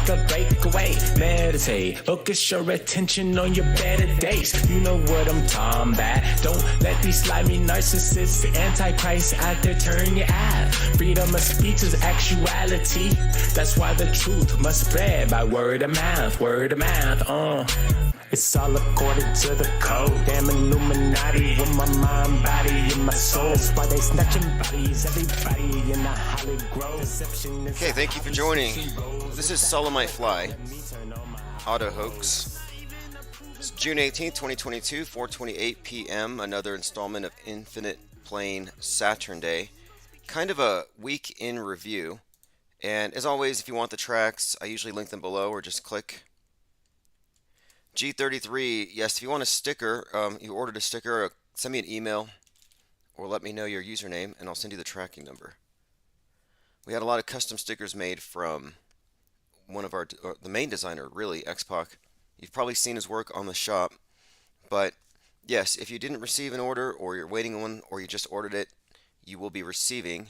take a break away. Meditate, focus your attention on your better days. You know what I'm talking about. Don't let these slimy narcissists, antichrist out there turn your eye. Freedom of speech is actuality. That's why the truth must spread by word of mouth, word of mouth. It's all according to the code. Damn Illuminati with my mind, body, and my soul. That's why they snatching bodies, everybody in the Holly Grove. Okay, thank you for joining. This is Solemite Fly, Auto Hoax. It's June 18th, 2022, 4:28 p.m. Another installment of Infinite Plane SATURNDAY. Kind of a week in review. And as always, if you want the tracks, I usually link them below or just click. G33, yes, if you want a sticker, you ordered a sticker, send me an email or let me know your username and I'll send you the tracking number. We had a lot of custom stickers made from one of the main designer, really, X-Pac. You've probably seen his work on the shop, but yes, if you didn't receive an order or you're waiting on one or you just ordered it, you will be receiving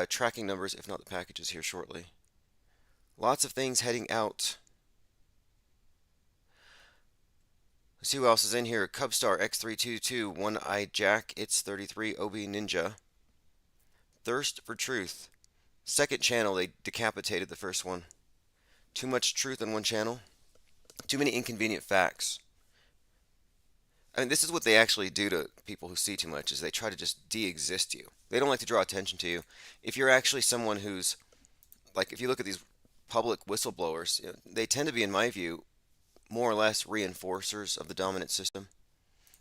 tracking numbers, if not the packages, here shortly. Lots of things heading out. Let's see who else is in here. Cubstar X322, One-Eyed Jack, It's 33, Obi Ninja. Thirst for Truth. Second channel, they decapitated the first one. Too much truth on one channel. Too many inconvenient facts. I mean, this is what they actually do to people who see too much, is they try to just de-exist you. They don't like to draw attention to you. If you're actually someone who's, like, if you look at these public whistleblowers, you know, they tend to be, in my view, more or less reinforcers of the dominant system.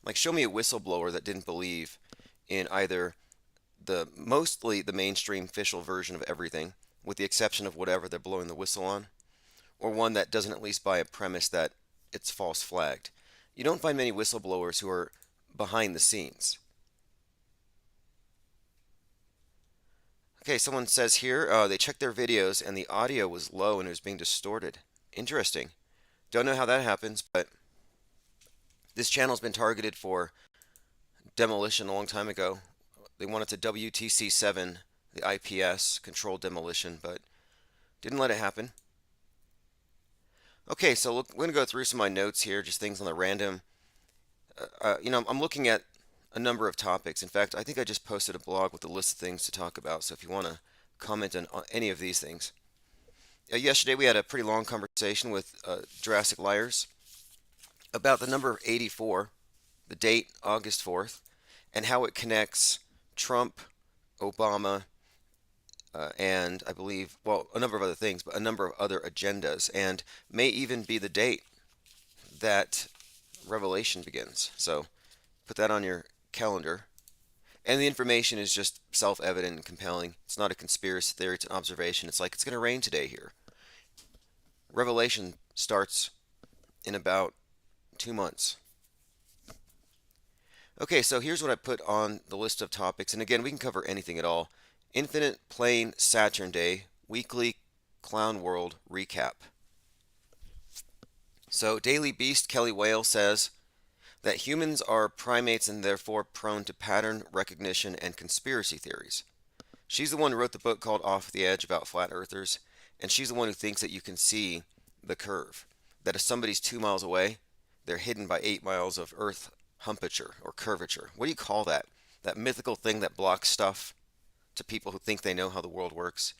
Like, show me a whistleblower that didn't believe in either mostly the mainstream official version of everything, with the exception of whatever they're blowing the whistle on, or one that doesn't at least buy a premise that it's false flagged. You don't find many whistleblowers who are behind the scenes. Okay, someone says here, they checked their videos and the audio was low and it was being distorted. Interesting. Don't know how that happens, but this channel's been targeted for demolition a long time ago. They wanted to WTC7, the IPS, controlled demolition, but didn't let it happen. Okay, so look, we're going to go through some of my notes here, just things on the random. I'm looking at a number of topics. In fact, I think I just posted a blog with a list of things to talk about, so if you want to comment on any of these things. Yesterday we had a pretty long conversation with Jurassic Liars about the number 84, the date August 4th, and how it connects Trump, Obama, and I believe, well, a number of other things, but a number of other agendas, and may even be the date that Revelation begins. So put that on your calendar. And the information is just self-evident and compelling. It's not a conspiracy theory, it's an observation. It's like, it's going to rain today here. Revelation starts in about 2 months. Okay, so here's what I put on the list of topics. And again, we can cover anything at all. Infinite Plane SATURNDAY Weekly Clown World Recap. So Daily Beast Kelly Whale says that humans are primates and therefore prone to pattern recognition and conspiracy theories. She's the one who wrote the book called Off the Edge about flat earthers. And she's the one who thinks that you can see the curve. That if somebody's 2 miles away, they're hidden by 8 miles of earth humpature or curvature. What do you call that? That mythical thing that blocks stuff to people who think they know how the world works.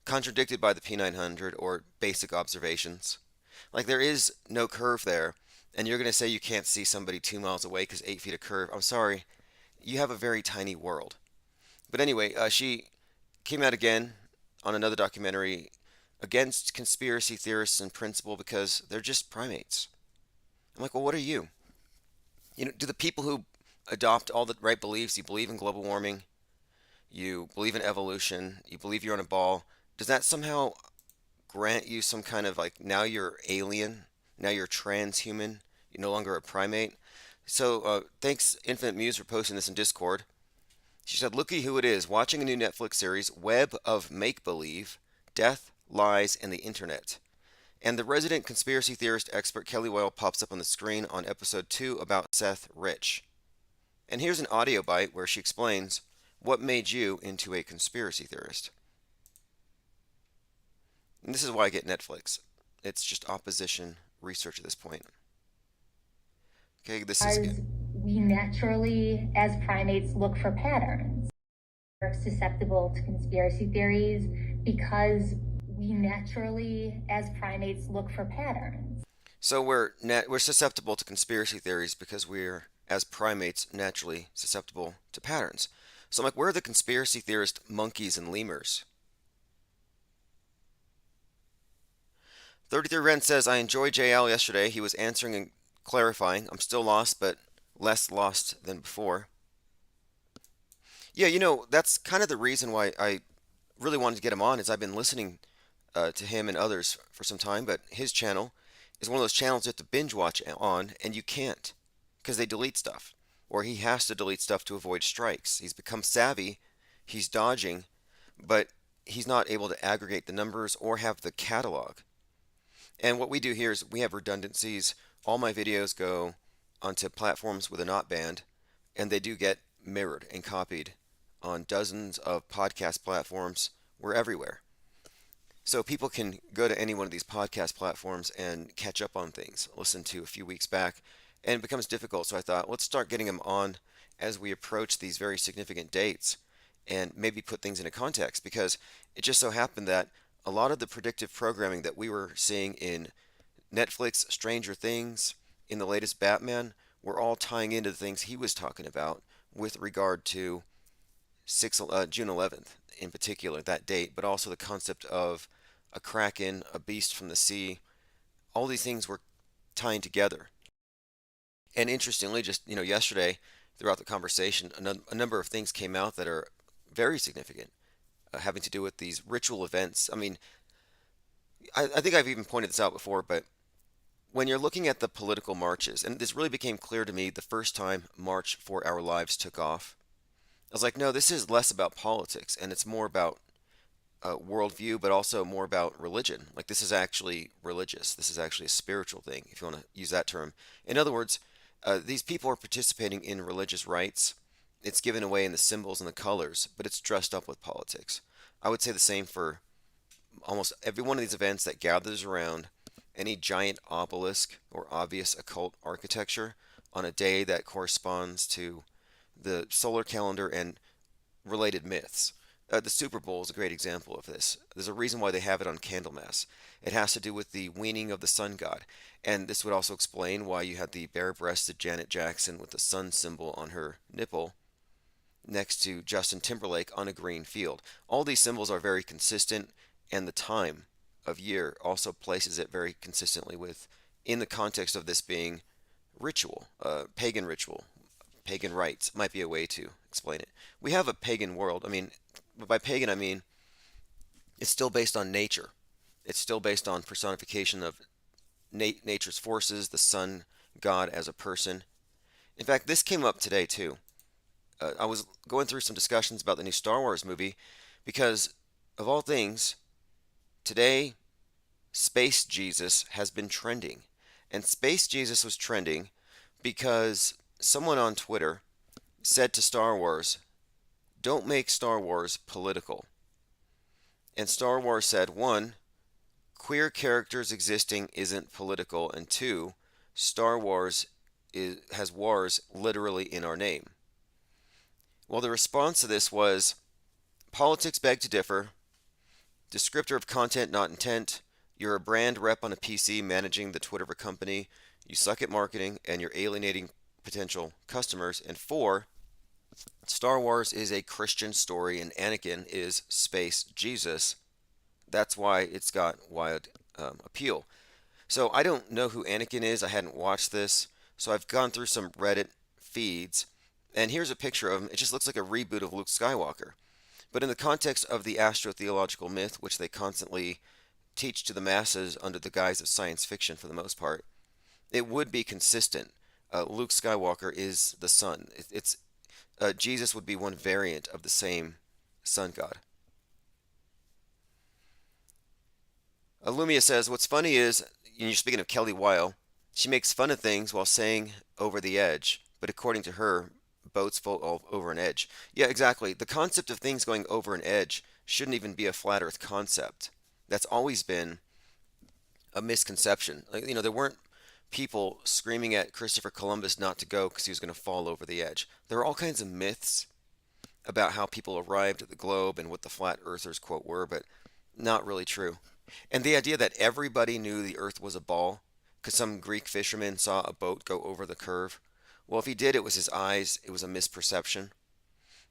Contradicted by the P900 or basic observations. Like, there is no curve there, and you're going to say you can't see somebody 2 miles away because 8 feet of curve. I'm sorry, you have a very tiny world. But anyway, she came out again on another documentary against conspiracy theorists in principle because they're just primates. I'm like, well, what are you? You know, do the people who adopt all the right beliefs, you believe in global warming, you believe in evolution, you believe you're on a ball, does that somehow grant you some kind of, like, now you're alien, now you're transhuman, you're no longer a primate? So thanks Infinite Muse for posting this in Discord. She said, looky who it is, watching a new Netflix series, Web of Make-Believe, Death, Lies, and the Internet. And the resident conspiracy theorist expert Kelly Whale pops up on the screen on episode 2 about Seth Rich. And here's an audio bite where she explains what made you into a conspiracy theorist. And this is why I get Netflix. It's just opposition research at this point. Okay, this is As we naturally, as primates, look for patterns. We're susceptible to conspiracy theories because we naturally, as primates, look for patterns. so we're susceptible to conspiracy theories because we're, as primates, naturally susceptible to patterns. So I'm like, where are the conspiracy theorist monkeys and lemurs? 33 Ren says, I enjoyed JL yesterday. He was answering and clarifying. I'm still lost, but less lost than before. Yeah, that's kind of the reason why I really wanted to get him on, is I've been listening to him and others for some time, but his channel is one of those channels you have to binge watch on, and you can't because they delete stuff, or he has to delete stuff to avoid strikes. He's become savvy, he's dodging, but he's not able to aggregate the numbers or have the catalog. And what we do here is we have redundancies. All my videos go onto platforms with a not banned, and they do get mirrored and copied on dozens of podcast platforms. We're everywhere. So people can go to any one of these podcast platforms and catch up on things, listen to a few weeks back, and it becomes difficult. So I thought, let's start getting them on as we approach these very significant dates and maybe put things into context, because it just so happened that a lot of the predictive programming that we were seeing in Netflix, Stranger Things, in the latest Batman, were all tying into the things he was talking about with regard to June 11th in particular, that date, but also the concept of a kraken, a beast from the sea. All these things were tying together. And interestingly, just yesterday, throughout the conversation, a number of things came out that are very significant, having to do with these ritual events. I mean, I think I've even pointed this out before, but when you're looking at the political marches, and this really became clear to me the first time March for Our Lives took off, I was like, no, this is less about politics, and it's more about worldview, but also more about religion. Like, this is actually religious. This is actually a spiritual thing, if you want to use that term. In other words, these people are participating in religious rites. It's given away in the symbols and the colors, but it's dressed up with politics. I would say the same for almost every one of these events that gathers around any giant obelisk or obvious occult architecture on a day that corresponds to the solar calendar and related myths. The Super Bowl is a great example of this. There's a reason why they have it on Candlemas. It has to do with the weaning of the sun god. And this would also explain why you had the bare-breasted Janet Jackson with the sun symbol on her nipple next to Justin Timberlake on a green field. All these symbols are very consistent, and the time of year also places it very consistently with, in the context of this being ritual, pagan ritual. Pagan rites might be a way to explain it. We have a pagan world. I mean, by pagan, I mean it's still based on nature. It's still based on personification of nature's forces, the sun god as a person. In fact, this came up today too. I was going through some discussions about the new Star Wars movie because, of all things, today Space Jesus has been trending. And Space Jesus was trending because someone on Twitter said to Star Wars, don't make Star Wars political. And Star Wars said, one, queer characters existing isn't political, and two, Star Wars has wars literally in our name. Well, the response to this was, politics beg to differ, descriptor of content, not intent, you're a brand rep on a PC managing the Twitter of a company, you suck at marketing, and you're alienating potential customers. And four, Star Wars is a Christian story and Anakin is space Jesus. That's why it's got wide appeal. So I don't know who Anakin is. I hadn't watched this. So I've gone through some Reddit feeds. And here's a picture of him. It just looks like a reboot of Luke Skywalker. But in the context of the astrotheological myth, which they constantly teach to the masses under the guise of science fiction for the most part, it would be consistent. Luke Skywalker is the sun. Jesus would be one variant of the same sun god. Lumia says, what's funny is, and you're speaking of Kelly Weil, she makes fun of things while saying over the edge, but according to her, boats fall over an edge. Yeah, exactly. The concept of things going over an edge shouldn't even be a flat earth concept. That's always been a misconception. Like, there weren't people screaming at Christopher Columbus not to go because he was going to fall over the edge. There are all kinds of myths about how people arrived at the globe and what the flat earthers quote were, but not really true. And the idea that everybody knew the earth was a ball because some Greek fisherman saw a boat go over the curve. Well, if he did, it was his eyes. It was a misperception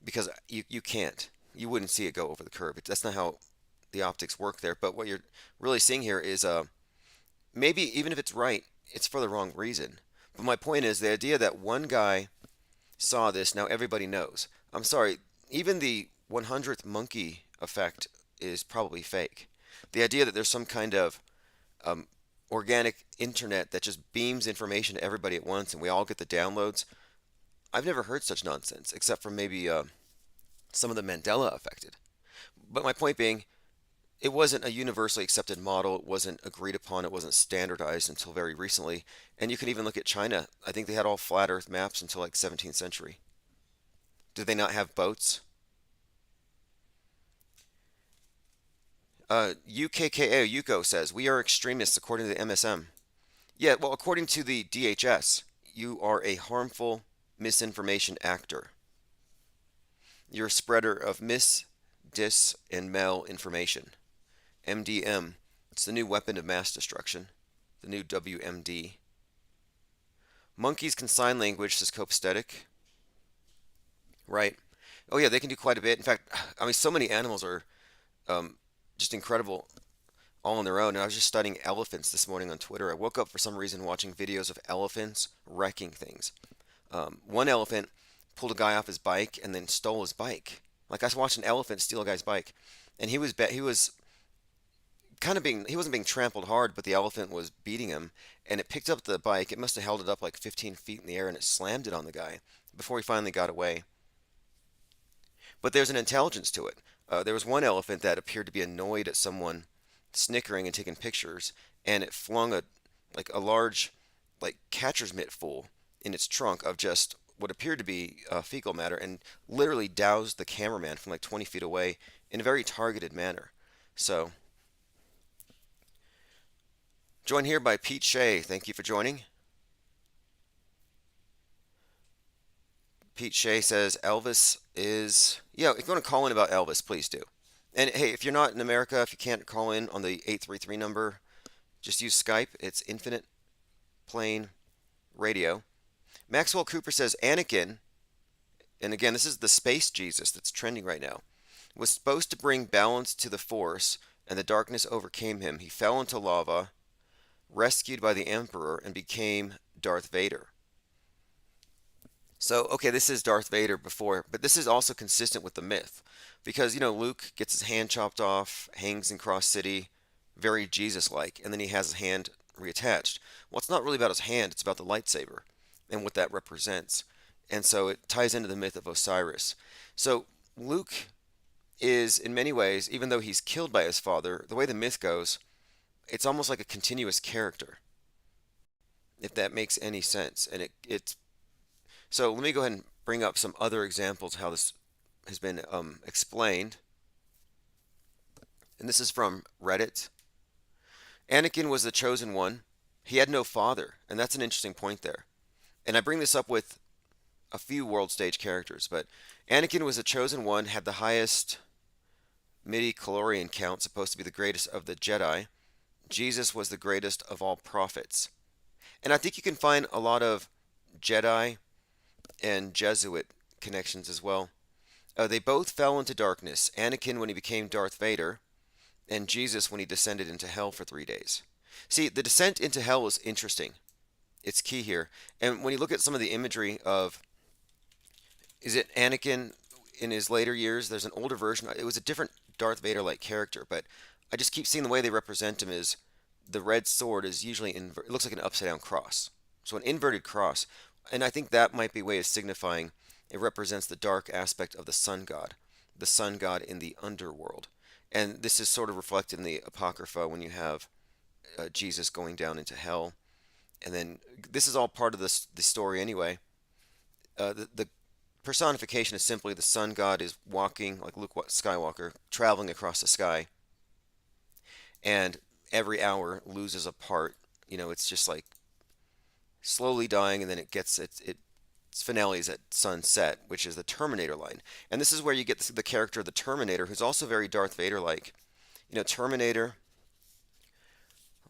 because you can't. You wouldn't see it go over the curve. That's not how the optics work there. But what you're really seeing here is maybe even if it's right, it's for the wrong reason. But my point is the idea that one guy saw this, now everybody knows. I'm sorry, even the 100th monkey effect is probably fake. The idea that there's some kind of um, organic internet that just beams information to everybody at once and we all get the downloads, I've never heard such nonsense, except for maybe some of the Mandela affected. But my point being, it wasn't a universally accepted model. It wasn't agreed upon. It wasn't standardized until very recently. And you can even look at China. I think they had all flat Earth maps until like 17th century. Did they not have boats? UKKA Yuko says, we are extremists according to the MSM. Yeah, well, according to the DHS, you are a harmful misinformation actor. You're a spreader of mis, dis, and malinformation. MDM, it's the new weapon of mass destruction. The new WMD. Monkeys can sign language, says Copacetic. Right. Oh yeah, they can do quite a bit. In fact, I mean, so many animals are just incredible all on their own. And I was just studying elephants this morning on Twitter. I woke up for some reason watching videos of elephants wrecking things. One elephant pulled a guy off his bike and then stole his bike. Like I watched an elephant steal a guy's bike, and he was kind of he wasn't being trampled hard, but the elephant was beating him, and it picked up the bike. It must have held it up like 15 feet in the air, and it slammed it on the guy before he finally got away. But there's an intelligence to it. There was one elephant that appeared to be annoyed at someone snickering and taking pictures, and it flung a large catcher's mitt full in its trunk of just what appeared to be fecal matter, and literally doused the cameraman from like 20 feet away in a very targeted manner. So, joined here by Pete Shea. Thank you for joining. Pete Shea says Elvis is, yeah, if you want to call in about Elvis, please do. And hey, if you're not in America, if you can't call in on the 833 number, just use Skype. It's Infinite Plane Radio. Maxwell Cooper says Anakin, and again, this is the space Jesus that's trending right now, was supposed to bring balance to the Force, and the darkness overcame him. He fell into lava, rescued by the Emperor, and became Darth Vader. So, okay, this is Darth Vader before, but this is also consistent with the myth. Because, Luke gets his hand chopped off, hangs in Cross City, very Jesus-like, and then he has his hand reattached. Well, it's not really about his hand, it's about the lightsaber and what that represents. And so it ties into the myth of Osiris. So Luke is, in many ways, even though he's killed by his father, the way the myth goes, it's almost like a continuous character, if that makes any sense. And it's so let me go ahead and bring up some other examples how this has been explained. And this is from Reddit. Anakin was the chosen one. He had no father, and that's an interesting point there. And I bring this up with a few world stage characters, but Anakin was the chosen one, had the highest midi-chlorian count, supposed to be the greatest of the Jedi. Jesus was the greatest of all prophets. And I think you can find a lot of Jedi and Jesuit connections as well. They both fell into darkness. Anakin when he became Darth Vader, and Jesus when he descended into hell for 3 days. See, the descent into hell is interesting. It's key here. And when you look at some of the imagery of, is it Anakin in his later years? There's an older version. It was a different Darth Vader-like character, but I just keep seeing the way they represent him is the red sword is usually, it looks like an upside-down cross. So an inverted cross. And I think that might be a way of signifying it represents the dark aspect of the sun god in the underworld. And this is sort of reflected in the Apocrypha when you have Jesus going down into hell. And then this is all part of the story anyway. The personification is simply the sun god is walking, like Luke Skywalker, traveling across the sky. and every hour loses a part. It's just like slowly dying, and then it gets its finale is at sunset, which is the Terminator line. And this is where you get the character of the Terminator, who's also very Darth Vader-like. Terminator,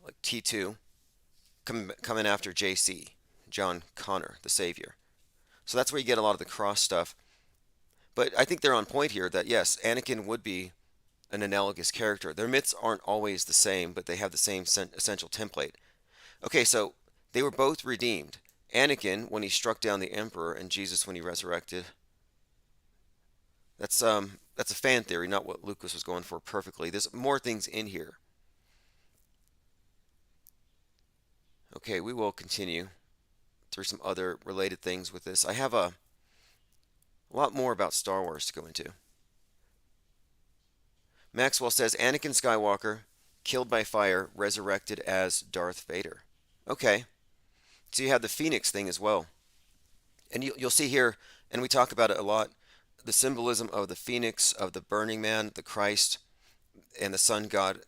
like T2, coming after JC, John Connor, the Savior. So that's where you get a lot of the cross stuff. But I think they're on point here that yes, Anakin would be an analogous character. Their myths aren't always the same, but they have the same essential template. Okay, so they were both redeemed. Anakin when he struck down the Emperor, and Jesus when he resurrected. That's a fan theory, not what Lucas was going for perfectly. There's more things in here. Okay, we will continue through some other related things with this. I have a lot more about Star Wars to go into. Maxwell says Anakin Skywalker, killed by fire, resurrected as Darth Vader. Okay, so you have the Phoenix thing as well. And you'll see here, and we talk about it a lot, the symbolism of the Phoenix, of the Burning Man, the Christ, and the Sun God.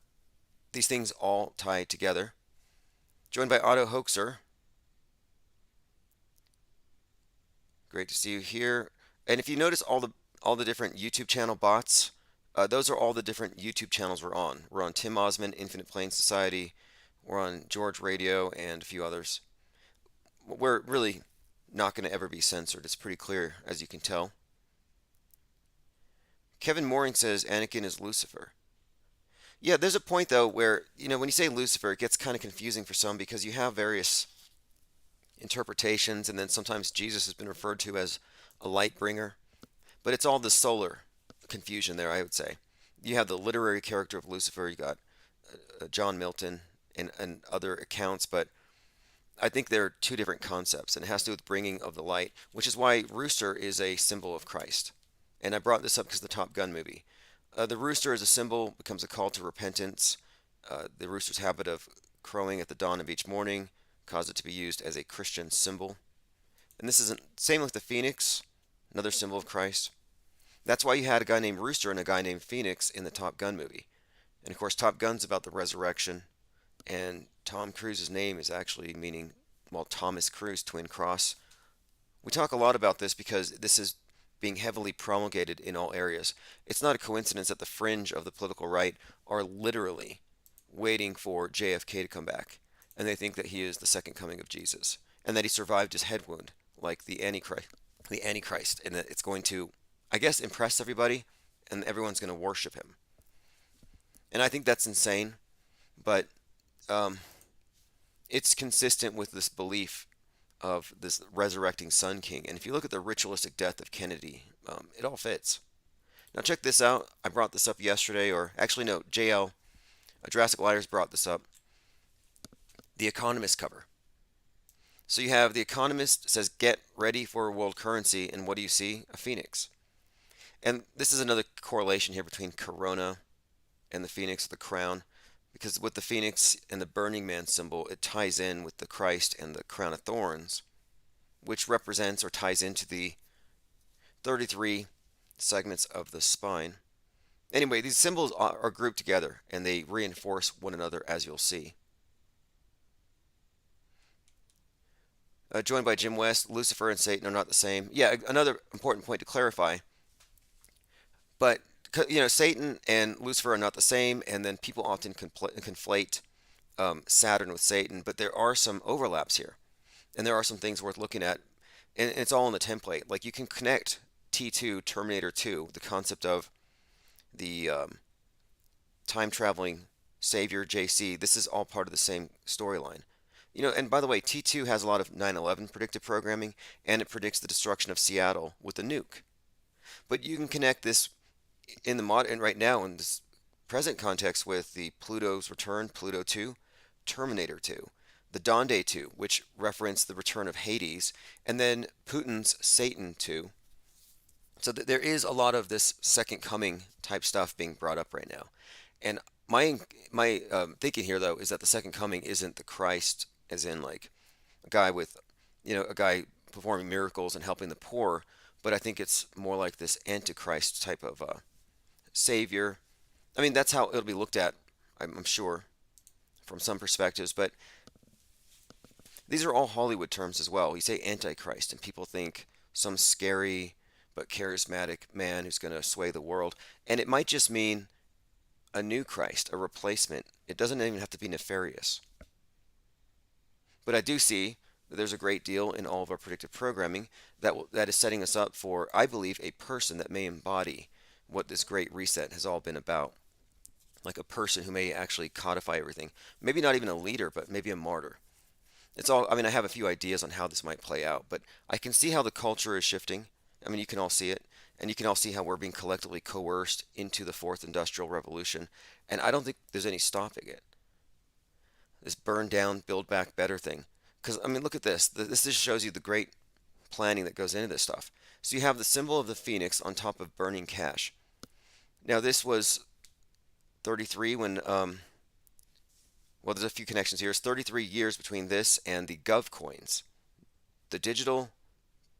These things all tie together. Joined by Otto Hoaxer. Great to see you here. And if you notice all the different YouTube channel bots, those are all the different YouTube channels we're on. We're on Tim Osmond, Infinite Plane Society. We're on George Radio and a few others. We're really not going to ever be censored. It's pretty clear, as you can tell. Kevin Mooring says Anakin is Lucifer. Yeah, there's a point, though, where, when you say Lucifer, it gets kind of confusing for some because you have various interpretations, and then sometimes Jesus has been referred to as a light bringer. But it's all the solar confusion there, I would say. You have the literary character of Lucifer, you got John Milton and other accounts, but I think there are two different concepts, and it has to do with bringing of the light, which is why rooster is a symbol of Christ. And I brought this up because of the Top Gun movie. The rooster as a symbol becomes a call to repentance. The rooster's habit of crowing at the dawn of each morning caused it to be used as a Christian symbol. And this is same with the phoenix, another symbol of Christ. That's why you had a guy named Rooster and a guy named Phoenix in the Top Gun movie. And of course, Top Gun's about the resurrection, and Tom Cruise's name is actually meaning, well, Thomas Cruise, twin cross. We talk a lot about this because this is being heavily promulgated in all areas. It's not a coincidence that the fringe of the political right are literally waiting for JFK to come back, and they think that he is the second coming of Jesus, and that he survived his head wound, like the Antichrist, and that it's going to, I guess, impress everybody, and everyone's going to worship him. And I think that's insane, but it's consistent with this belief of this resurrecting Sun King. And if you look at the ritualistic death of Kennedy, it all fits. Now check this out. I brought this up yesterday, or actually no, JL, Jurassic Lighters brought this up. The Economist cover. So you have The Economist says, get ready for a world currency, and what do you see? A phoenix. And this is another correlation here between Corona and the phoenix, the crown, because with the phoenix and the Burning Man symbol, it ties in with the Christ and the crown of thorns, which represents or ties into the 33 segments of the spine. Anyway, these symbols are grouped together, and they reinforce one another, as you'll see. Joined by Jim West, Lucifer and Satan are not the same. Yeah, another important point to clarify. But Satan and Lucifer are not the same, and then people often conflate Saturn with Satan, but there are some overlaps here, and there are some things worth looking at, and it's all in the template. Like you can connect T2, Terminator 2, the concept of the time-traveling savior JC. This is all part of the same storyline. And by the way, T2 has a lot of 9/11 predictive programming, and it predicts the destruction of Seattle with a nuke. But you can connect this in the modern, right now in this present context, with the Pluto's return, Pluto 2, Terminator 2, the Donde 2, which reference the return of Hades, and then Putin's Satan 2. So there is a lot of this second coming type stuff being brought up right now. And my thinking here, though, is that the second coming isn't the Christ, as in like a guy with, a guy performing miracles and helping the poor, but I think it's more like this Antichrist type of savior. I mean, that's how it'll be looked at, I'm sure, from some perspectives, but these are all Hollywood terms as well. You say Antichrist, and people think some scary but charismatic man who's going to sway the world. And it might just mean a new Christ, a replacement. It doesn't even have to be nefarious. But I do see that there's a great deal in all of our predictive programming that is setting us up for, I believe, a person that may embody what this great reset has all been about. Like a person who may actually codify everything. Maybe not even a leader, but maybe a martyr. It's all, I mean, I have a few ideas on how this might play out, but I can see how the culture is shifting. I mean, you can all see it, and you can all see how we're being collectively coerced into the fourth industrial revolution, and I don't think there's any stopping it. This burn down, build back better thing. Because, I mean, look at this. This just shows you the great planning that goes into this stuff. So you have the symbol of the phoenix on top of burning cash. Now, this was 33 when, well, there's a few connections here. It's 33 years between this and the Gov coins, the digital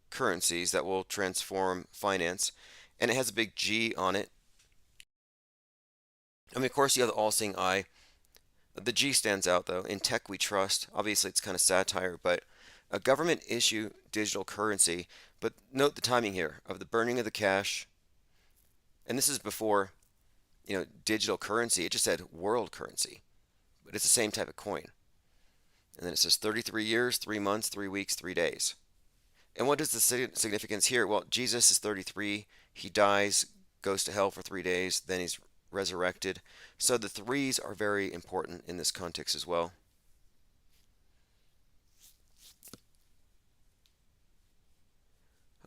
currencies that will transform finance, and it has a big G on it. I mean, of course, you have the all-seeing eye. The G stands out, though. In tech we trust. Obviously, it's kind of satire, but a government issue digital currency. But note the timing here of the burning of the cash. And this is before, digital currency. It just said world currency. But it's the same type of coin. And then it says 33 years, 3 months, 3 weeks, 3 days. And what is the significance here? Well, Jesus is 33. He dies, goes to hell for 3 days, then he's resurrected. So the threes are very important in this context as well.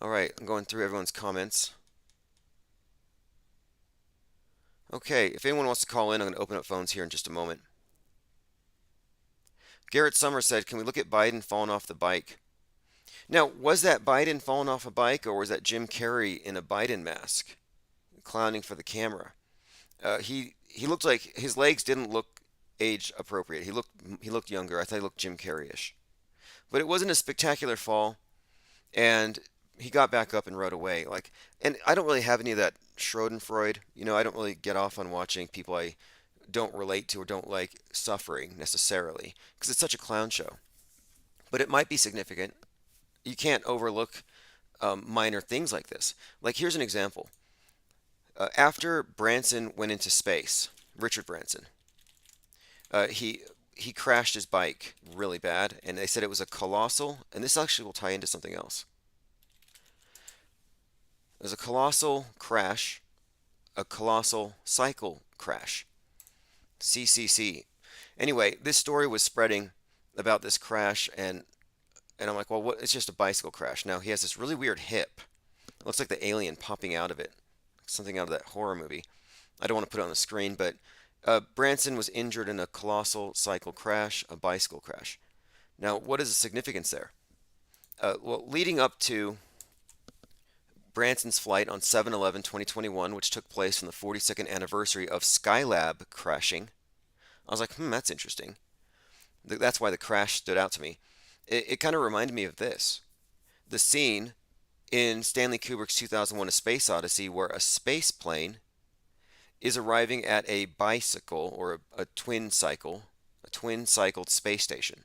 All right, I'm going through everyone's comments. Okay, if anyone wants to call in, I'm going to open up phones here in just a moment. Garrett Summers said, can we look at Biden falling off the bike? Now, was that Biden falling off a bike, or was that Jim Carrey in a Biden mask, clowning for the camera? He looked like his legs didn't look age appropriate. He looked younger. I thought he looked Jim Carrey-ish. But it wasn't a spectacular fall, and he got back up and rode away. And I don't really have any of that Schadenfreude. I don't really get off on watching people I don't relate to or don't like suffering necessarily, because it's such a clown show. But it might be significant. You can't overlook minor things like this. Like, here's an example. After Branson went into space, Richard Branson, he crashed his bike really bad, and they said it was a colossal, and this actually will tie into something else. It was a colossal crash, a colossal cycle crash, CCC. Anyway, this story was spreading about this crash, and I'm like, well, it's just a bicycle crash. Now, he has this really weird hip. It looks like the alien popping out of it. Something out of that horror movie. I don't want to put it on the screen, but Branson was injured in a colossal cycle crash, a bicycle crash. Now, what is the significance there? Well, leading up to Branson's flight on 7/11/2021, which took place on the 42nd anniversary of Skylab crashing, I was like, that's interesting. That's why the crash stood out to me. It kind of reminded me of this. The scene in Stanley Kubrick's 2001: A Space Odyssey, where a space plane is arriving at a bicycle or a twin-cycled space station.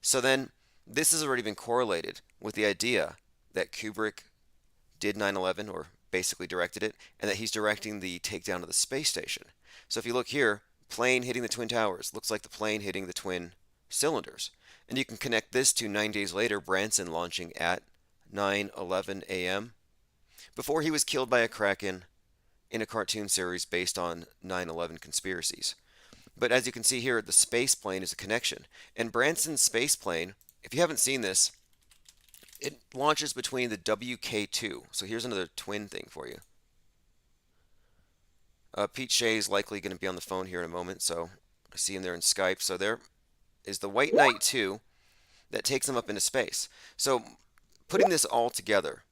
So then, this has already been correlated with the idea that Kubrick did 9/11, or basically directed it, and that he's directing the takedown of the space station. So if you look here, plane hitting the Twin Towers, looks like the plane hitting the twin cylinders. And you can connect this to 9 days later, Branson launching at 9:11 a.m. before he was killed by a kraken in a cartoon series based on 9/11 conspiracies. But as you can see here, the space plane is a connection. And Branson's space plane, if you haven't seen this, it launches between the WK2. So here's another twin thing for you. Pete Shea is likely going to be on the phone here in a moment, so I see him there in Skype. So there is the White Knight 2 that takes him up into space. So putting this all together,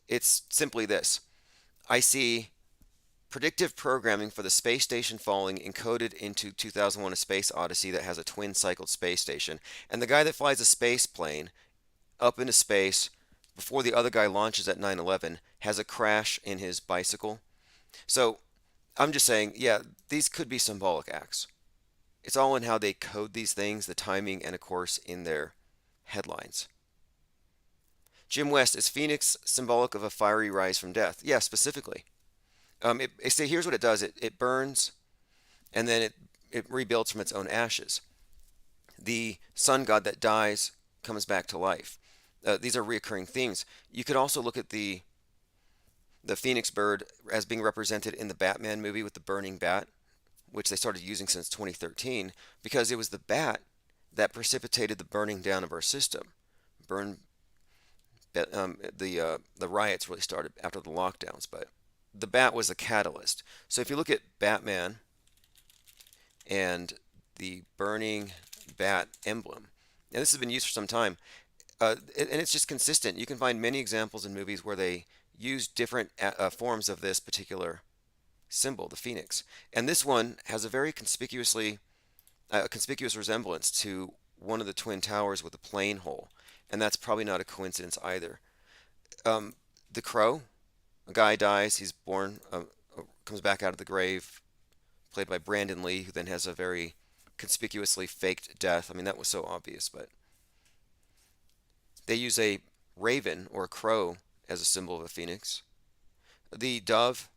it's simply this. I see predictive programming for the space station falling encoded into 2001: A Space Odyssey that has a twin-cycled space station. And the guy that flies a space plane up into space before the other guy launches at 9/11 has a crash in his bicycle. So I'm just saying, yeah, these could be symbolic acts. It's all in how they code these things, the timing, and of course in their headlines. Jim West, is Phoenix symbolic of a fiery rise from death? Yeah, specifically. Here's what it does. It burns and then it rebuilds from its own ashes. The sun god that dies comes back to life. These are reoccurring themes. You could also look at the phoenix bird as being represented in the Batman movie with the burning bat, which they started using since 2013, because it was the bat that precipitated the burning down of our system. Burn the riots really started after the lockdowns, but the bat was a catalyst. So if you look at Batman and the burning bat emblem, and this has been used for some time, and it's just consistent. You can find many examples in movies where they use different forms of this particular symbol, the phoenix. And this one has a very conspicuous resemblance to one of the twin towers with a plane hole, and that's probably not a coincidence either. The Crow, a guy dies, he's born, comes back out of the grave, played by Brandon Lee, who then has a very conspicuously faked death. I mean, that was so obvious, but they use a raven or a crow as a symbol of a phoenix. The dove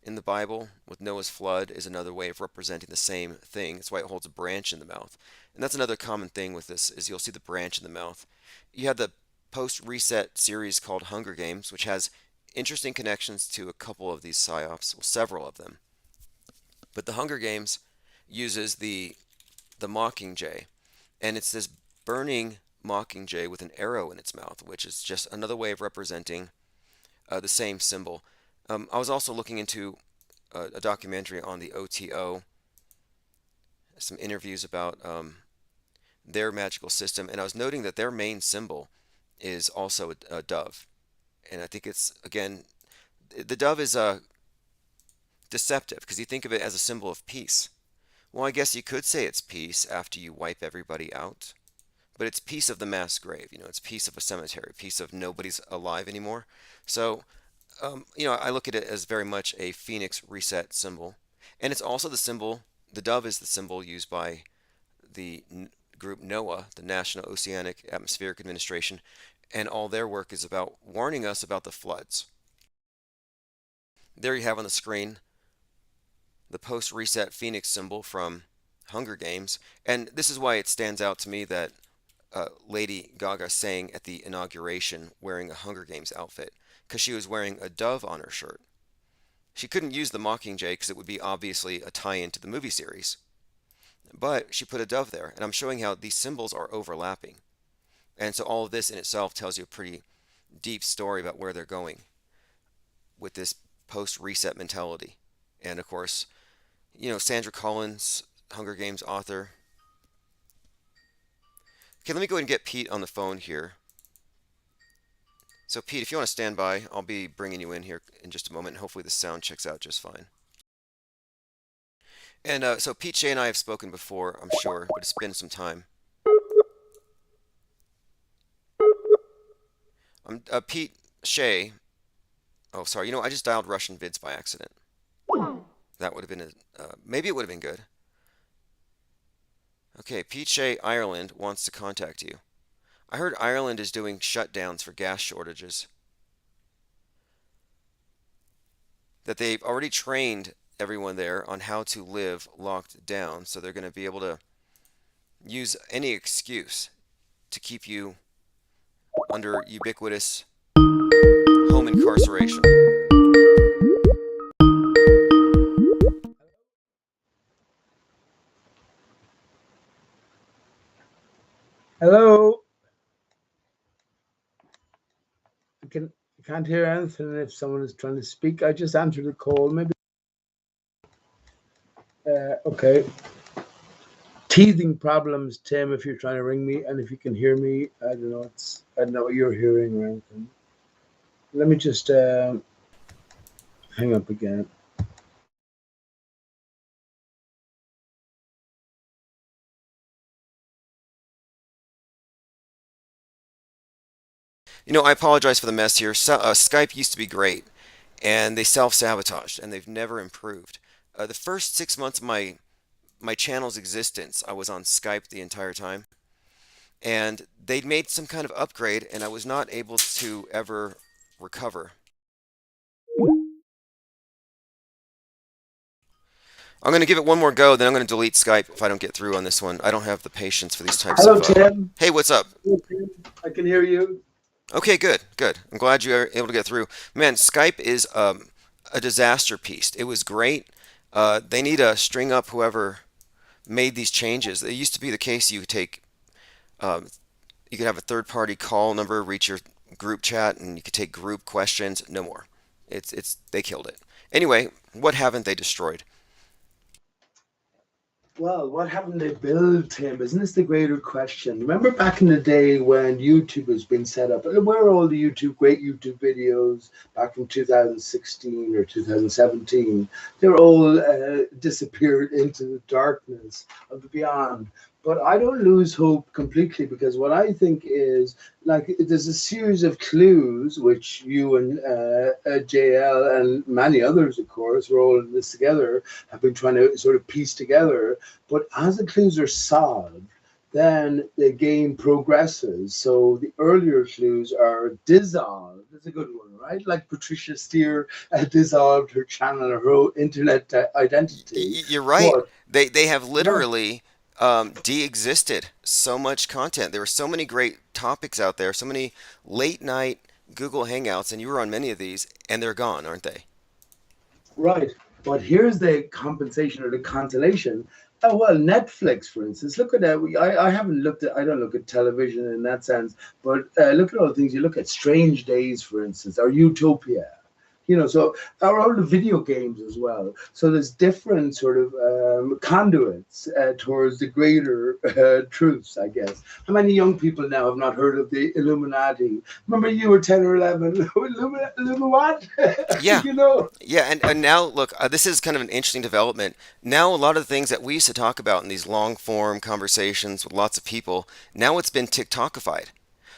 in the Bible with Noah's flood is another way of representing the same thing. That's why it holds a branch in the mouth. And that's another common thing with this is you'll see the branch in the mouth. You have the post-reset series called Hunger Games, which has interesting connections to a couple of these psyops, well, several of them. But the Hunger Games uses the mockingjay, and it's this burning mockingjay with an arrow in its mouth, which is just another way of representing the same symbol. I was also looking into a documentary on the OTO, some interviews about their magical system, and I was noting that their main symbol is also a dove. And I think it's, again, the dove is deceptive because you think of it as a symbol of peace. Well, I guess you could say it's peace after you wipe everybody out, but it's peace of the mass grave. It's peace of a cemetery, peace of nobody's alive anymore. So, I look at it as very much a phoenix reset symbol. And it's also the symbol, the dove is the symbol used by the group NOAA, the National Oceanic Atmospheric Administration, and all their work is about warning us about the floods. There you have on the screen the post-reset phoenix symbol from Hunger Games, and this is why it stands out to me that Lady Gaga sang at the inauguration wearing a Hunger Games outfit, because she was wearing a dove on her shirt. She couldn't use the mockingjay because it would be obviously a tie-in to the movie series, but she put a dove there, and I'm showing how these symbols are overlapping. And so all of this in itself tells you a pretty deep story about where they're going with this post-reset mentality. And of course, Sandra Collins, Hunger Games author. Okay, let me go ahead and get Pete on the phone here. So Pete, if you want to stand by, I'll be bringing you in here in just a moment, and hopefully the sound checks out just fine. And so Pete Shea and I have spoken before, I'm sure, but it's been some time. Pete Shea. Oh, sorry. I just dialed Russian vids by accident. That would have been maybe it would have been good. Okay, Pete Shea, Ireland, wants to contact you. I heard Ireland is doing shutdowns for gas shortages. That they've already trained everyone there on how to live locked down, so they're going to be able to use any excuse to keep you under ubiquitous home incarceration. Hello. I can't hear anything if someone is trying to speak. I just answered the call. Maybe. Okay. Teething problems, Tim. If you're trying to ring me, and if you can hear me, I don't know. I don't know what you're hearing or anything. Let me just hang up again. I apologize for the mess here. Skype used to be great, and they self-sabotaged, and they've never improved. The first 6 months of my channel's existence, I was on Skype the entire time, and they'd made some kind of upgrade, and I was not able to ever recover. I'm going to give it one more go, then I'm going to delete Skype if I don't get through on this one. I don't have the patience for these types Hello, of. Tim. Hey, what's up? Hello, Tim. I can hear you. Okay, good, good. I'm glad you were able to get through. Man, Skype is a disaster piece. It was great. They need to string up whoever made these changes. It used to be the case um, you could have a third-party call number reach your group chat, and you could take group questions. No more. It's they killed it. Anyway, what haven't they destroyed? Well, what haven't they built, Tim? Isn't this the greater question? Remember back in the day when YouTube was being set up? And where are all the great YouTube videos back from 2016 or 2017? They're all disappeared into the darkness of the beyond. But I don't lose hope completely, because what I think is, like, there's a series of clues which you and JL and many others, of course, we're all in this together, have been trying to sort of piece together. But as the clues are solved, then the game progresses. So the earlier clues are dissolved. That's a good one, right? Like Patricia Steer dissolved her channel or her internet identity. You're right. What? They have Yeah. literally de-existed so much content. There were so many great topics out there, so many late night Google Hangouts, and you were on many of these, and they're gone, aren't they? Right. But here's the compensation or the consolation. Oh, well, Netflix, for instance, look at that. I haven't looked at, I don't look at television in that sense, but look at all the things. You look at Strange Days, for instance, or Utopia, so are all the video games as well. So there's different sort of conduits towards the greater truths, I guess. How many young people now have not heard of the Illuminati? Remember you were 10 or 11? What? Yeah. you know? Yeah, and now look, this is kind of an interesting development. Now, a lot of the things that we used to talk about in these long form conversations with lots of people, now it's been TikTokified.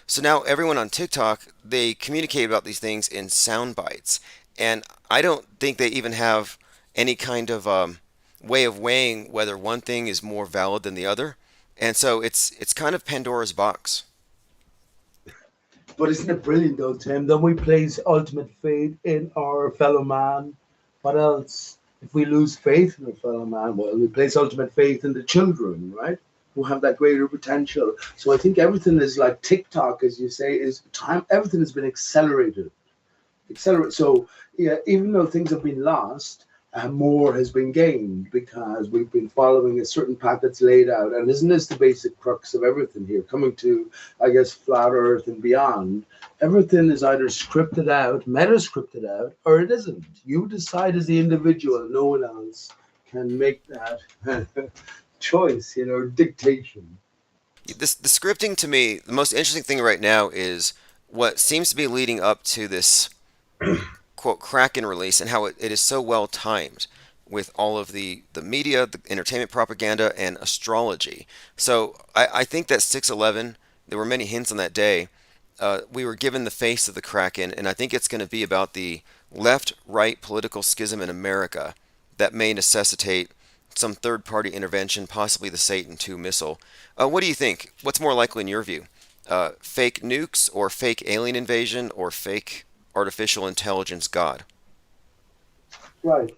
So now everyone on TikTok, they communicate about these things in sound bites. And I don't think they even have any kind of way of weighing whether one thing is more valid than the other. And so it's kind of Pandora's box. But isn't it brilliant though, Tim? Then we place ultimate faith in our fellow man. What else? If we lose faith in our fellow man, well, we place ultimate faith in the children, right? Who have that greater potential. So I think everything is like TikTok, as you say, is time. Everything has been accelerated. So yeah, even though things have been lost, more has been gained because we've been following a certain path that's laid out. And isn't this the basic crux of everything here? Coming to, I guess, flat Earth and beyond, everything is either scripted out, meta scripted out, or it isn't. You decide as the individual. No one else can make that choice, dictation. The scripting to me, the most interesting thing right now is what seems to be leading up to this quote Kraken release, and how it is so well timed with all of the media, the entertainment propaganda, and astrology. So I think that 6/11, there were many hints on that day. We were given the face of the Kraken, and I think it's going to be about the left-right political schism in America that may necessitate some third-party intervention, possibly the Satan II missile. What do you think? What's more likely in your view? Fake nukes, or fake alien invasion, or fake artificial intelligence God? Right.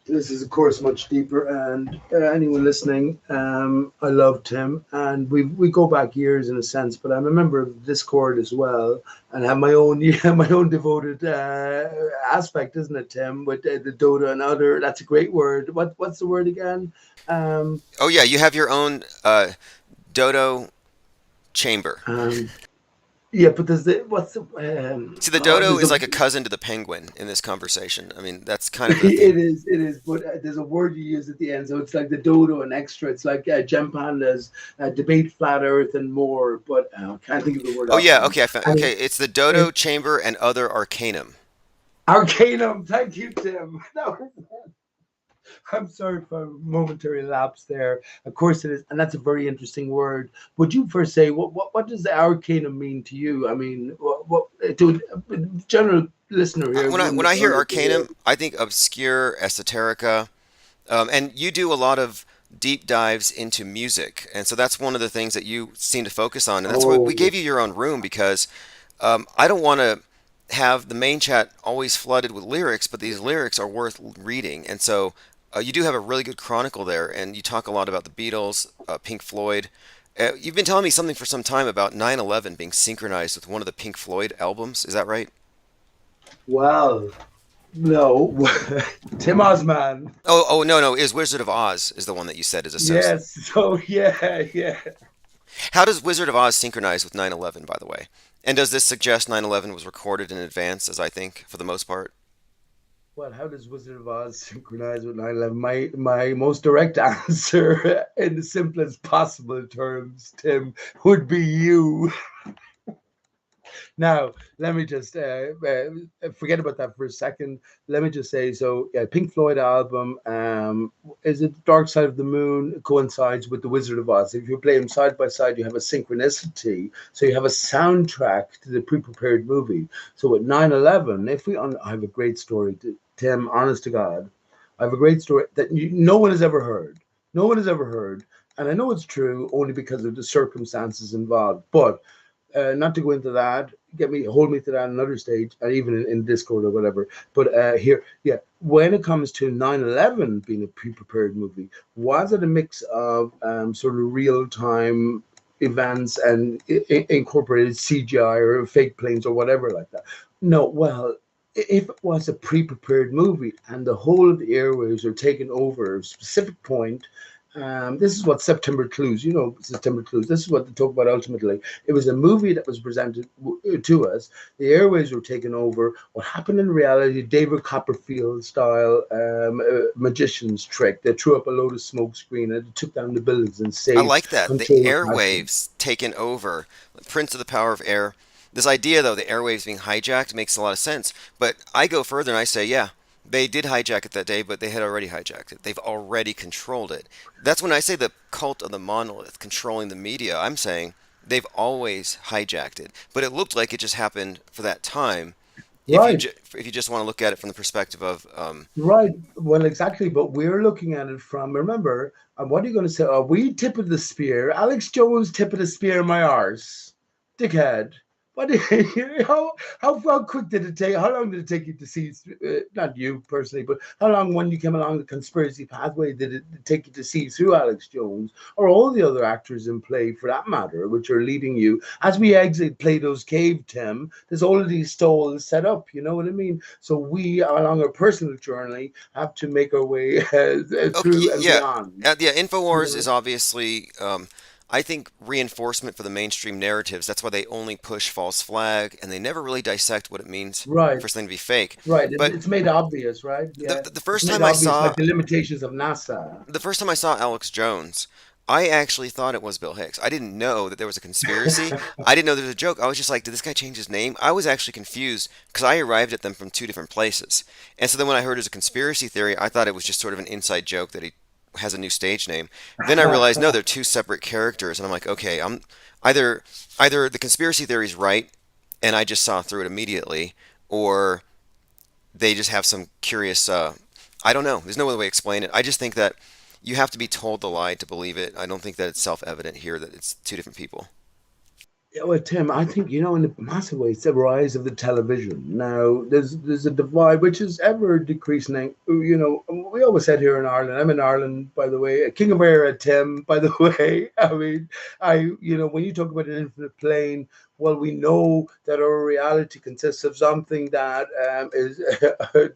This is, of course, much deeper. And anyone listening, I love Tim, and we go back years in a sense. But I'm a member of Discord as well, and have my own my own devoted aspect, isn't it, Tim? With the Dota and other. That's a great word. What's the word again? Oh yeah, you have your own dodo chamber. Yeah, but there's See, the dodo is like a cousin to the penguin in this conversation. I mean, that's kind of the thing. it is, but there's a word you use at the end, so it's like the dodo and extra. It's like Gem Pandas, debate flat Earth and more, but I can't think of the word. Oh yeah, offhand. okay, I found, okay, it's the dodo chamber and other arcanum. Arcanum, thank you, Tim. I'm sorry for a momentary lapse there. Of course it is, and that's a very interesting word. Would you first say what does the arcanum mean to you? I mean, what to a general listener here? When I hear arcanum, I think obscure, esoterica, And you do a lot of deep dives into music, and so that's one of the things that you seem to focus on, and that's why we Oh, gave you your own room because I don't want to have the main chat always flooded with lyrics, but these lyrics are worth reading, and so you do have a really good chronicle there, and you talk a lot about the Beatles, Pink Floyd. You've been telling me something for some time about 9/11 being synchronized with one of the Pink Floyd albums. Is that right? well, no. Tim Osman. Oh, no, no. Is Wizard of Oz is the one that you said is associated. Yes. So yeah, yeah. How does Wizard of Oz synchronize with 9/11, by the way? And does this suggest 9/11 was recorded in advance, as I think, for the most part? Well, how does Wizard of Oz synchronize with 9/11? My most direct answer, in the simplest possible terms, Tim, would be you. Now, let me just forget about that for a second. Let me just say, so yeah, Pink Floyd album, is it Dark Side of the Moon coincides with the Wizard of Oz. If you play them side by side, you have a synchronicity. So you have a soundtrack to the pre-prepared movie. So with 9/11, I have a great story, Tim, honest to God. I have a great story that no one has ever heard. No one has ever heard. And I know it's true only because of the circumstances involved. But not to go into that, hold me to that another stage, and even in Discord or whatever. But here, yeah, when it comes to 9/11 being a pre-prepared movie, was it a mix of sort of real-time events and incorporated CGI or fake planes or whatever like that? No, well, if it was a pre-prepared movie and the whole of the airwaves are taken over a specific point, this is what September Clues, September Clues, this is what they talk about ultimately. It was a movie that was presented to us. The airways were taken over. What happened in reality, David Copperfield style magician's trick. They threw up a load of smoke screen and it took down the buildings and I saved like that. The control of passengers. airwaves taken over. Prince of the Power of Air. This idea, though, the airwaves being hijacked makes a lot of sense. But I go further and I say, yeah, they did hijack it that day, but they had already hijacked it. They've already controlled it. That's when I say the cult of the monolith controlling the media. I'm saying they've always hijacked it. But it looked like it just happened for that time. Right. If you just want to look at it from the perspective of Right. Well, exactly. But we're looking at it from, remember, what are you going to say? Are we tip of the spear? Alex Jones tip of the spear, my arse. Dickhead. What? How quick did it take? How long did it take you to see? Not you personally, but how long when you came along the conspiracy pathway did it take you to see through Alex Jones or all the other actors in play for that matter, which are leading you as we exit Plato's cave, Tim? There's all of these stalls set up. You know what I mean? So we, along our personal journey, have to make our way okay, through and yeah, beyond. yeah. You Infowars know? is obviously, I think, reinforcement for the mainstream narratives. That's why they only push false flag, and they never really dissect what it means Right. for something to be fake. Right. But It's made obvious, right? the Yeah. the It's first made time I obvious, saw like the limitations of NASA. the first time I saw Alex Jones, I actually thought it was Bill Hicks. I didn't know that there was a conspiracy. I didn't know there was a joke. I was just like, did this guy change his name? I was actually confused because I arrived at them from two different places. And so then when I heard it was a conspiracy theory, I thought it was just sort of an inside joke that he has a new stage name. Then I realized no, they're two separate characters, and I'm like, okay, I'm either either the conspiracy theory is right, and I just saw through it immediately, or they just have some curious. I don't know. There's no other way to explain it. I just think that you have to be told the lie to believe it. I don't think that it's self-evident here that it's two different people. Yeah, well, Tim, I think in a massive way, it's the rise of the television. Now, there's a divide which is ever decreasing. We always said here in Ireland. I'm in Ireland, by the way. A king of era, Tim. By the way, I mean, when you talk about an infinite plane, well, we know that our reality consists of something that is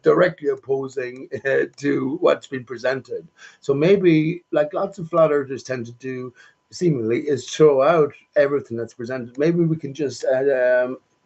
directly opposing to what's been presented. So maybe, like lots of flat earthers tend to do, seemingly, is throw out everything that's presented. Maybe we can just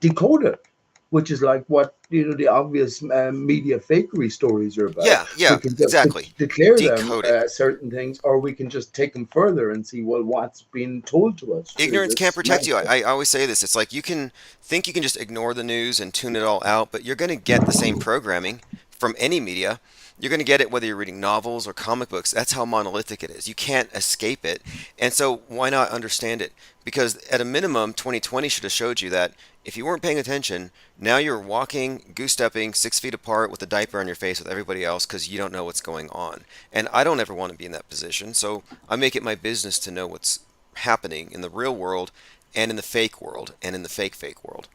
decode it, which is like what the obvious media fakery stories are about. Yeah, yeah, We can just exactly. declare them Decode it. certain things, or we can just take them further and see what's been told to us through Ignorance can't this protect you. metaphor. I always say this. It's like you can think you can just ignore the news and tune it all out, but you're going to get the same programming from any media, you're going to get it whether you're reading novels or comic books. That's how monolithic it is. You can't escape it. And so why not understand it? Because at a minimum, 2020 should have showed you that if you weren't paying attention, now you're walking, goose-stepping 6 feet apart with a diaper on your face with everybody else because you don't know what's going on. And I don't ever want to be in that position, so I make it my business to know what's happening in the real world and in the fake world and in the fake world.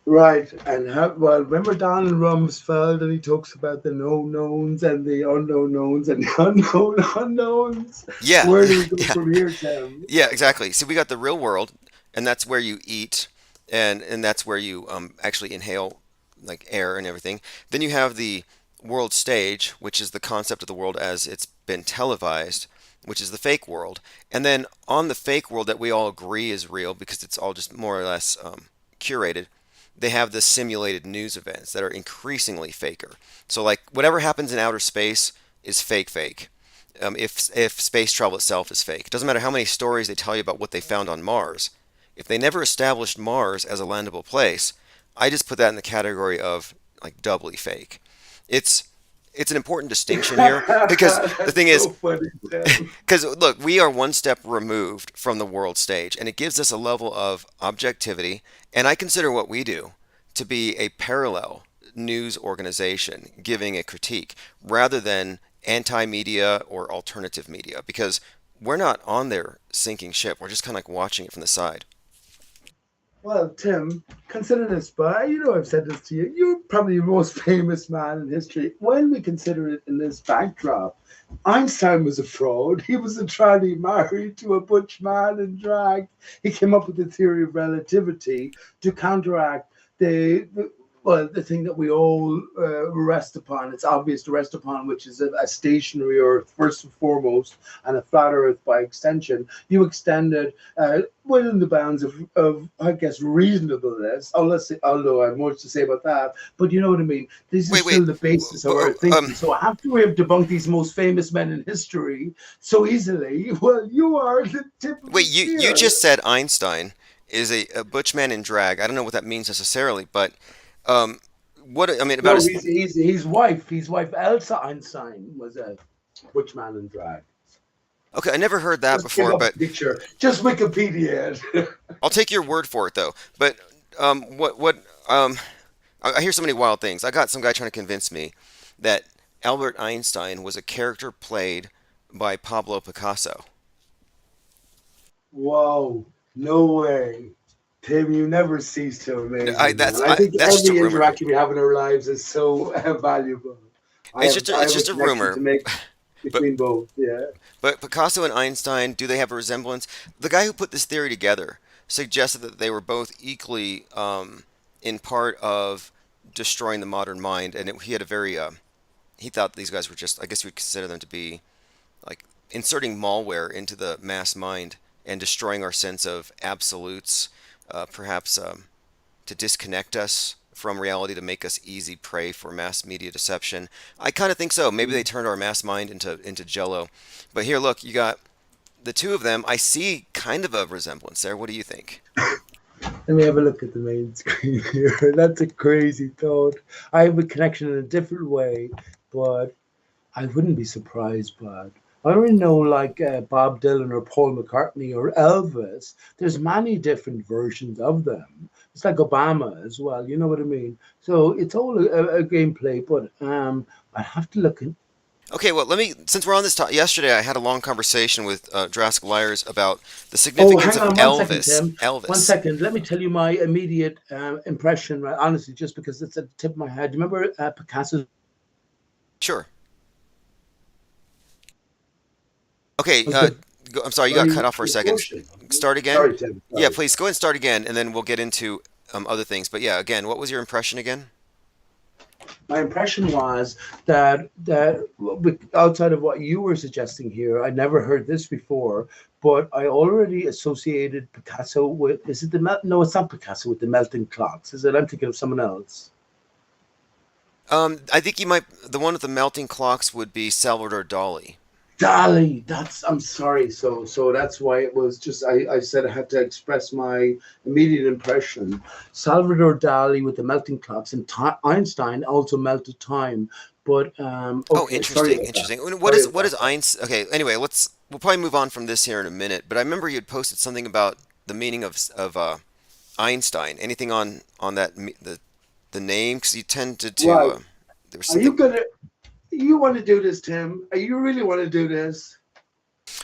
Right, and well, remember Donald Rumsfeld, and he talks about the known knowns and the unknown knowns and the unknown unknowns. Yeah. Where do we go Yeah. from here, Tim? Yeah, exactly. So we got the real world, and that's where you eat, and that's where you actually inhale like air and everything. Then you have the world stage, which is the concept of the world as it's been televised, which is the fake world. And then on the fake world that we all agree is real because it's all just more or less curated, they have the simulated news events that are increasingly faker. So like whatever happens in outer space is fake. If space travel itself is fake, it doesn't matter how many stories they tell you about what they found on Mars. If they never established Mars as a landable place, I just put that in the category of like doubly fake. It's an important distinction here because the thing is, So funny, Tim. because look, we are one step removed from the world stage, and it gives us a level of objectivity. And I consider what we do to be a parallel news organization giving a critique rather than anti-media or alternative media, because we're not on their sinking ship. We're just kind of like watching it from the side. Well, Tim, consider this, but you know I've said this to you. You're probably the most famous man in history. When we consider it in this backdrop, Einstein was a fraud. He was a tranny married to a butch man in drag. He came up with the theory of relativity to counteract the thing that we all rest upon. It's obvious to rest upon, which is a stationary Earth first and foremost, and a flat Earth by extension. You extended within the bounds of I guess reasonableness. Although I have much to say about that, but you know what I mean. This is still the basis of our thinking. So after we have debunked these most famous men in history so easily, well, you are the tip. Of Wait, the you spear. just said Einstein is a butch man in drag. I don't know what that means necessarily, but what I mean about No, his his wife. His wife Elsa Einstein was a butch man in drag. okay, I never heard that Just give before, up but a picture. Just Wikipedia it. I'll take your word for it though. But I hear so many wild things. I got some guy trying to convince me that Albert Einstein was a character played by Pablo Picasso. Whoa, no way. Tim, you never cease to amaze me, man. That's I think that's just a every rumor. interaction we have in our lives is so valuable. It's just I it's have just a connection rumor. to make But between both. Yeah. but Picasso and Einstein, do they have a resemblance? The guy who put this theory together suggested that they were both equally in part of destroying the modern mind, and he had a very he thought these guys were just, I guess you would consider them to be like inserting malware into the mass mind and destroying our sense of absolutes, perhaps to disconnect us from reality to make us easy prey for mass media deception. I kind of think so. Maybe they turned our mass mind into jello. But here, look, you got the two of them. I see kind of a resemblance there. What do you think? Let me have a look at the main screen here. That's a crazy thought. I have a connection in a different way, but I wouldn't be surprised by it. I don't know, like Bob Dylan or Paul McCartney or Elvis. There's many different versions of them. It's like Obama as well. You know what I mean? So it's all a gameplay, but I have to look in. Okay, well, since we're on this topic, yesterday I had a long conversation with Jurassic Liars about the Oh, significance hang of on one second, Elvis. Tim. One Elvis. second. Let me tell you my immediate impression, right? Honestly, just because it's at the tip of my head. Do you remember Picasso's? Sure. Okay, Okay. I'm sorry, you got cut off for a second. Start again? Sorry, Tim. Yeah, Sorry. please go ahead and start again, and then we'll get into other things. But yeah, again, what was your impression again? My impression was that outside of what you were suggesting here, I never heard this before, but I already associated Picasso with, is it no, it's not Picasso with the melting clocks. Is it? I'm thinking of someone else. I think the one with the melting clocks would be Salvador Dali. Dali, I'm sorry. So that's why it was just I said I had to express my immediate impression. Salvador Dali with the melting clocks, and Einstein also melted time. But Oh, okay, sorry interesting, about that. interesting. And Sorry what about is that. Einstein? Okay, anyway, we'll probably move on from this here in a minute. But I remember you had posted something about the meaning of Einstein. Anything on that the name? Because you tended to Right. there was Are you something. gonna? You want to do this, Tim? Are you really want to do this?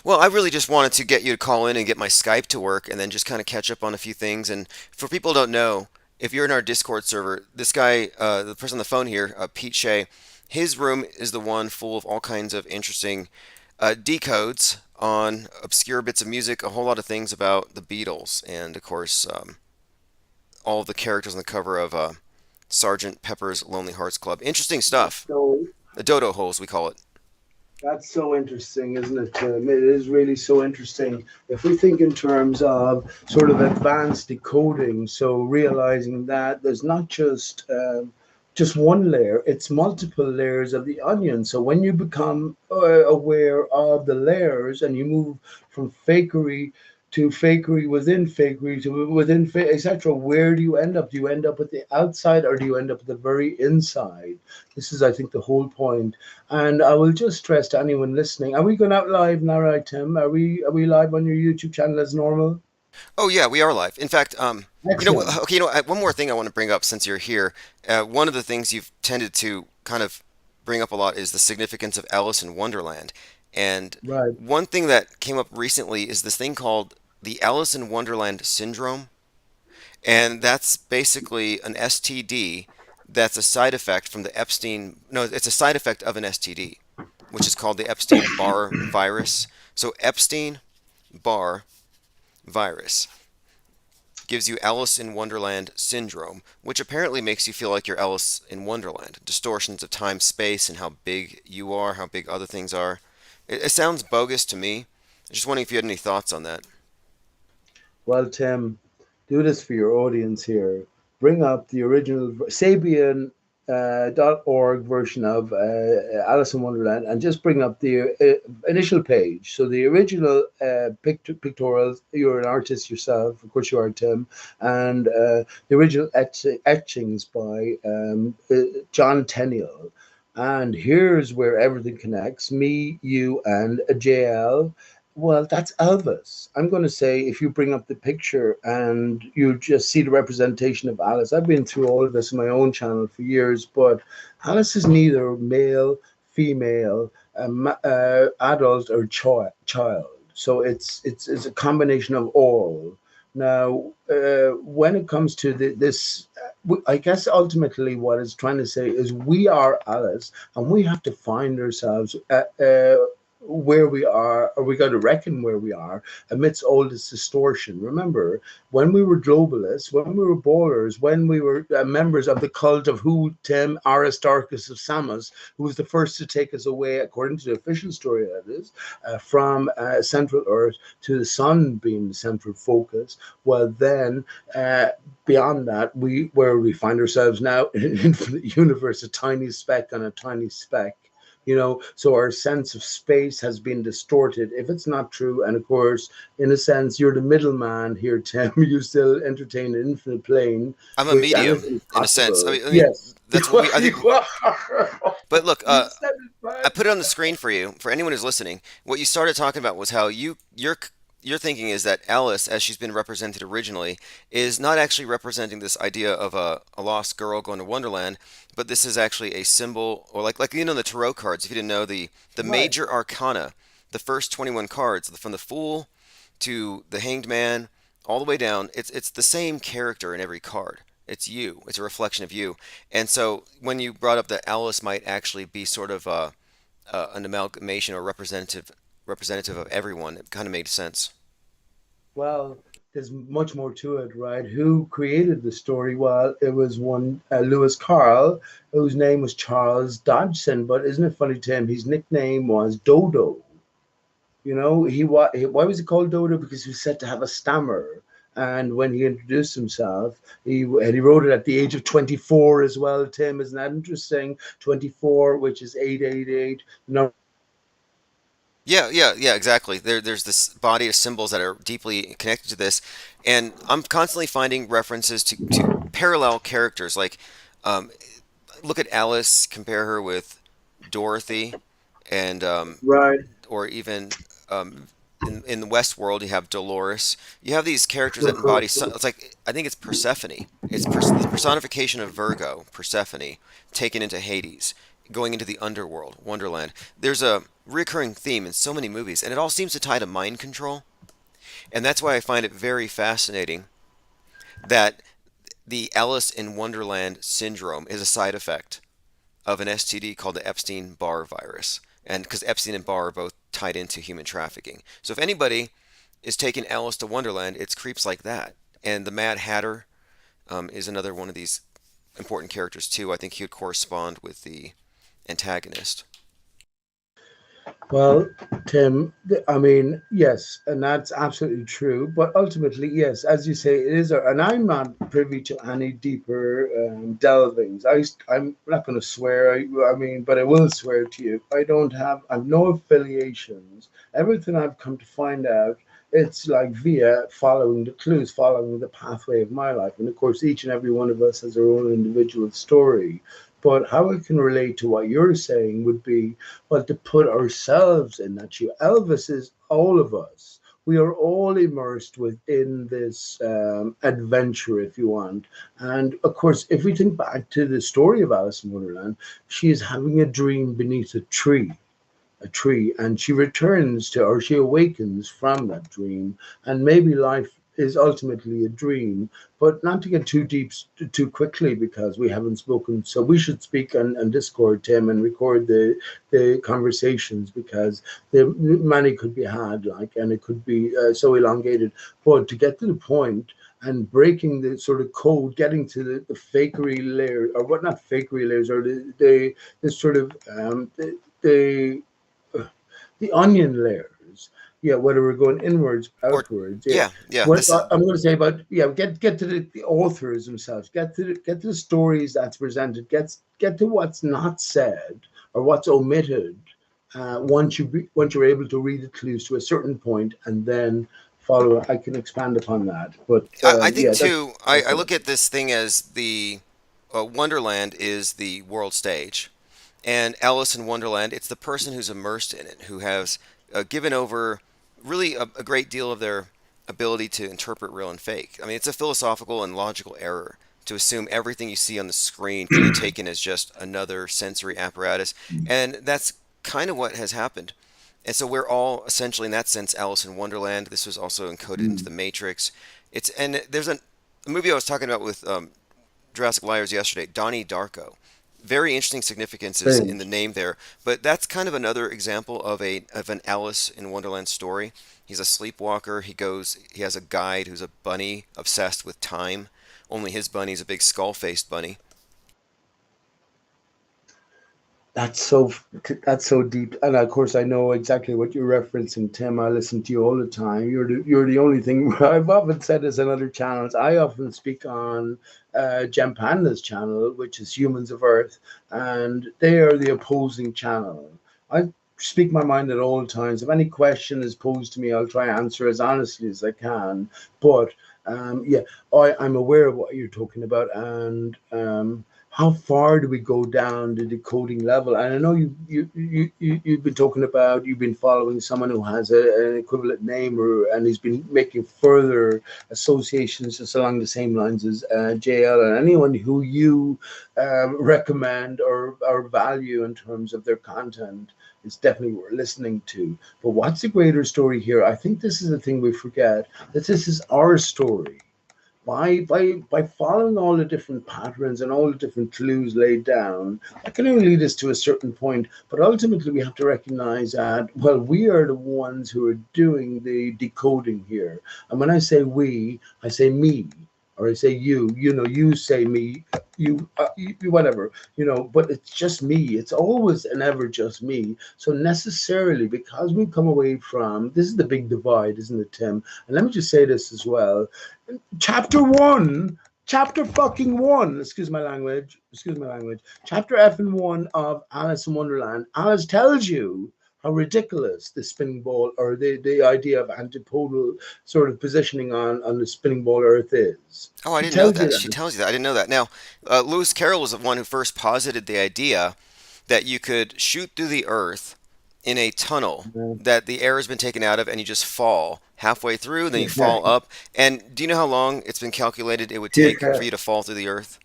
Well, I really just wanted to get you to call in and get my Skype to work, and then just kind of catch up on a few things. And for people who don't know, if you're in our Discord server, this guy, the person on the phone here, Pete Shea, his room is the one full of all kinds of interesting decodes on obscure bits of music, a whole lot of things about the Beatles, and of course, all of the characters on the cover of Sergeant Pepper's Lonely Hearts Club. Interesting stuff. So The dodo holes, we call it. that's so interesting, isn't it, Tim? It is really so interesting. If we think in terms of sort of advanced decoding, so realizing that there's not just one layer, it's multiple layers of the onion. So when you become aware of the layers and you move from fakery to fakery within fakery to within etc., where do you end up? Do you end up at the outside or do you end up at the very inside? This is, I think, the whole point. And I will just stress to anyone listening: are we going out live now, right, Tim? Are we live on your YouTube channel as normal? Oh yeah, we are live. In fact, Excellent. okay, one more thing I want to bring up since you're here. One of the things you've tended to kind of bring up a lot is the significance of Alice in Wonderland. And Right. one thing that came up recently is this thing called the Alice in Wonderland syndrome, and that's basically an STD that's a side effect from the Epstein. No, it's a side effect of an STD, which is called the Epstein-Barr virus. So Epstein-Barr virus gives you Alice in Wonderland syndrome, which apparently makes you feel like you're Alice in Wonderland. Distortions of time, space, and how big you are, how big other things are. It sounds bogus to me. I'm just wondering if you had any thoughts on that. Well, Tim, do this for your audience here. Bring up the original Sabian .org version of Alice in Wonderland and just bring up the initial page. So the original pictorials, you're an artist yourself, of course you are, Tim, and the original etchings by John Tenniel. And here's where everything connects: me, you, and JL. Well, that's Elvis. I'm going to say if you bring up the picture and you just see the representation of Alice, I've been through all of this on my own channel for years, but Alice is neither male, female, adult, or child. So it's a combination of all. Now, when it comes to this, I guess ultimately what it's trying to say is we are Alice, and we have to find ourselves where we are, or we got to reckon where we are amidst all this distortion. Remember, when we were globalists, when we were ballers, when we were members of the cult of who, Tim, Aristarchus of Samos, who was the first to take us away, according to the official story that is, from Central Earth to the sun being the central focus. Well, then, beyond that, where we find ourselves now in an infinite universe, a tiny speck on a tiny speck. So our sense of space has been distorted if it's not true. And of course, in a sense, you're the middleman here, Tim. You still entertain an infinite plane, I'm a which medium anything is in a sense. possible. I mean Yes. that's what we. I think. You are. But look, You said it, I man. put it on the screen for you, for anyone who's listening. What you started talking about was how your thinking is that Alice, as she's been represented originally, is not actually representing this idea of a lost girl going to Wonderland, but this is actually a symbol, or like the tarot cards. If you didn't know, the Right. major arcana, the first 21 cards, from the Fool to the Hanged Man, all the way down, it's the same character in every card. It's you. It's a reflection of you. And so when you brought up that Alice might actually be sort of an amalgamation or representative of everyone, it kind of made sense. Well, there's much more to it, right? Who created the story? Well, it was one Lewis Carroll, whose name was Charles Dodgson. But isn't it funny, Tim? His nickname was Dodo. Why was he called Dodo? Because he was said to have a stammer. And when he introduced himself, he wrote it at the age of 24 as well. Tim, isn't that interesting? 24, which is 888. Yeah, exactly. There's this body of symbols that are deeply connected to this, and I'm constantly finding references to parallel characters. Like, um, look at Alice, compare her with Dorothy, and Right. or even um, in the West world, you have Dolores. You have these characters that embody. It's like I think it's Persephone. It's the personification of Virgo, Persephone, taken into Hades, going into the underworld, Wonderland. There's a recurring theme in so many movies, and it all seems to tie to mind control. And that's why I find it very fascinating that the Alice in Wonderland syndrome is a side effect of an STD called the Epstein-Barr virus. And because Epstein and Barr are both tied into human trafficking. So if anybody is taking Alice to Wonderland, it's creeps like that. And the Mad Hatter is another one of these important characters too. I think he would correspond with the antagonist. Well, Tim, I mean, yes, and that's absolutely true. But ultimately, yes, as you say, it is, and I'm not privy to any deeper delvings. I'm not going to swear. I mean, but I will swear to you. I have no affiliations. Everything I've come to find out, it's like via following the clues, following the pathway of my life. And of course, each and every one of us has our own individual story. But how it can relate to what you're saying would be, well, to put ourselves in that shoe. Elvis is all of us. We are all immersed within this adventure, if you want. And of course, if we think back to the story of Alice in Wonderland, she is having a dream beneath a tree, and she returns to, or she awakens from that dream, and maybe life is ultimately a dream, but not to get too deep too quickly, because we haven't spoken. So we should speak on Discord, Tim, and record the conversations, because the many could be had, like, and it could be so elongated. But to get to the point and breaking the sort of code, getting to the fakery layer, or what, not fakery layers, or the sort of the the onion layers. Yeah, whether we're going inwards, Or outwards. Yeah. yeah, What this is I'm going to say about, yeah, get to the authors themselves, get to the stories that's presented, get to what's not said or what's omitted. Once you're able to read the clues to a certain point, and then follow. I can expand upon that, but I think yeah, too. I that's it. look at this thing as the Wonderland is the world stage, and Alice in Wonderland, it's the person who's immersed in it, who has given over really a great deal of their ability to interpret real and fake. I mean, it's a philosophical and logical error to assume everything you see on the screen can be taken as just another sensory apparatus, and that's kind of what has happened. And so we're all essentially, in that sense, Alice in Wonderland. This was also encoded into the Matrix. And there's a movie I was talking about with Jurassic Liars yesterday, Donnie Darko. Very interesting significances in the Brilliant. name there, but that's kind of another example of an Alice in Wonderland story. He's a sleepwalker. He has a guide who's a bunny obsessed with time. Only his bunny's a big skull-faced bunny. That's so that's so deep, and of course I know exactly what you're referencing, Tim. I listen to you all the time. You're the only thing I've often said this in other channels. I often speak on Jem Panda's channel, which is Humans of Earth, and they are the opposing channel. I speak my mind at all times. If any question is posed to me, I'll try to answer as honestly as I can. But yeah, I'm aware of what you're talking about, and how far do we go down the decoding level? And I know you've been talking about, you've been following someone who has an equivalent name, and he's been making further associations just along the same lines as JL, and anyone who you recommend or value in terms of their content is definitely worth listening to. But what's the greater story here? I think this is the thing we forget, that this is our story. By following all the different patterns and all the different clues laid down, that can only lead us to a certain point. But ultimately, we have to recognize that, well, we are the ones who are doing the decoding here. And when I say we, I say me, or I say you. You know, you say me, whatever. But it's just me. It's always and ever just me. So necessarily, because we come away from, this is the big divide, isn't it, Tim? And let me just say this as well. Chapter one, chapter fucking one, excuse my language, chapter F and one of Alice in Wonderland. Alice tells you how ridiculous the spinning ball or the idea of antipodal sort of positioning on the spinning ball Earth is. Oh, I She didn't know tells you that. She that. tells you that. I didn't know that. Now, Lewis Carroll was the one who first posited the idea that you could shoot through the Earth in a tunnel that the air has been taken out of, and you just fall halfway through, then you Yeah. fall up. And do you know how long it's been calculated it would take Yeah. for you to fall through the Earth?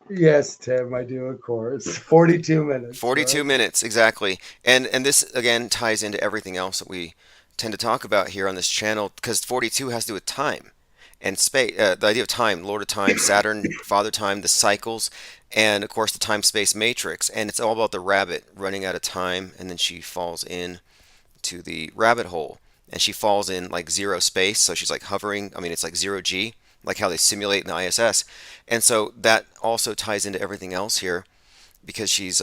Yes, Tim, I do, of course. 42 minutes, 42 right? minutes, exactly. And this again ties into everything else that we tend to talk about here on this channel because 42 has to do with time and space, the idea of time, Lord of Time, Saturn, Father Time, the cycles, and of course the time-space matrix. And it's all about the rabbit running out of time, and then she falls in to the rabbit hole, and she falls in like zero space, so she's like hovering. I mean, it's like zero G, like how they simulate in the ISS. And so that also ties into everything else here because she's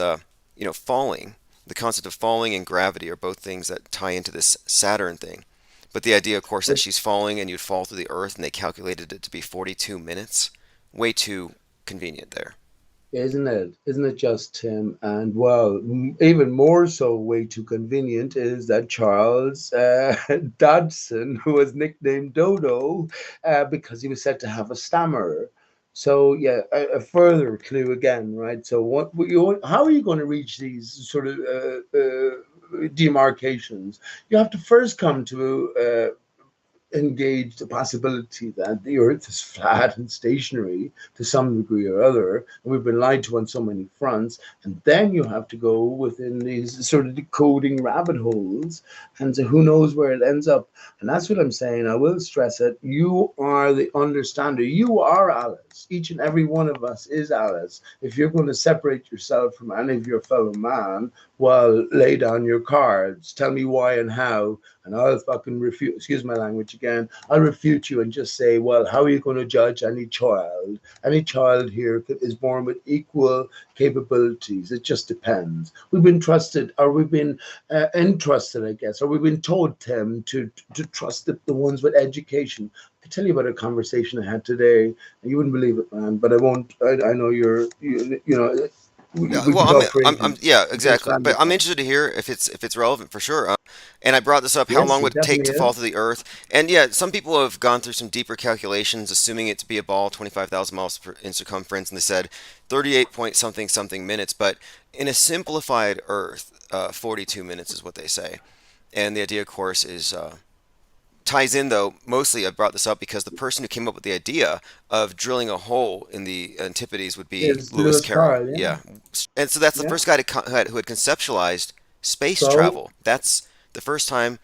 falling. The concept of falling and gravity are both things that tie into this Saturn thing. But the idea, of course, that she's falling and you'd fall through the Earth, and they calculated it to be 42 minutes. Way too convenient there. Isn't it? Isn't it just, Tim? And well, even more so, way too convenient is that Charles Dodson, who was nicknamed Dodo, because he was said to have a stammer. So yeah, a further clue again, right? So how are you going to reach these sort of demarcations? You have to first come to engage the possibility that the earth is flat and stationary to some degree or other, and we've been lied to on so many fronts, and then you have to go within these sort of decoding rabbit holes, and so who knows where it ends up. And that's what I'm saying. I will stress it. You are the understander. You are Alice. Each and every one of us is Alice. If you're going to separate yourself from any of your fellow man, well, lay down your cards, tell me why and how, and I'll fucking refute, excuse my language again, I'll refute you and just say, well, how are you going to judge any child? Any child here is born with equal capabilities. It just depends. We've been trusted, or we've been entrusted, I guess, or we've been told, Tim, to trust the ones with education. I tell you about a conversation I had today, and you wouldn't believe it, man, but I won't, I know you know, Yeah, we can well, talk for ages. yeah, You can exactly. understand But it. I'm interested to hear if it's relevant for sure. And I brought this up, how Yes, long it would it take definitely to fall is. through the Earth? And yeah, some people have gone through some deeper calculations, assuming it to be a ball, 25,000 miles in circumference, and they said 38 point something something minutes. But in a simplified Earth, 42 minutes is what they say. And the idea, of course, is ties in though. Mostly, I brought this up because the person who came up with the idea of drilling a hole in the Antipodes would be It's Lewis Lewis Carroll. Carroll, yeah. Yeah, and so that's the Yeah. first guy who had conceptualized space So, travel. That's the first time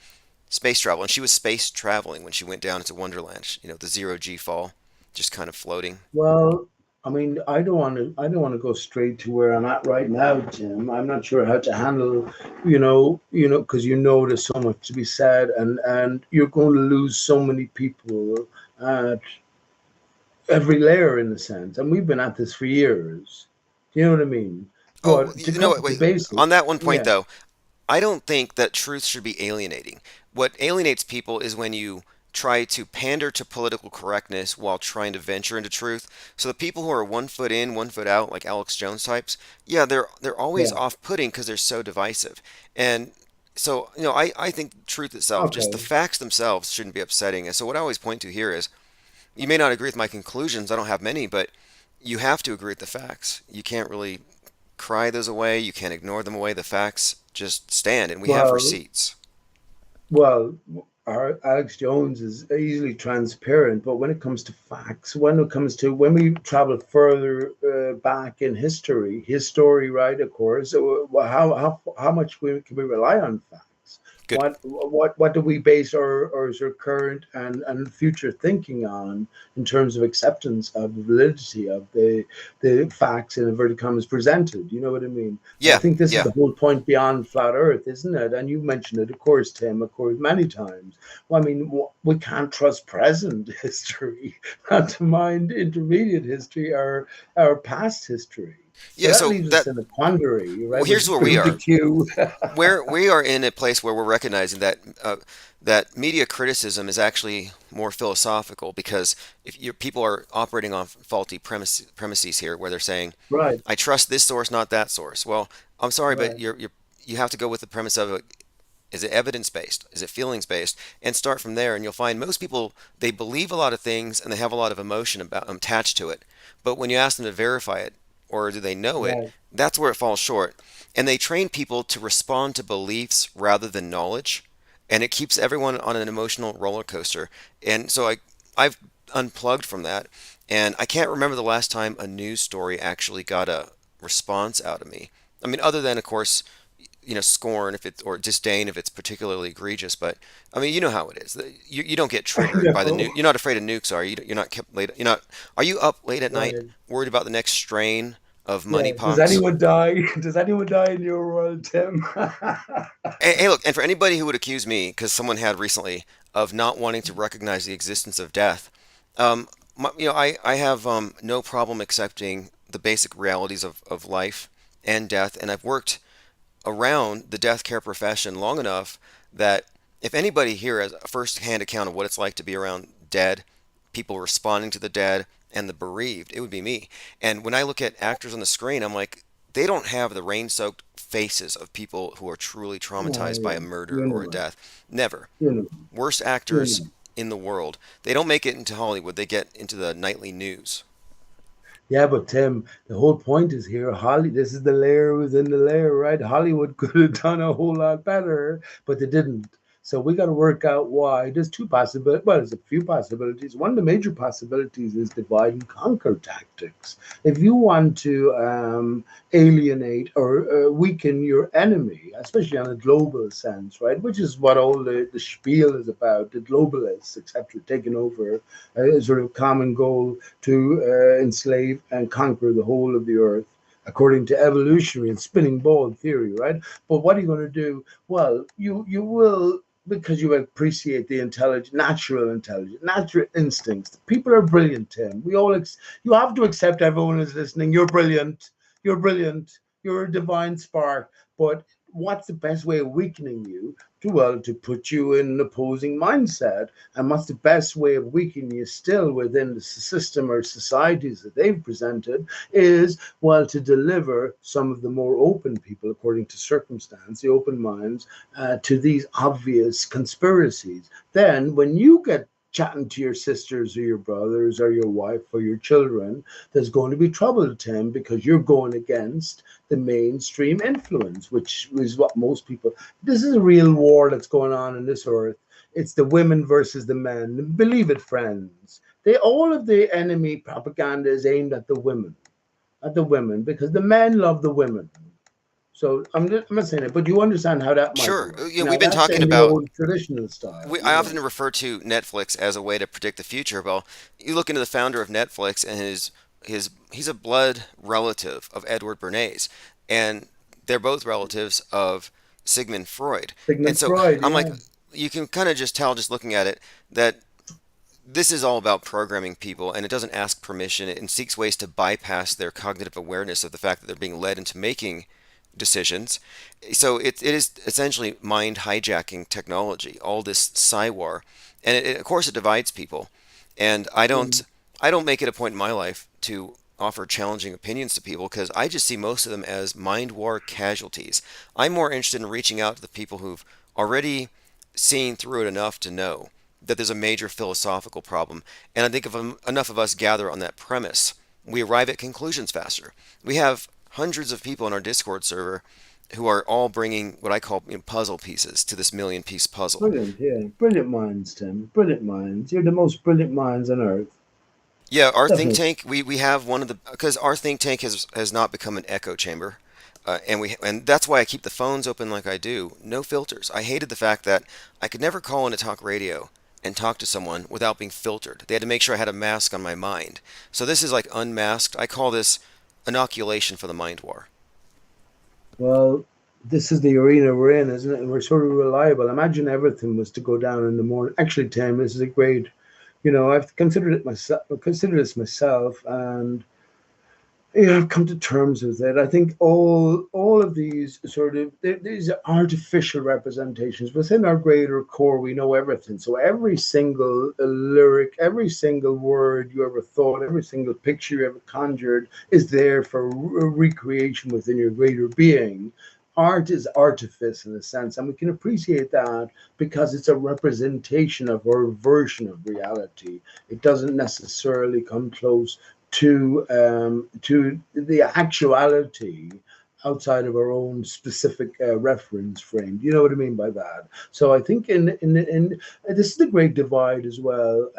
space travel, and she was space traveling when she went down into Wonderland. You know, the zero G fall, just kind of floating. well, I mean, I don't want to go straight to where I'm at right now, Tim. I'm not sure how to handle, because there's so much to be said, and you're going to lose so many people at every layer in a sense. And we've been at this for years. You know what I mean? Oh, But to you know cut what? to the Wait. On basics, that one point, yeah, though, I don't think that truth should be alienating. What alienates people is when you try to pander to political correctness while trying to venture into truth. So the people who are 1 foot in, 1 foot out, like Alex Jones types, yeah, they're always yeah, off-putting because they're so divisive. And so, I think truth itself, just the okay. facts themselves, shouldn't be upsetting. And so what I always point to here is, you may not agree with my conclusions. I don't have many, but you have to agree with the facts. You can't really cry those away. You can't ignore them away. The facts just stand, and we have Well, receipts. Well, our Alex Jones is easily transparent, but when it comes to facts, when we travel further back in history, his story, right? Of course, how much can we rely on facts? Good. What do we base our sort of current and future thinking on in terms of acceptance of the validity of the facts in inverted commas presented? You know what I mean? And I Yeah, think this is yeah. the whole point beyond flat Earth, isn't it? And you mentioned it, of course, Tim, of course, many times. Well, I mean, we can't trust present history, not to mind intermediate history or our past history. So Yeah, that so leaves us in a quandary, well, right? here's where we With the are. queue. Where we are in a place where we're recognizing that media criticism is actually more philosophical because if people are operating on faulty premises here, where they're saying, Right, "I trust this source, not that source." Well, I'm sorry, but right. you have to go with the premise of, is it evidence-based? Is it feelings-based? And start from there, and you'll find most people, they believe a lot of things and they have a lot of emotion attached to it. But when you ask them to verify it, or do they know it, Right. that's where it falls short. And they train people to respond to beliefs rather than knowledge, and it keeps everyone on an emotional roller coaster. And so I've unplugged from that, and I can't remember the last time a news story actually got a response out of me. I mean, other than, of course, scorn if it's, or disdain if it's particularly egregious. But I mean, you know how it is. You don't get triggered by the No. nuke. You're not afraid of nukes, are you? You're not kept late. You're not. Are you up late at night, Right. worried about the next strain of Yeah. Does moneypox? anyone die? Does anyone die in your world, Tim? Hey, look, and for anybody who would accuse me, because someone had recently, of not wanting to recognize the existence of death, um, I have no problem accepting the basic realities of life and death, and I've worked around the death care profession long enough that if anybody here has a first-hand account of what it's like to be around dead, people responding to the dead, and the bereaved, it would be me. And when I look at actors on the screen, I'm like, they don't have the rain-soaked faces of people who are truly Oh, traumatized by yeah. a murder You or a know it. death. Never. You know. Worst You actors know. in the world. They don't make it into Hollywood. They get into the nightly news. Yeah, but Tim, the whole point is here. This is the layer within the layer, right? Hollywood could have done a whole lot better, but they didn't. So we got to work out why. There's two possibilities. Well, there's a few possibilities. One of the major possibilities is divide and conquer tactics. If you want to alienate or weaken your enemy, especially on a global sense, right? Which is what all the spiel is about. The globalists, etc., taking over a sort of common goal to enslave and conquer the whole of the earth according to evolutionary and spinning ball theory, right? But what are you going to do? Well, you will, because you appreciate the intelligence, natural instincts. People are brilliant, Tim. You have to accept everyone is listening. You're brilliant. You're brilliant. You're a divine spark. But what's the best way of weakening you? To put you in an opposing mindset. And what's the best way of weakening you still within the system or societies that they've presented is, well, to deliver some of the more open people, according to circumstance, the open minds, to these obvious conspiracies. Then when you get chatting to your sisters or your brothers or your wife or your children, there's going to be trouble, Tim, because you're going against the mainstream influence, which is what most people. This is a real war that's going on in this earth. It's the women versus the men. Believe it, friends. All of the enemy propaganda is aimed at the women, because the men love the women. So I'm not saying it, but you understand how that might Sure. work. We've Now been that's talking in the about. old traditional style, I often refer to Netflix as a way to predict the future. Well, you look into the founder of Netflix, and he's a blood relative of Edward Bernays, and they're both relatives of Sigmund Freud. And Sigmund so Freud, I'm like, yeah. you can kind of just tell, just looking at it, that this is all about programming people, and it doesn't ask permission. It seeks ways to bypass their cognitive awareness of the fact that they're being led into making decisions. So it is essentially mind hijacking technology, all this psywar, and of course it divides people. And Mm. I don't make it a point in my life to offer challenging opinions to people, because I just see most of them as mind war casualties. I'm more interested in reaching out to the people who've already seen through it enough to know that there's a major philosophical problem. And I think if enough of us gather on that premise, we arrive at conclusions faster. We have hundreds of people in our Discord server who are all bringing what I call, puzzle pieces to this million-piece puzzle. Brilliant, yeah. Brilliant minds, Tim. Brilliant minds. You're the most brilliant minds on earth. Yeah, our think Definitely. tank, we have one of the, because our think tank has not become an echo chamber. And that's why I keep the phones open like I do. No filters. I hated the fact that I could never call into talk radio and talk to someone without being filtered. They had to make sure I had a mask on my mind. So this is like unmasked. I call this inoculation for the mind war. Well, this is the arena we're in, isn't it? And we're sort of reliable. Imagine everything was to go down in the morning. Actually, Tim, this is a great, I've considered it myself. I've considered this myself, and yeah, I've come to terms with it. I think all of these these are artificial representations within our greater core. We know everything, so every single lyric, every single word you ever thought, every single picture you ever conjured is there for recreation within your greater being. art is artifice in a sense, and we can appreciate that because it's a representation of our version of reality. It doesn't necessarily come close to the actuality outside of our own specific reference frame. You know what I mean by that? So I think in this is the great divide as well.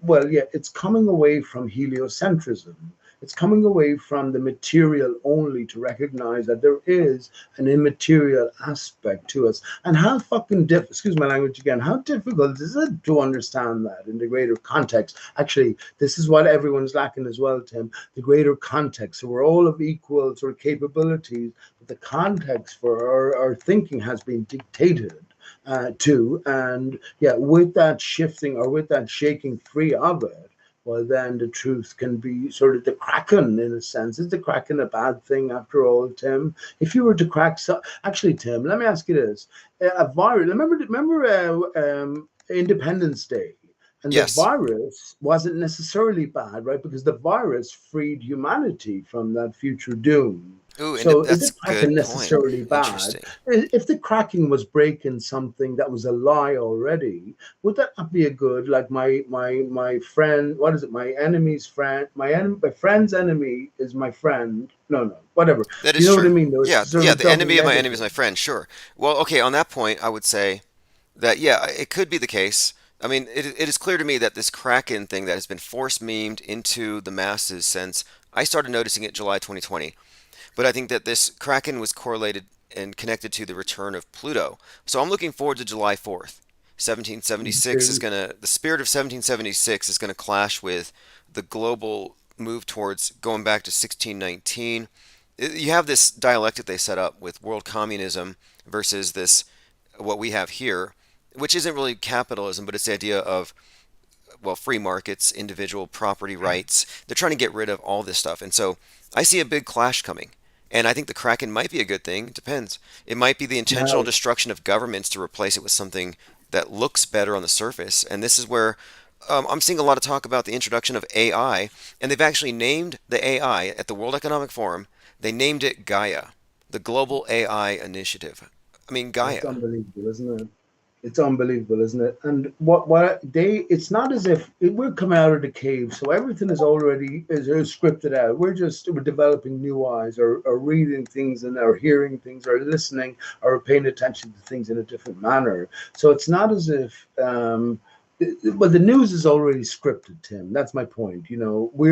Well, yeah, it's coming away from heliocentrism. It's coming away from the material only to recognize that there is an immaterial aspect to us. And how fucking excuse my language again, how difficult is it to understand that in the greater context? Actually, this is what everyone's lacking as well, Tim, the greater context. So we're all of equal sort of capabilities, but the context for our thinking has been dictated to. And yeah, with that shifting or with that shaking free of it, well, then the truth can be sort of the Kraken in a sense. Is the Kraken a bad thing after all, Tim? If you were to crack, actually, Tim, let me ask you this: a virus. Remember Independence Day, and the Yes. virus wasn't necessarily bad, right? Because the virus freed humanity from that future doom. Ooh, and So is the that's a Kraken good point. necessarily bad? Interesting. If the Kraken was breaking something that was a lie already, would that not be a good, like my friend, what is it? My enemy's friend, my friend's enemy is my friend. No, whatever. That You is know what I true. mean? Though Yeah, it's sort yeah. of The double enemy of my enemy is negative. my friend. Sure. Well, okay. On that point, I would say that yeah, it could be the case. I mean, it is clear to me that this Kraken thing that has been force memed into the masses since I started noticing it July 2020. But I think that this Kraken was correlated and connected to the return of Pluto. So I'm looking forward to July 4th. 1776 is Too. going to, the spirit of 1776 is going to clash with the global move towards going back to 1619. You have this dialectic they set up with world communism versus this, what we have here, which isn't really capitalism, but it's the idea of, well, free markets, individual property rights. They're trying to get rid of all this stuff. And so I see a big clash coming. And I think the Kraken might be a good thing. It depends. It might be the intentional Now, destruction of governments to replace it with something that looks better on the surface. And this is where I'm seeing a lot of talk about the introduction of AI. And they've actually named the AI at the World Economic Forum. They named it Gaia, the Global AI Initiative. I mean, that's Gaia. unbelievable, isn't it? It's unbelievable, isn't it? And what they it's not as if we're coming out of the cave, so everything is already is scripted out. We're developing new eyes or reading things and or hearing things or listening or paying attention to things in a different manner. So it's not as if but the news is already scripted, Tim. That's my point. You know, we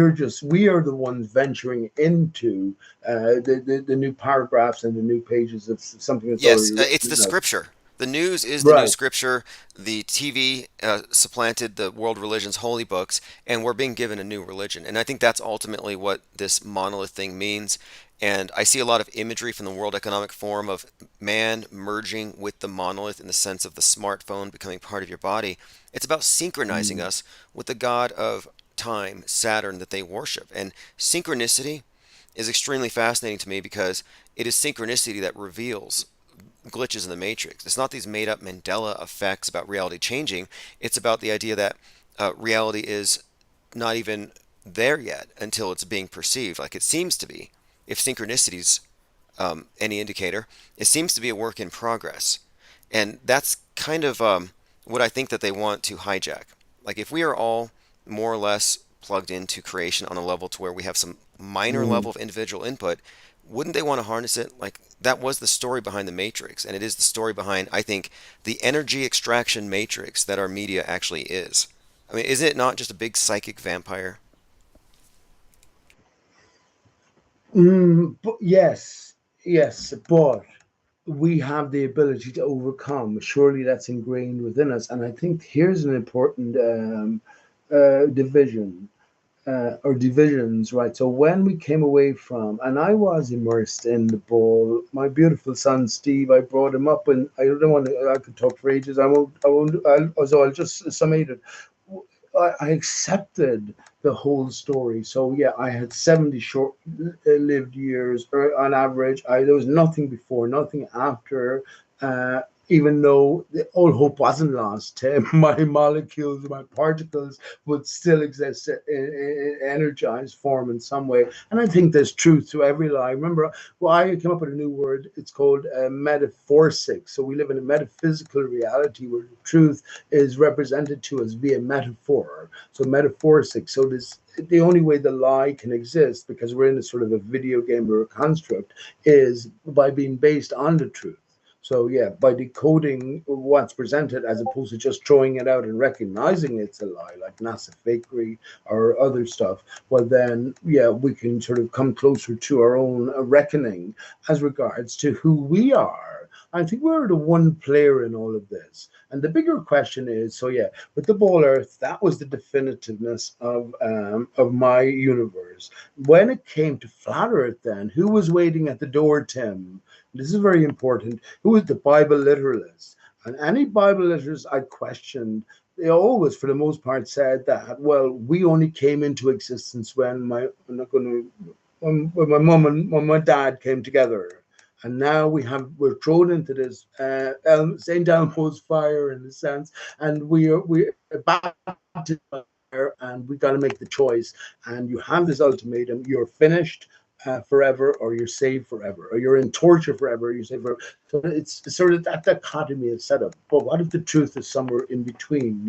are the ones venturing into the new paragraphs and the new pages of something that's Yes, already it's the written. scripture. The news is the new Right. scripture. The TV supplanted the world religion's holy books, and we're being given a new religion. And I think that's ultimately what this monolith thing means. And I see a lot of imagery from the World Economic Forum of man merging with the monolith in the sense of the smartphone becoming part of your body. It's about synchronizing Mm. us with the god of time, Saturn, that they worship. And synchronicity is extremely fascinating to me because it is synchronicity that reveals glitches in the matrix. It's not these made up Mandela effects about reality changing. It's about the idea that reality is not even there yet until it's being perceived like it seems to be. If synchronicity's any indicator, it seems to be a work in progress. And that's kind of what I think that they want to hijack. Like if we are all more or less plugged into creation on a level to where we have some minor Mm. level of individual input, wouldn't they want to harness it? Like that was the story behind the Matrix, and it is the story behind, I think, the energy extraction matrix that our media actually is. I mean, isn't it not just a big psychic vampire? But yes, but we have the ability to overcome. Surely that's ingrained within us. And I think here's an important division or divisions, right? So when we came away from, and I was immersed in the ball, my beautiful son Steve, I brought him up, and I don't want to. I could talk for ages. I won't. So I'll just summate it. I accepted the whole story. So yeah, I had 70 short lived years on average. There was nothing before, nothing after. even though all hope wasn't lost, my molecules, my particles would still exist in energized form in some way. And I think there's truth to every lie. Remember, well, I came up with a new word. It's called metaphorsic. So we live in a metaphysical reality where the truth is represented to us via metaphor. So metaphorsic. So this the only way the lie can exist, because we're in a sort of a video game or a construct, is by being based on the truth. So yeah, by decoding what's presented as opposed to just throwing it out and recognizing it's a lie, like NASA fakery or other stuff, well then yeah, we can sort of come closer to our own reckoning as regards to who we are. I think we're the one player in all of this. And the bigger question is, so yeah, with the ball Earth, that was the definitiveness of my universe. When it came to flat Earth, then who was waiting at the door, Tim? This is very important. Who was the Bible literalist? And any Bible literalists I questioned, they always, for the most part, said that, well, we only came into existence when I'm not going to, when my mom and when my dad came together. And now we're thrown into this St. Elmo's fire in a sense, and we're baptized and we got to make the choice. And you have this ultimatum: you're finished forever, or you're saved forever, or you're in torture forever, or you're saved forever. So it's sort of that dichotomy is set up. But what if the truth is somewhere in between?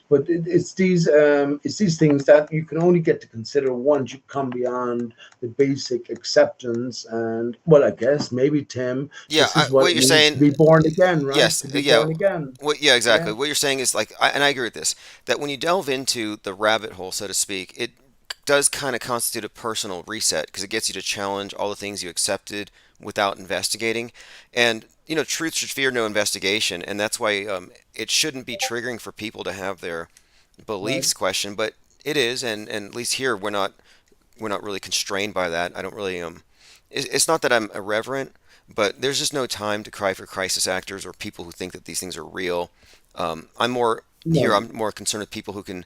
But it's these things that you can only get to consider once you come beyond the basic acceptance. And well, I guess maybe, Tim, Yeah, this is what what it you're means to saying, be born again, right? yes, To be yeah, born again. yeah, exactly. Yeah. What you're saying is like, and I agree with this, that when you delve into the rabbit hole, so to speak, it does kind of constitute a personal reset because it gets you to challenge all the things you accepted without investigating. And, truth should fear no investigation, and that's why it shouldn't be triggering for people to have their Right. beliefs questioned, but it is, and at least here we're not really constrained by that. I don't really it's not that I'm irreverent, but there's just no time to cry for crisis actors or people who think that these things are real. I'm more here. No. I'm more concerned with people who can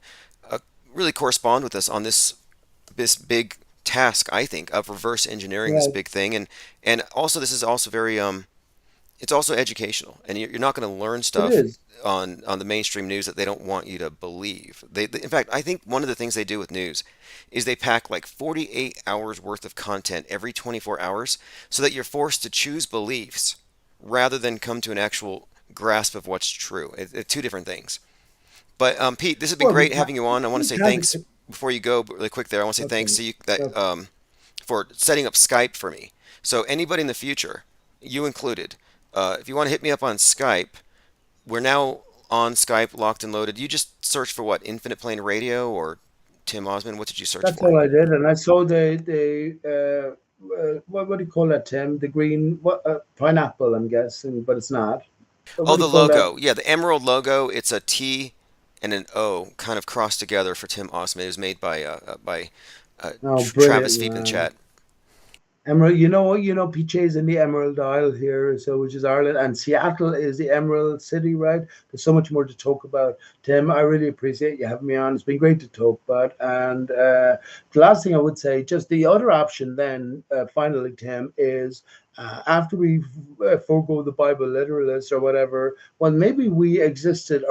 uh, really correspond with us on this big task. I think of reverse engineering this Right. big thing, and also this is also very it's also educational, and you're not going to learn It stuff is. on the mainstream news that they don't want you to believe. In fact, I think one of the things they do with news is they pack like 48 hours worth of content every 24 hours so that you're forced to choose beliefs rather than come to an actual grasp of what's true. It's two different things. But Pete, this has been Well, great having you on. I want to we say can't. thanks before you go, really quick there. I want to say thanks Okay. to you that Okay. for setting up Skype for me. So anybody in the future, you included, if you want to hit me up on Skype, we're now on Skype, locked and loaded. You just search for what? Infinite Plane Radio or Tim Osmond? What did you search That's for? all I did, and I saw what do you call that, Tim? The green pineapple, I'm guessing, but it's not. But Oh, what do the you call that? logo. Yeah, the Emerald logo. It's a T and an O kind of crossed together for Tim Osmond. It was made by Oh, Travis brilliant, Feep in man! chat. Emerald, PJ is in the Emerald Isle here, so which is Ireland, and Seattle is the Emerald City, right? There's so much more to talk about. Tim, I really appreciate you having me on. It's been great to talk about. And the last thing I would say, just the other option, then finally, Tim, is after we forego the Bible literalists or whatever, well, maybe we existed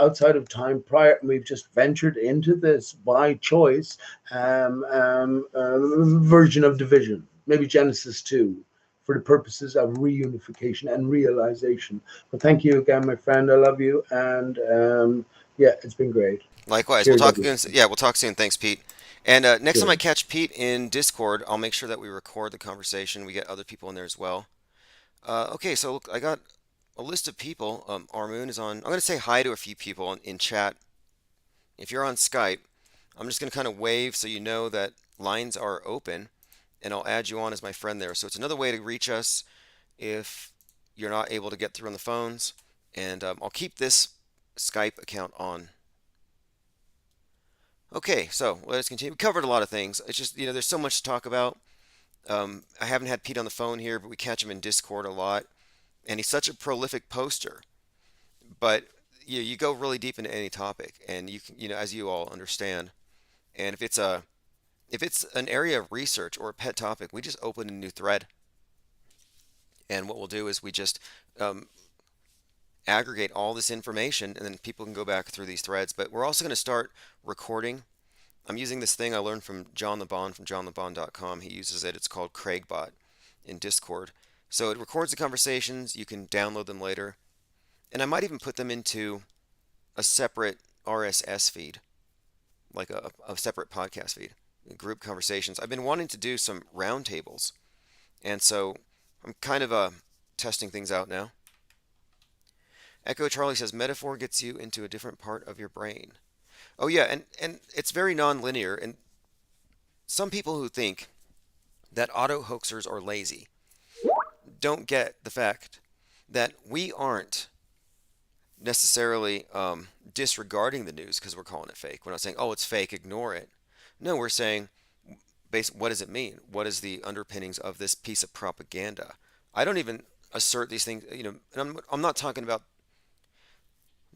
outside of time prior, and we've just ventured into this by choice version of division, maybe Genesis 2, for the purposes of reunification and realization. But thank you again, my friend. I love you. And yeah, it's been great. Likewise, we'll Cheers, talk everyone. again. Yeah, we'll talk soon. Thanks, Pete. And next time I Cheers. catch Pete in Discord, I'll make sure that we record the conversation. We get other people in there as well. Okay, so look, I got a list of people. Armoon is on. I'm going to say hi to a few people in chat. If you're on Skype, I'm just going to kind of wave so you know that lines are open, and I'll add you on as my friend there. So it's another way to reach us if you're not able to get through on the phones. And I'll keep this Skype account on. Okay, so let's continue. We covered a lot of things. It's just, there's so much to talk about. I haven't had Pete on the phone here, but we catch him in Discord a lot. And he's such a prolific poster. But you go really deep into any topic, and you can, as you all understand. And if it's an area of research or a pet topic, we just open a new thread. And what we'll do is we just aggregate all this information, and then people can go back through these threads. But we're also going to start recording. I'm using this thing I learned from John LeBon from johnlebon.com. He uses it. It's called CraigBot in Discord. So it records the conversations. You can download them later. And I might even put them into a separate RSS feed, like a separate podcast feed, group conversations. I've been wanting to do some roundtables, and so I'm kind of testing things out now. Echo Charlie says metaphor gets you into a different part of your brain. Oh yeah, and it's very non-linear, and some people who think that auto hoaxers are lazy don't get the fact that we aren't necessarily disregarding the news because we're calling it fake. We're not saying, oh, it's fake, ignore it. No, we're saying, what does it mean? What is the underpinnings of this piece of propaganda? I don't even assert these things, and I'm not talking about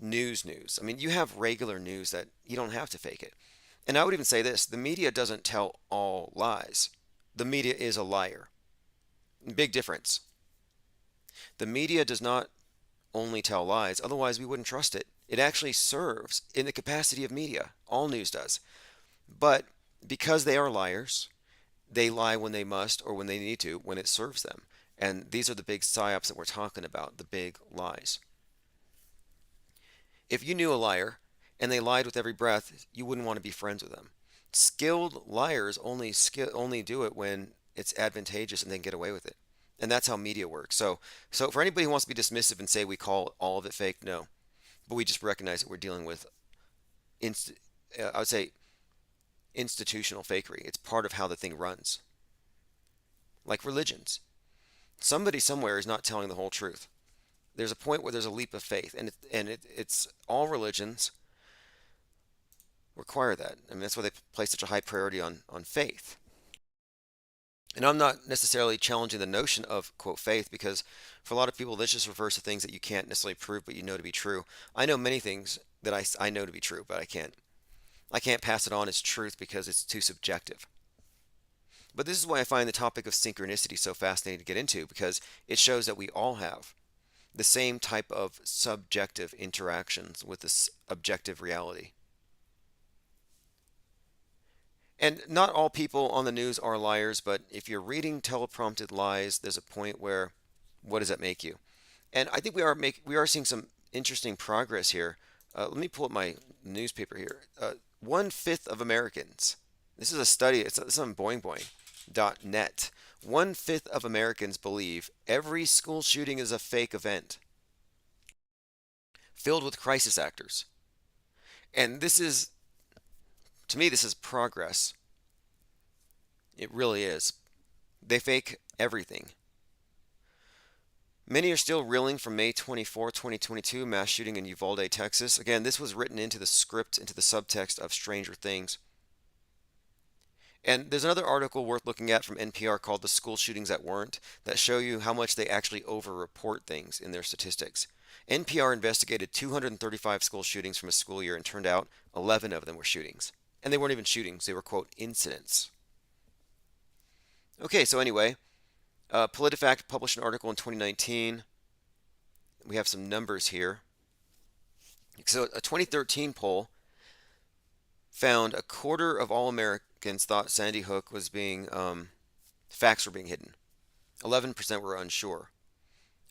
news. I mean, you have regular news that you don't have to fake it. And I would even say this, the media doesn't tell all lies. The media is a liar. Big difference. The media does not only tell lies, otherwise we wouldn't trust it. It actually serves in the capacity of media. All news does. But because they are liars, they lie when they must or when they need to, when it serves them. And these are the big psyops that we're talking about, the big lies. If you knew a liar and they lied with every breath, you wouldn't want to be friends with them. Skilled liars only do it when it's advantageous and they can get away with it. And that's how media works. So for anybody who wants to be dismissive and say we call all of it fake, no. But we just recognize that we're dealing with, I would say, institutional fakery. It's part of how the thing runs. Like religions. Somebody somewhere is not telling the whole truth. There's a point where there's a leap of faith, and it's all religions require that. I mean, that's why they place such a high priority on faith. And I'm not necessarily challenging the notion of, quote, faith, because for a lot of people, this just refers to things that you can't necessarily prove, but you know to be true. I know many things that I know to be true, but I can't pass it on as truth because it's too subjective. But this is why I find the topic of synchronicity so fascinating to get into, because it shows that we all have the same type of subjective interactions with this objective reality. And not all people on the news are liars, but if you're reading teleprompted lies, there's a point where, what does that make you? And I think we are seeing some interesting progress here. Let me pull up my newspaper here. 1/5 of Americans. This is a study. It's on boingboing.net. 1/5 of Americans believe every school shooting is a fake event filled with crisis actors. And this is, to me, this is progress. It really is. They fake everything. Many are still reeling from May 24, 2022, mass shooting in Uvalde, Texas. Again, this was written into the script, into the subtext of Stranger Things. And there's another article worth looking at from NPR called The School Shootings That Weren't, that show you how much they actually over-report things in their statistics. NPR investigated 235 school shootings from a school year and turned out 11 of them were shootings. And they weren't even shootings, they were, quote, incidents. Okay, so anyway, PolitiFact published an article in 2019. We have some numbers here. So a 2013 poll found a quarter of all Americans thought Sandy Hook was facts were being hidden. 11% were unsure.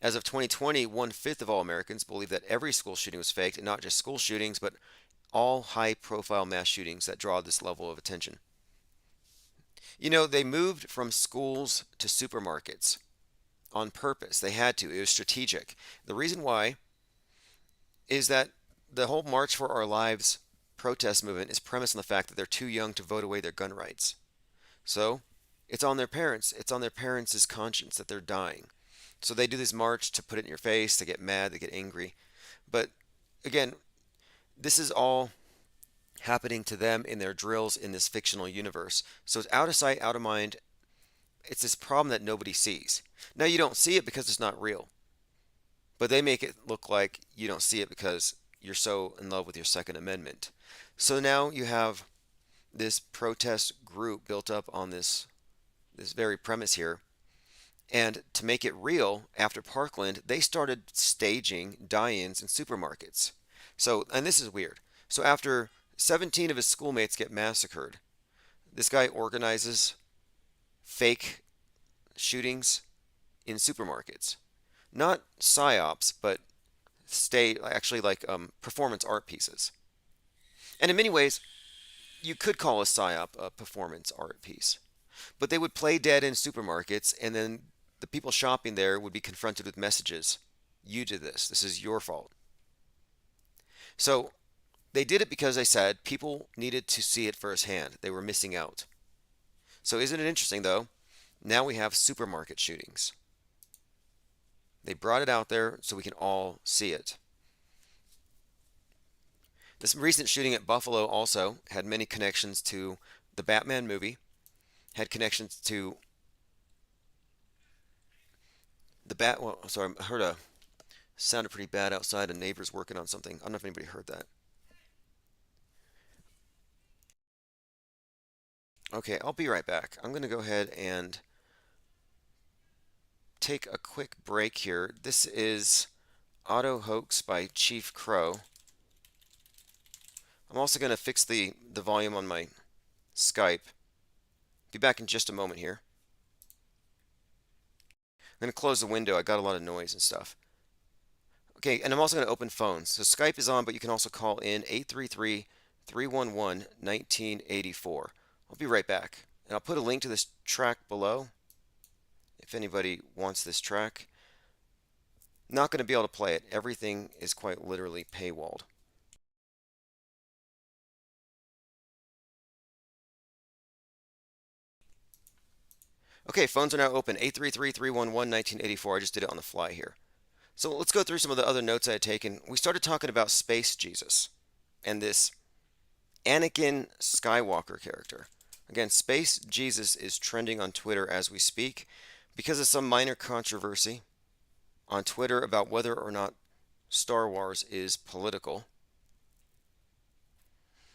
As of 2020, 1/5 of all Americans believe that every school shooting was faked, and not just school shootings, but all high-profile mass shootings that draw this level of attention. You know, they moved from schools to supermarkets on purpose. They had to. It was strategic. The reason why is that the whole March for Our Lives protest movement is premised on the fact that they're too young to vote away their gun rights. So it's on their parents. It's on their parents' conscience that they're dying. So they do this march to put it in your face, to get mad, to get angry. But again, this is all happening to them in their drills in this fictional universe. So it's out of sight, out of mind. It's this problem that nobody sees. Now you don't see it because it's not real. But they make it look like you don't see it because you're so in love with your Second Amendment. So now you have this protest group built up on this very premise here. And to make it real, after Parkland, they started staging die-ins in supermarkets. So, and this is weird. So after 17 of his schoolmates get massacred, this guy organizes fake shootings in supermarkets. Not psyops, but actually like performance art pieces. And in many ways, you could call a psyop a performance art piece. But they would play dead in supermarkets, and then the people shopping there would be confronted with messages. You did this. This is your fault. So they did it because they said people needed to see it firsthand. They were missing out. So isn't it interesting, though? Now we have supermarket shootings. They brought it out there so we can all see it. This recent shooting at Buffalo also had many connections to the Batman movie, had connections to well, sorry, I heard sounded pretty bad outside, a neighbor's working on something. I don't know if anybody heard that. Okay, I'll be right back. I'm going to go ahead and take a quick break here. This is Auto Hoax by Chief Crow. I'm also going to fix the volume on my Skype. Be back in just a moment here. I'm going to close the window. I got a lot of noise and stuff. Okay, and I'm also going to open phones. So Skype is on, but you can also call in 833-311-1984. I'll be right back. And I'll put a link to this track below if anybody wants this track. Not going to be able to play it. Everything is quite literally paywalled. Okay, phones are now open. 833-311-1984. I just did it on the fly here. So let's go through some of the other notes I had taken. We started talking about Space Jesus and this Anakin Skywalker character. Again, Space Jesus is trending on Twitter as we speak because of some minor controversy on Twitter about whether or not Star Wars is political.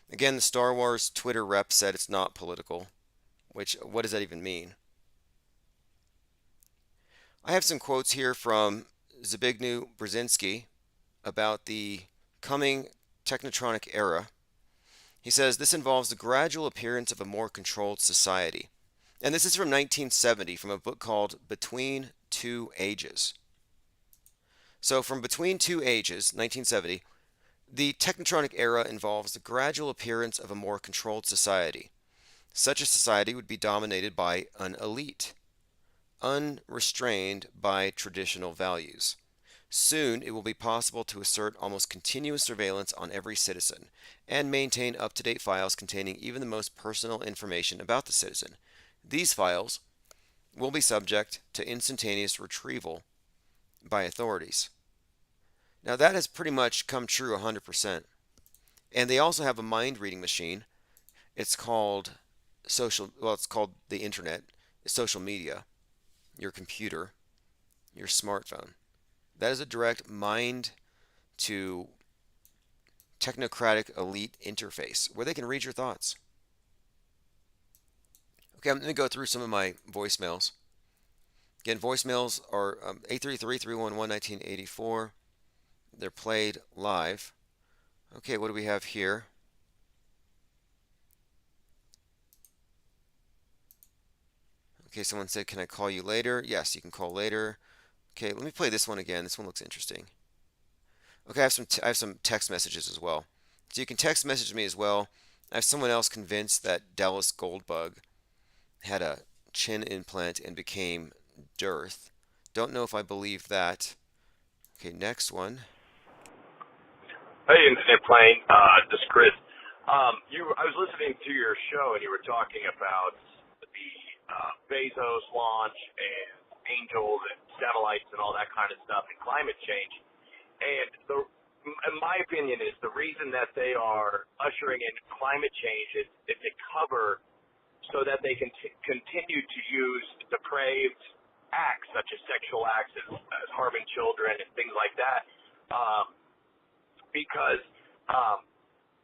Again, the Star Wars Twitter rep said it's not political, which, what does that even mean? I have some quotes here from Zbigniew Brzezinski about the coming technotronic era. He says, this involves the gradual appearance of a more controlled society. And this is from 1970, from a book called Between Two Ages. So from Between Two Ages, 1970, the technotronic era involves the gradual appearance of a more controlled society. Such a society would be dominated by an elite, unrestrained by traditional values. Soon it will be possible to assert almost continuous surveillance on every citizen and maintain up-to-date files containing even the most personal information about the citizen. These files will be subject to instantaneous retrieval by authorities. Now that has pretty much come true 100%. And they also have a mind-reading machine. It's called it's called the internet, social media, your computer, your smartphone. That is a direct mind to technocratic elite interface where they can read your thoughts. Okay, I'm going to go through some of my voicemails. Again, voicemails are 833-311-1984. They're played live. Okay, what do we have here? Okay, someone said, can I call you later? Yes, you can call later. Okay, let me play this one again. This one looks interesting. Okay, I have some text messages as well. So you can text message me as well. I have someone else convinced that Dallas Goldbug had a chin implant and became Dearth. Don't know if I believe that. Okay, next one. Hey, Infinite Plane. This is Chris. I was listening to your show, and you were talking about the Bezos launch and angels and satellites and all that kind of stuff and climate change. And in my opinion, is the reason that they are ushering in climate change is to cover so that they can continue to use depraved acts such as sexual acts as harming children and things like that. Because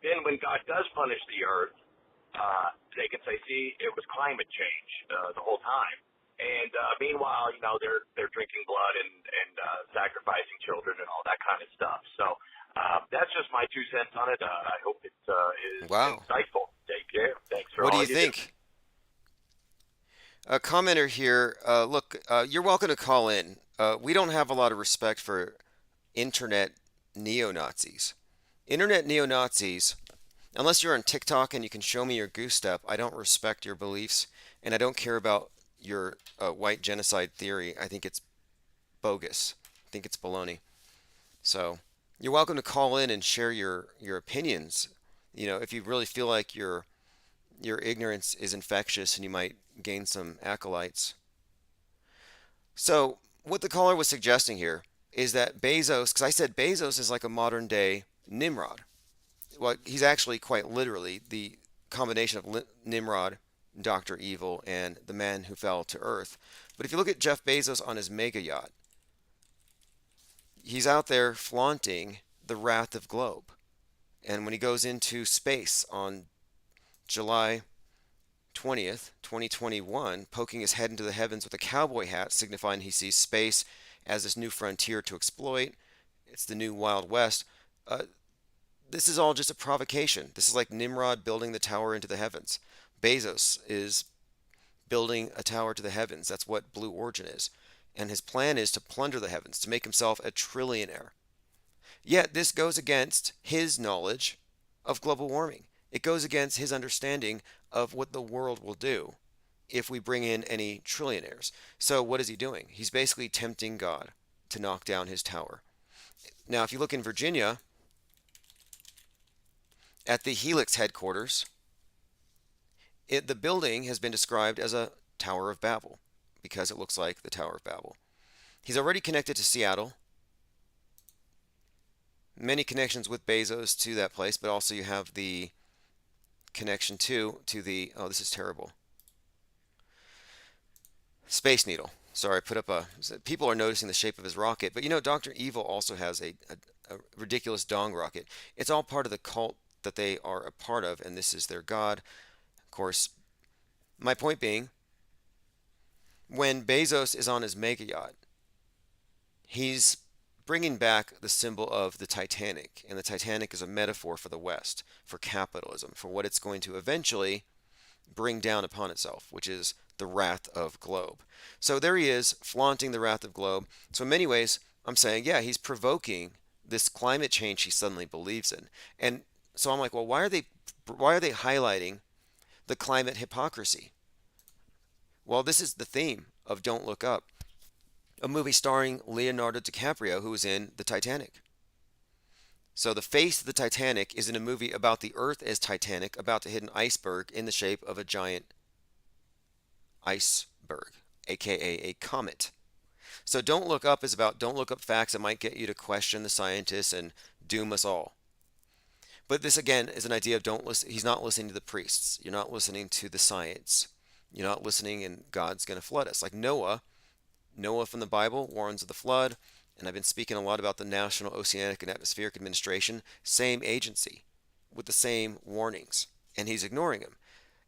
then when God does punish the earth, they can say, see, it was climate change the whole time. And meanwhile, they're drinking blood and sacrificing children and all that kind of stuff. So that's just my 2 cents on it. I hope it is Wow. insightful. Take care. Thanks for What do all you you do. think? A commenter here. Look, you're welcome to call in. We don't have a lot of respect for internet neo-Nazis. Internet neo-Nazis, unless you're on TikTok and you can show me your goose step, I don't respect your beliefs, and I don't care about your white genocide theory. I think it's bogus. I think it's baloney. So you're welcome to call in and share your opinions. If you really feel like your ignorance is infectious and you might gain some acolytes. So what the caller was suggesting here is that Bezos, because I said Bezos is like a modern day Nimrod. Well, he's actually quite literally the combination of Nimrod, Dr. Evil, and the man who fell to earth. But if you look at Jeff Bezos on his mega yacht, he's out there flaunting the wrath of globe. And when he goes into space on July 20th, 2021, poking his head into the heavens with a cowboy hat, signifying he sees space as this new frontier to exploit. It's the new Wild West. This is all just a provocation. This is like Nimrod building the tower into the heavens. Bezos is building a tower to the heavens. That's what Blue Origin is. And his plan is to plunder the heavens, to make himself a trillionaire. Yet this goes against his knowledge of global warming. It goes against his understanding of what the world will do if we bring in any trillionaires. So what is he doing? He's basically tempting God to knock down his tower. Now, if you look in Virginia, at the Helix headquarters, the building has been described as a Tower of Babel because it looks like the Tower of Babel. He's already connected to Seattle. Many connections with Bezos to that place, but also you have the connection to the, oh, this is terrible, Space Needle. Sorry, I put up people are noticing the shape of his rocket, but Dr. Evil also has a ridiculous dong rocket. It's all part of the cult that they are a part of, and this is their god. Of course, my point being, when Bezos is on his mega yacht, he's bringing back the symbol of the Titanic, and the Titanic is a metaphor for the West, for capitalism, for what it's going to eventually bring down upon itself, which is the wrath of globe. So there he is, flaunting the wrath of globe. So in many ways, I'm saying, yeah, he's provoking this climate change he suddenly believes in. And so I'm like, well, why are they highlighting the climate hypocrisy? Well, this is the theme of Don't Look Up, a movie starring Leonardo DiCaprio, who was in the Titanic. So the face of the Titanic is in a movie about the Earth as Titanic, about to hit an iceberg in the shape of a giant iceberg, aka a comet. So Don't Look Up is about don't look up facts that might get you to question the scientists and doom us all. But this again is an idea of don't listen. He's not listening to the priests. You're not listening to the science. You're not listening, and God's going to flood us. Like Noah from the Bible warns of the flood, and I've been speaking a lot about the National Oceanic and Atmospheric Administration, same agency with the same warnings, and he's ignoring them.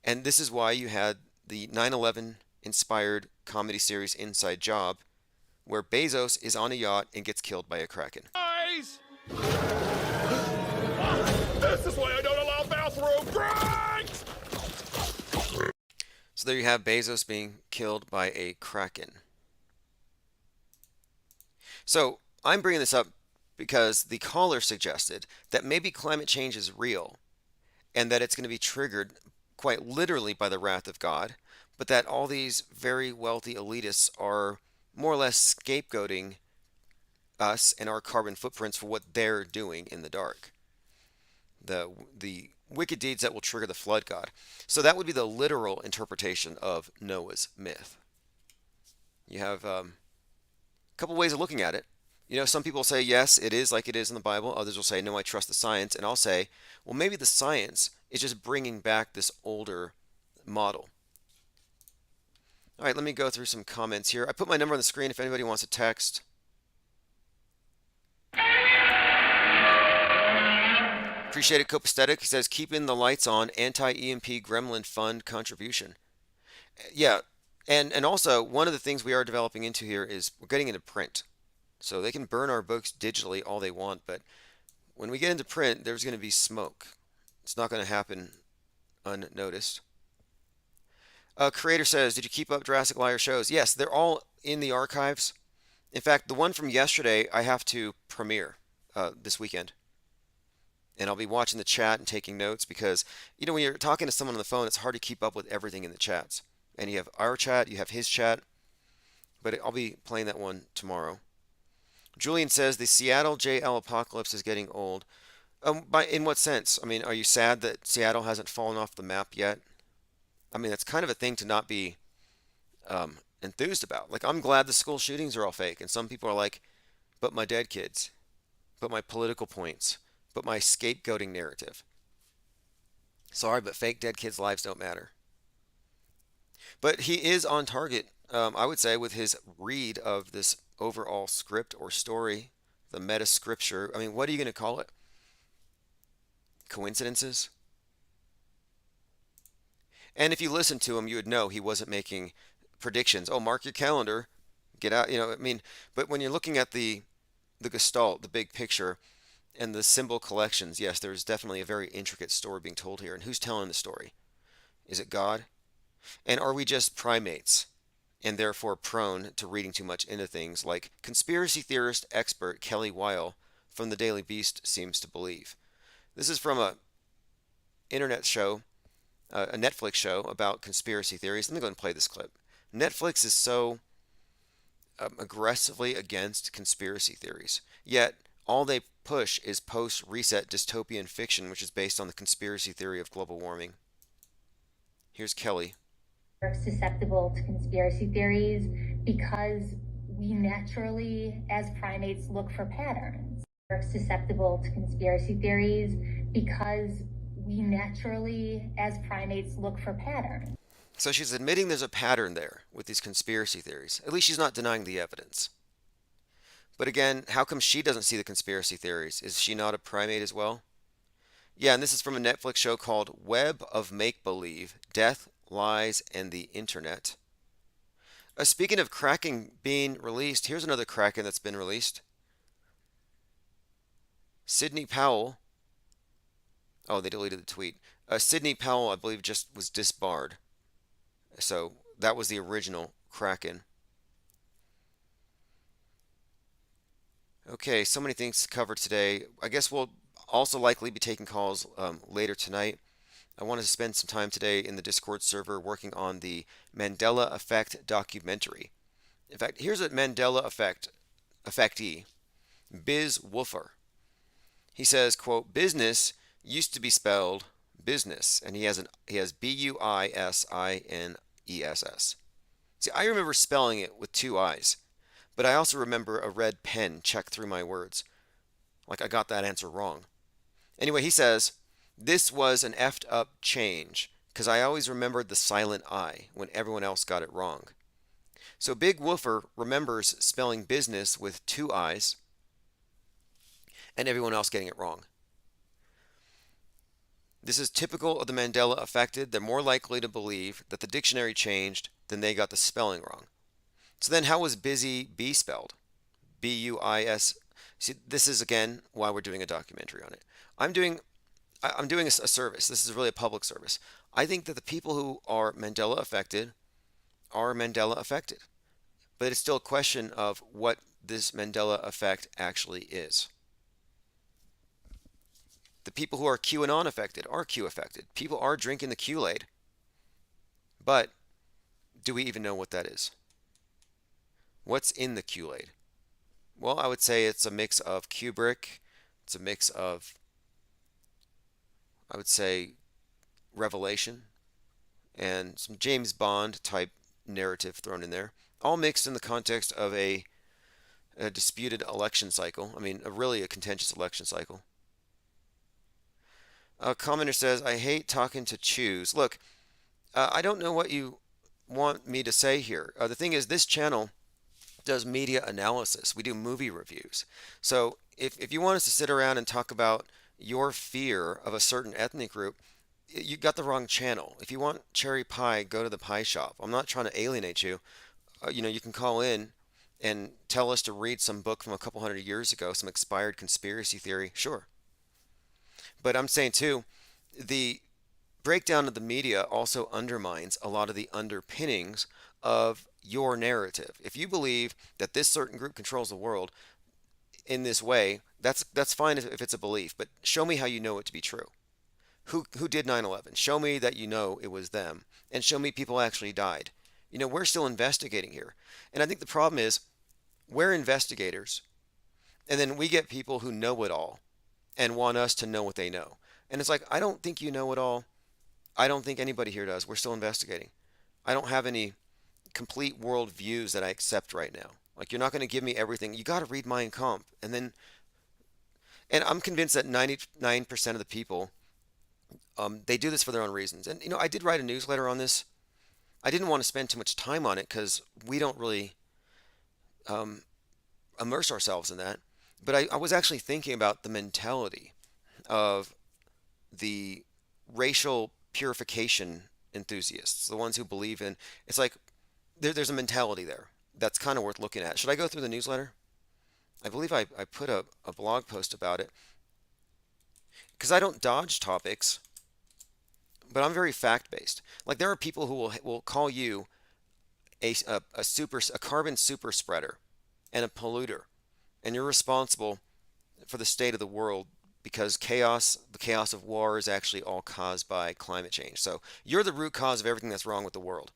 And this is why you had the 9/11 inspired comedy series Inside Job, where Bezos is on a yacht and gets killed by a kraken. Guys! This is why I don't allow bathroom breaks! So there you have Bezos being killed by a kraken. So I'm bringing this up because the caller suggested that maybe climate change is real and that it's going to be triggered quite literally by the wrath of God, but that all these very wealthy elitists are more or less scapegoating us and our carbon footprints for what they're doing in the dark. The wicked deeds that will trigger the flood god. So that would be the literal interpretation of Noah's myth. You have a couple ways of looking at it. Some people say, yes, it is like it is in the Bible. Others will say, no, I trust the science. And I'll say, well, maybe the science is just bringing back this older model. All right, let me go through some comments here. I put my number on the screen if anybody wants to text. Appreciate it, Copaesthetic. He says, keeping the lights on, anti-EMP Gremlin Fund contribution. Yeah, And also, one of the things we are developing into here is we're getting into print. So they can burn our books digitally all they want, but when we get into print, there's going to be smoke. It's not going to happen unnoticed. Creator says, did you keep up Jurassic Liar shows? Yes, they're all in the archives. In fact, the one from yesterday I have to premiere this weekend. And I'll be watching the chat and taking notes because, when you're talking to someone on the phone, it's hard to keep up with everything in the chats. And you have our chat, you have his chat, but I'll be playing that one tomorrow. Julian says the Seattle JL apocalypse is getting old. In what sense? I mean, are you sad that Seattle hasn't fallen off the map yet? I mean, that's kind of a thing to not be enthused about. Like, I'm glad the school shootings are all fake, and some people are like, but my dead kids, but my political points, but my scapegoating narrative. Sorry, but fake dead kids' lives don't matter. But he is on target, I would say, with his read of this overall script or story, the meta scripture. I mean, what are you going to call it? Coincidences? And if you listen to him, you would know he wasn't making predictions. Oh, mark your calendar, get out. I mean, but when you're looking at the gestalt, the big picture, and the symbol collections, yes, there's definitely a very intricate story being told here. And who's telling the story? Is it God? And are we just primates and therefore prone to reading too much into things like conspiracy theorist expert Kelly Weil from the Daily Beast seems to believe? This is from a internet show, a Netflix show about conspiracy theories. Let me go and play this clip. Netflix is so aggressively against conspiracy theories, yet all they push is post-reset dystopian fiction, which is based on the conspiracy theory of global warming. Here's Kelly. Susceptible to conspiracy theories because we naturally, as primates, look for patterns. We're susceptible to conspiracy theories because we naturally, as primates, look for patterns. So she's admitting there's a pattern there with these conspiracy theories. At least she's not denying the evidence. But again, how come she doesn't see the conspiracy theories? Is she not a primate as well? Yeah, and this is from a Netflix show called Web of Make-Believe, Death, Lies, and the Internet. Speaking of Kraken being released, here's another Kraken that's been released. Sidney Powell. Oh, they deleted the tweet. Sidney Powell, I believe, just was disbarred. So that was the original Kraken. Okay, so many things to cover today. I guess we'll also likely be taking calls later tonight. I wanted to spend some time today in the Discord server working on the Mandela Effect documentary. In fact, here's a Mandela effectee, Biz Woofer. He says, quote, business used to be spelled business, and he has Buisiness. See, I remember spelling it with two I's, but I also remember a red pen checked through my words. Like I got that answer wrong. Anyway, he says, this was an effed up change, because I always remembered the silent I when everyone else got it wrong. So Big Woofer remembers spelling business with two I's and everyone else getting it wrong. This is typical of the Mandela affected. They're more likely to believe that the dictionary changed than they got the spelling wrong. So then how was busy be spelled? B-U-I-S. See, this is again why we're doing a documentary on it. I'm doing a service. This is really a public service. I think that the people who are Mandela affected are Mandela affected. But it's still a question of what this Mandela effect actually is. The people who are QAnon affected are Q affected. People are drinking the Kool-Aid. But do we even know what that is? What's in the Kool-Aid? Well, I would say it's a mix of Kubrick. It's a mix of, I would say, Revelation and some James Bond type narrative thrown in there. All mixed in the context of a disputed election cycle. I mean, really a contentious election cycle. A commenter says, I hate talking to Chews. Look, I don't know what you want me to say here. The thing is, this channel does media analysis. We do movie reviews. So if you want us to sit around and talk about your fear of a certain ethnic group, You got the wrong channel. If you want cherry pie, go to the pie shop. I'm not trying to alienate you. You can call in and tell us to read some book from a couple hundred years ago, some expired conspiracy theory. Sure. But I'm saying too, the breakdown of the media also undermines a lot of the underpinnings of your narrative. If you believe that this certain group controls the world in this way, that's fine if it's a belief, but show me how you know it to be true. Who did 9/11? Show me that you know it was them, and show me people actually died. We're still investigating here. And I think the problem is we're investigators, and then we get people who know it all and want us to know what they know. And it's like, I don't think you know it all. I don't think anybody here does. We're still investigating. I don't have any complete world views that I accept right now. Like, you're not going to give me everything. You got to read Mein Kampf. And I'm convinced that 99% of the people, they do this for their own reasons. And, I did write a newsletter on this. I didn't want to spend too much time on it because we don't really immerse ourselves in that. But I was actually thinking about the mentality of the racial purification enthusiasts, the ones who believe in it's like there's a mentality there that's kind of worth looking at. Should I go through the newsletter? I believe I put a blog post about it because I don't dodge topics, but I'm very fact based. Like, there are people who will call you a carbon super spreader and a polluter, and you're responsible for the state of the world because the chaos of war is actually all caused by climate change. So you're the root cause of everything that's wrong with the world.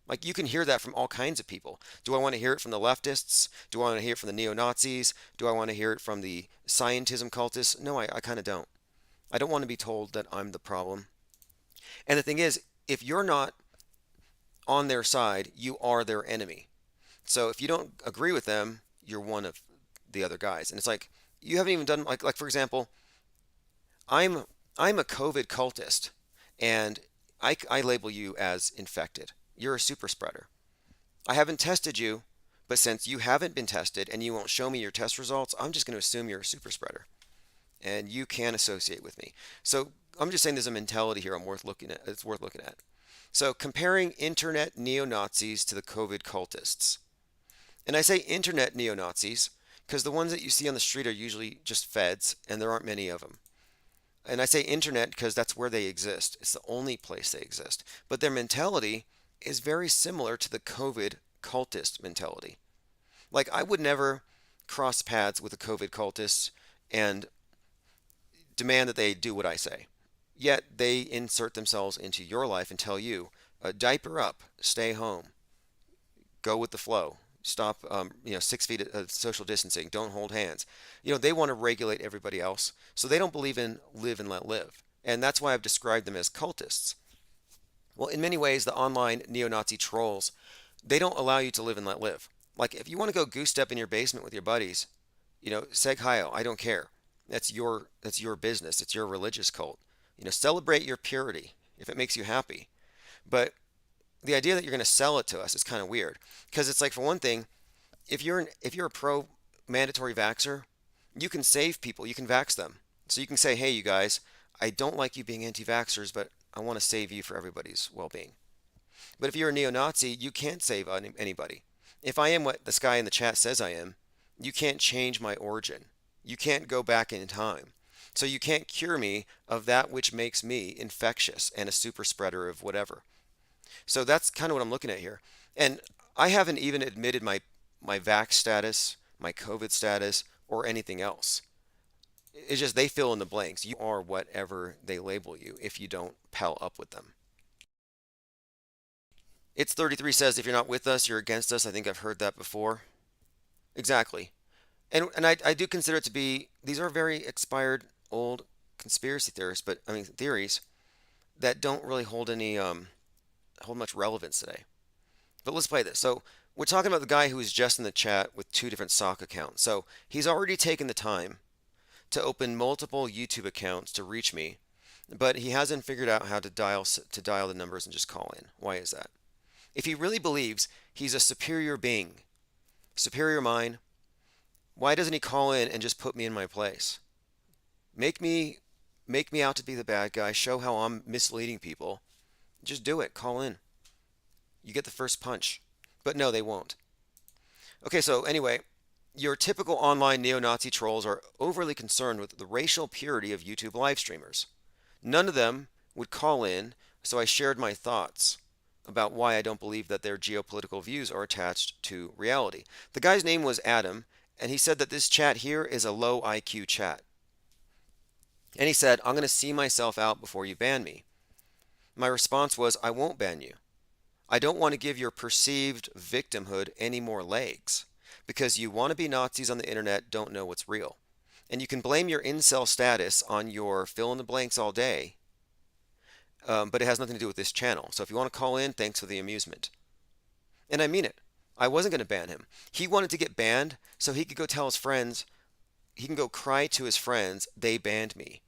Like, you can hear that from all kinds of people. Do I want to hear it from the leftists? Do I want to hear it from the neo-Nazis? Do I want to hear it from the scientism cultists? No, I kind of don't. I don't want to be told that I'm the problem. And the thing is, if you're not on their side, you are their enemy. So if you don't agree with them, you're one of the other guys. And it's like, you haven't even done, like for example, I'm a COVID cultist, and I label you as infected. You're a super spreader. I haven't tested you, but since you haven't been tested and you won't show me your test results, I'm just going to assume you're a super spreader, and you can associate with me. So I'm just saying there's a mentality here it's worth looking at. So comparing internet neo-Nazis to the COVID cultists. And I say internet neo-Nazis because the ones that you see on the street are usually just feds, and there aren't many of them. And I say internet because that's where they exist. It's the only place they exist. But their mentality is very similar to the COVID cultist mentality. Like, I would never cross paths with a COVID cultist and demand that they do what I say. Yet they insert themselves into your life and tell you, diaper up, stay home, go with the flow. Stop, 6 feet of social distancing. Don't hold hands. They want to regulate everybody else. So they don't believe in live and let live. And that's why I've described them as cultists. Well, in many ways, the online neo-Nazi trolls, they don't allow you to live and let live. Like, if you want to go goose step in your basement with your buddies, seg heil, I don't care. That's your business. It's your religious cult. Celebrate your purity if it makes you happy. But the idea that you're going to sell it to us is kind of weird, because it's like, for one thing, if you're a pro mandatory vaxxer, you can save people, you can vax them. So you can say, hey, you guys, I don't like you being anti-vaxxers, but I want to save you for everybody's well-being. But if you're a neo-Nazi, you can't save anybody. If I am what this guy in the chat says I am, you can't change my origin. You can't go back in time. So you can't cure me of that which makes me infectious and a super spreader of whatever. So that's kind of what I'm looking at here. And I haven't even admitted my vax status, my COVID status, or anything else. It's just they fill in the blanks. You are whatever they label you if you don't pal up with them. It's 33 says, if you're not with us, you're against us. I think I've heard that before. Exactly. And I do consider it to be, these are very expired old conspiracy theories that don't really hold much relevance today. But let's play this. So we're talking about the guy who is just in the chat with 2 different sock accounts. So he's already taken the time to open multiple YouTube accounts to reach me, but he hasn't figured out how to dial the numbers and just call in. Why is that? If he really believes he's a superior being, superior mind, why doesn't he call in and just put me in my place? Make me make me out to be the bad guy, show how I'm misleading people, just do it. Call in. You get the first punch. But no, they won't. Okay, so anyway, your typical online neo-Nazi trolls are overly concerned with the racial purity of YouTube live streamers. None of them would call in, so I shared my thoughts about why I don't believe that their geopolitical views are attached to reality. The guy's name was Adam, and he said that this chat here is a low IQ chat. And he said, I'm going to see myself out before you ban me. My response was, I won't ban you. I don't want to give your perceived victimhood any more legs, because you wannabe Nazis on the internet don't know what's real. And you can blame your incel status on your fill in the blanks all day, but it has nothing to do with this channel. So if you want to call in, thanks for the amusement. And I mean it. I wasn't going to ban him. He wanted to get banned so he could go tell his friends, he can go cry to his friends, they banned me.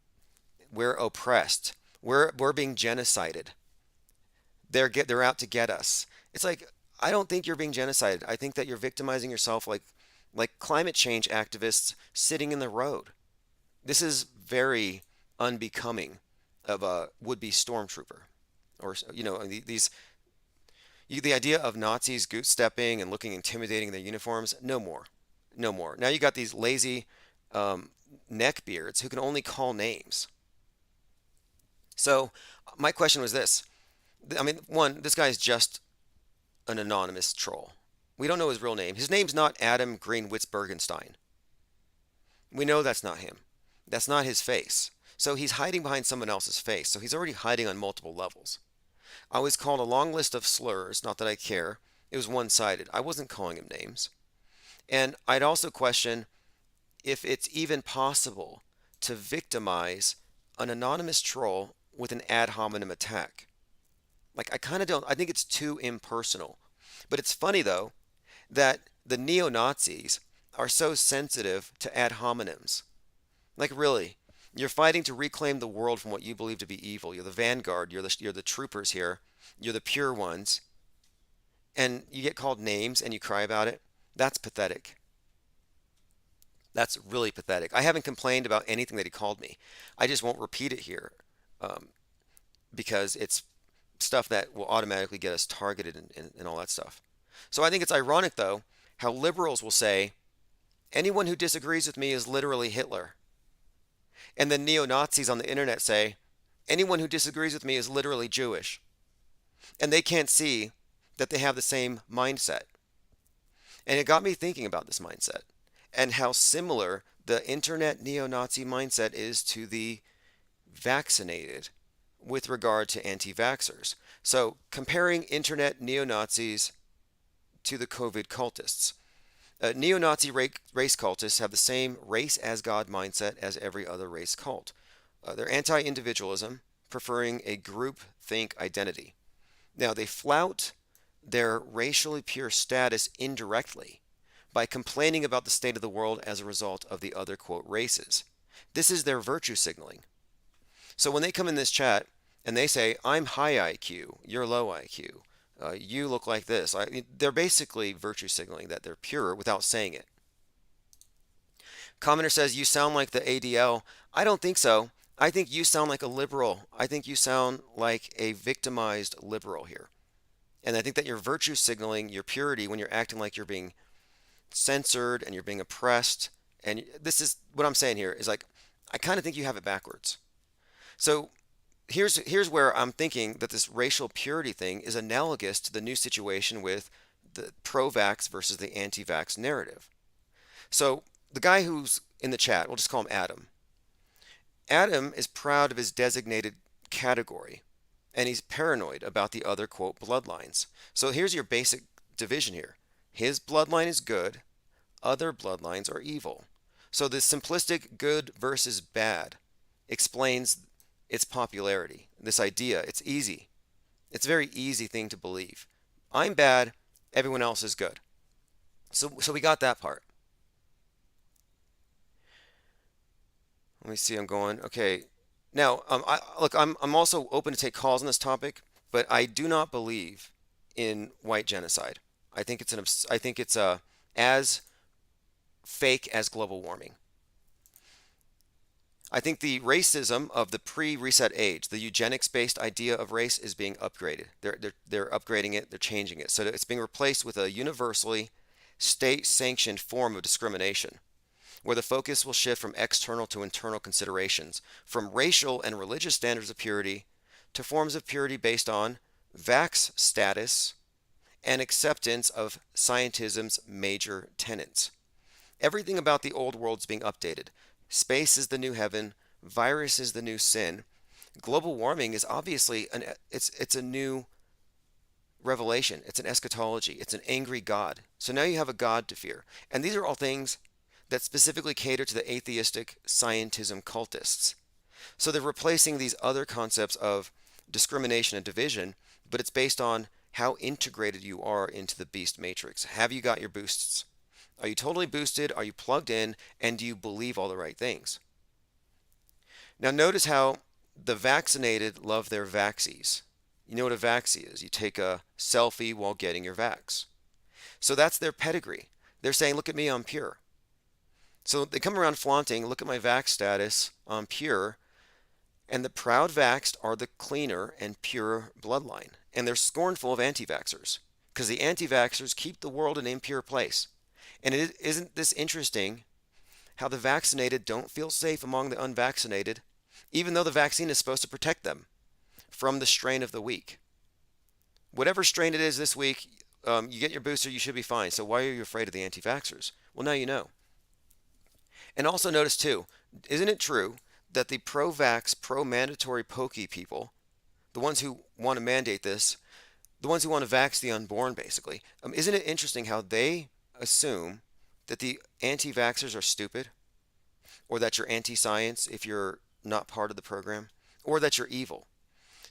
We're oppressed. We're being genocided. They're out to get us. It's like, I don't think you're being genocided. I think that you're victimizing yourself like climate change activists sitting in the road. This is very unbecoming of a would-be stormtrooper, or the idea of Nazis goose stepping and looking intimidating in their uniforms. No more, no more. Now you got these lazy neckbeards who can only call names. So my question was this. I mean, one, this guy is just an anonymous troll. We don't know his real name. His name's not Adam Greenwitz-Bergenstein. We know that's not him. That's not his face. So he's hiding behind someone else's face. So he's already hiding on multiple levels. I was called a long list of slurs, not that I care. It was one-sided. I wasn't calling him names. And I'd also question if it's even possible to victimize an anonymous troll with an ad hominem attack. Like, I kind of don't, I think it's too impersonal. But it's funny, though, that the neo-Nazis are so sensitive to ad hominems. Like, really, you're fighting to reclaim the world from what you believe to be evil. You're the vanguard, you're the troopers here, you're the pure ones, and you get called names and you cry about it. That's pathetic. That's really pathetic. I haven't complained about anything that he called me. I just won't repeat it here because it's stuff that will automatically get us targeted and all that stuff. So I think it's ironic, though, how liberals will say, anyone who disagrees with me is literally Hitler. And then neo-Nazis on the internet say, anyone who disagrees with me is literally Jewish. And they can't see that they have the same mindset. And it got me thinking about this mindset and how similar the internet neo-Nazi mindset is to the vaccinated with regard to anti-vaxxers. So comparing internet neo-Nazis to the COVID cultists. Neo-Nazi race cultists have the same race as God mindset as every other race cult. They're anti-individualism, preferring a group-think identity. Now, they flout their racially pure status indirectly by complaining about the state of the world as a result of the other, quote, races. This is their virtue signaling. So when they come in this chat and they say, I'm high IQ, you're low IQ, you look like this, they're basically virtue signaling that they're pure without saying it. Commenter says, you sound like the ADL. I don't think so. I think you sound like a liberal. I think you sound like a victimized liberal here. And I think that you're virtue signaling your purity when you're acting like you're being censored and you're being oppressed. And this is what I'm saying here is like, I kind of think you have it backwards. So here's where I'm thinking that this racial purity thing is analogous to the new situation with the pro-vax versus the anti-vax narrative. So the guy who's in the chat, we'll just call him Adam. Adam is proud of his designated category, and he's paranoid about the other, quote, bloodlines. So here's your basic division here. His bloodline is good, other bloodlines are evil. So the simplistic good versus bad explains its popularity. This idea, it's easy. It's a very easy thing to believe. I'm bad, everyone else is good. So we got that part. Let me see, I'm going, okay. Now, I'm also open to take calls on this topic, but I do not believe in white genocide. I think it's as fake as global warming. I think the racism of the pre-reset age, the eugenics-based idea of race, is being upgraded. They're upgrading it. They're changing it so that it's being replaced with a universally state-sanctioned form of discrimination, where the focus will shift from external to internal considerations, from racial and religious standards of purity to forms of purity based on vax status and acceptance of scientism's major tenets. Everything about the old world is being updated. Space is the new heaven. Virus is the new sin. Global warming is obviously it's a new revelation. It's an eschatology. It's an angry God. So now you have a God to fear. And these are all things that specifically cater to the atheistic scientism cultists. So they're replacing these other concepts of discrimination and division, but it's based on how integrated you are into the beast matrix. Have you got your boosts? Are you totally boosted? Are you plugged in? And do you believe all the right things? Now notice how the vaccinated love their vaxies. You know what a vaxie is? You take a selfie while getting your vax. So that's their pedigree. They're saying, look at me, I'm pure. So they come around flaunting, look at my vax status, I'm pure. And the proud vaxxed are the cleaner and pure bloodline. And they're scornful of anti-vaxxers, because the anti-vaxxers keep the world an impure place. And isn't this interesting how the vaccinated don't feel safe among the unvaccinated, even though the vaccine is supposed to protect them from the strain of the week? Whatever strain it is this week, you get your booster, you should be fine. So why are you afraid of the anti-vaxxers? Well, now you know. And also notice too, isn't it true that the pro-vax, pro-mandatory pokey people, the ones who want to mandate this, the ones who want to vax the unborn basically, isn't it interesting how they assume that the anti-vaxxers are stupid, or that you're anti-science if you're not part of the program, or that you're evil?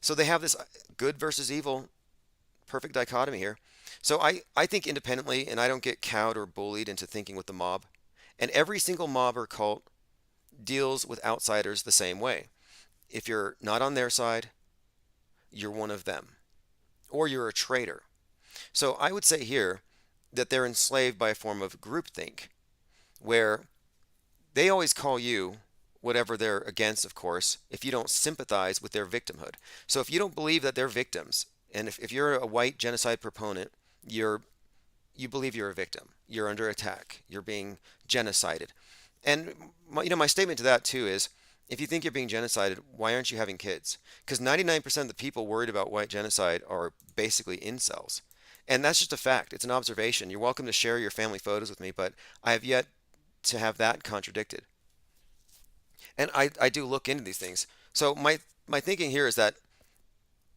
So they have this good versus evil perfect dichotomy here. So I think independently, and I don't get cowed or bullied into thinking with the mob. And every single mob or cult deals with outsiders the same way. If you're not on their side, you're one of them, or you're a traitor. So I would say here that they're enslaved by a form of groupthink, where they always call you whatever they're against, of course, if you don't sympathize with their victimhood. So if you don't believe that they're victims, and if you're a white genocide proponent, you believe you're a victim. You're under attack. You're being genocided. And my statement to that too is, if you think you're being genocided, why aren't you having kids? Because 99% of the people worried about white genocide are basically incels. And that's just a fact. It's an observation. You're welcome to share your family photos with me, but I have yet to have that contradicted. And I do look into these things. So my thinking here is that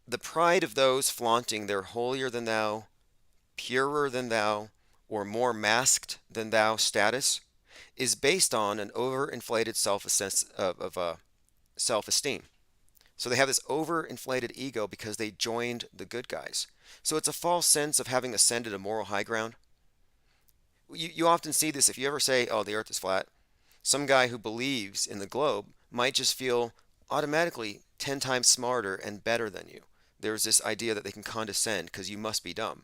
the pride of those flaunting their holier than thou, purer than thou, or more masked than thou status is based on an overinflated self-esteem. So they have this overinflated ego because they joined the good guys. So it's a false sense of having ascended a moral high ground. You often see this if you ever say, oh, the earth is flat. Some guy who believes in the globe might just feel automatically 10 times smarter and better than you. There's this idea that they can condescend because you must be dumb.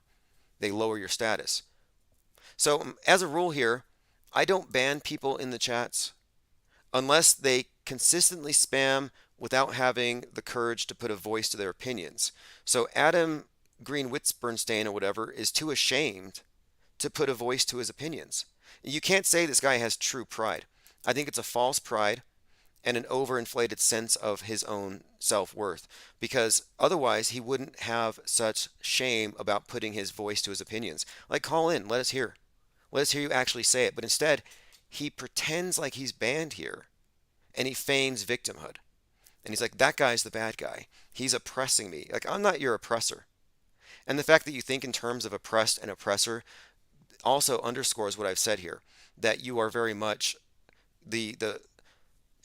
They lower your status. So as a rule here, I don't ban people in the chats unless they consistently spam without having the courage to put a voice to their opinions. So Adam Green Witzbernstein or whatever is too ashamed to put a voice to his opinions. You can't say this guy has true pride. I think it's a false pride and an overinflated sense of his own self-worth, because otherwise he wouldn't have such shame about putting his voice to his opinions. Like, call in, let us hear. Let us hear you actually say it. But instead, he pretends like he's banned here, and he feigns victimhood. And he's like, that guy's the bad guy. He's oppressing me. Like, I'm not your oppressor. And the fact that you think in terms of oppressed and oppressor also underscores what I've said here, that you are very much the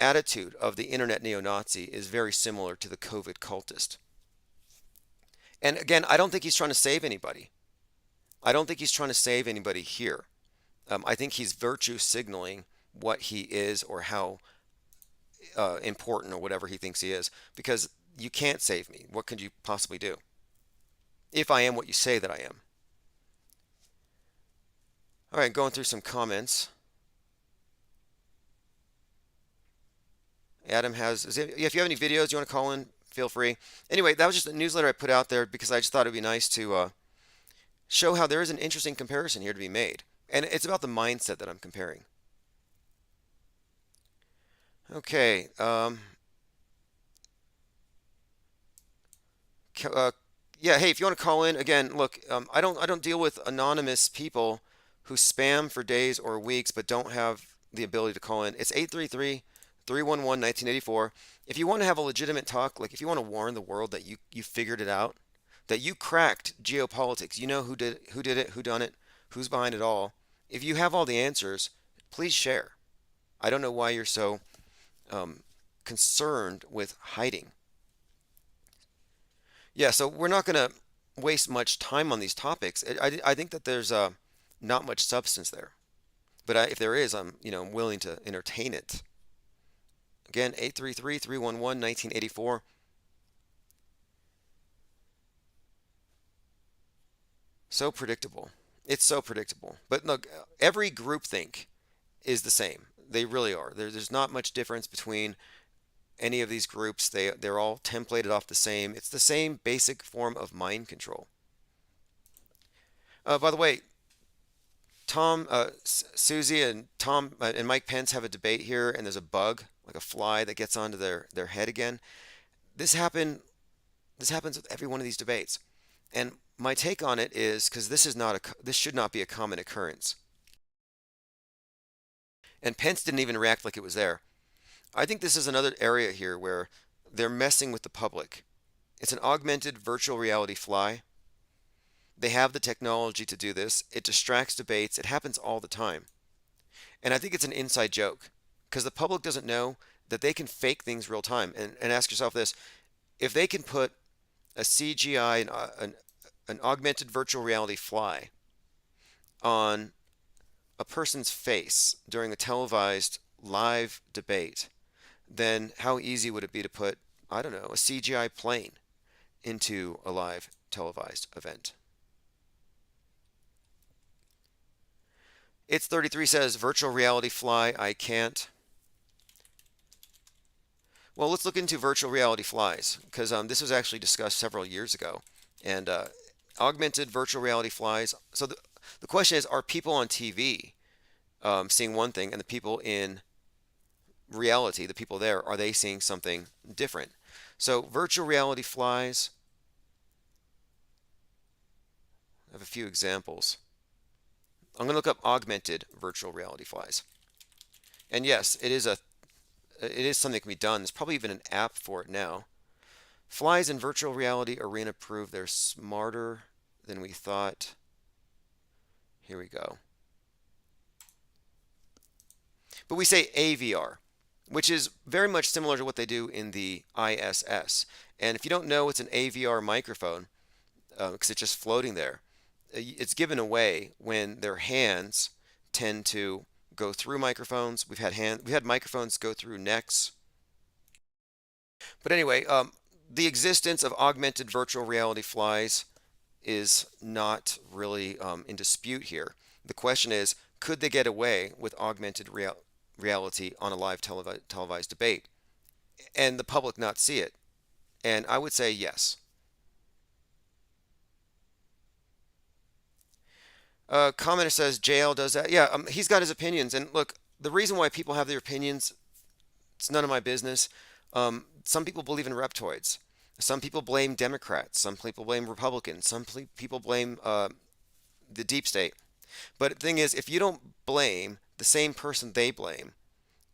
attitude of the internet neo-Nazi is very similar to the COVID cultist. And again, I don't think he's trying to save anybody. I don't think he's trying to save anybody here. I think he's virtue signaling what he is or how important or whatever he thinks he is, because you can't save me. What could you possibly do if I am what you say that I am? All right, going through some comments. Adam has, if you have any videos you want to call in, feel free. Anyway, that was just a newsletter I put out there because I just thought it'd be nice to show how there is an interesting comparison here to be made. And it's about the mindset that I'm comparing. Okay. Yeah, hey, if you want to call in, again, look, I don't deal with anonymous people who spam for days or weeks but don't have the ability to call in. It's 833-311-1984. If you want to have a legitimate talk, like if you want to warn the world that you figured it out, that you cracked geopolitics, you know who did it, who done it, who's behind it all. If you have all the answers, please share. I don't know why you're so concerned with hiding. Yeah, so we're not going to waste much time on these topics. I think that there's not much substance there. But if there is, I'm willing to entertain it. Again, 833-311-1984. So predictable. It's so predictable. But look, every groupthink is the same. They really are. There's not much difference between any of these groups. They're all templated off the same. It's the same basic form of mind control. By the way, Tom, Susie, and Tom and Mike Pence have a debate here, and there's a bug, like a fly, that gets onto their head again. This happens with every one of these debates, and my take on it is because this should not be a common occurrence. And Pence didn't even react like it was there. I think this is another area here where they're messing with the public. It's an augmented virtual reality fly. They have the technology to do this. It distracts debates. It happens all the time. And I think it's an inside joke because the public doesn't know that they can fake things real time. And ask yourself this: if they can put a CGI, an augmented virtual reality fly on a person's face during a televised live debate, then how easy would it be to put, I don't know, a CGI plane into a live televised event? It's 33 says, virtual reality fly, I can't. Well, let's look into virtual reality flies because this was actually discussed several years ago. And augmented virtual reality flies. So the question is, are people on TV seeing one thing, and the people in reality, the people there, are they seeing something different? So virtual reality flies, I have a few examples. I'm going to look up augmented virtual reality flies. And yes, it is something that can be done. There's probably even an app for it now. Flies in virtual reality arena prove they're smarter than we thought. Here we go. But we say AVR, which is very much similar to what they do in the ISS. And if you don't know it's an AVR microphone, because it's just floating there, it's given away when their hands tend to go through microphones. We've had microphones go through necks. But anyway, the existence of augmented virtual reality flies is not really in dispute here. The question is, could they get away with augmented reality on a live televised debate and the public not see it? And I would say yes. Commenter says JL does that. Yeah, he's got his opinions. And look, the reason why people have their opinions, it's none of my business. Some people believe in reptoids. Some people blame Democrats. Some people blame Republicans. Some people blame the deep state. But the thing is, if you don't blame the same person they blame,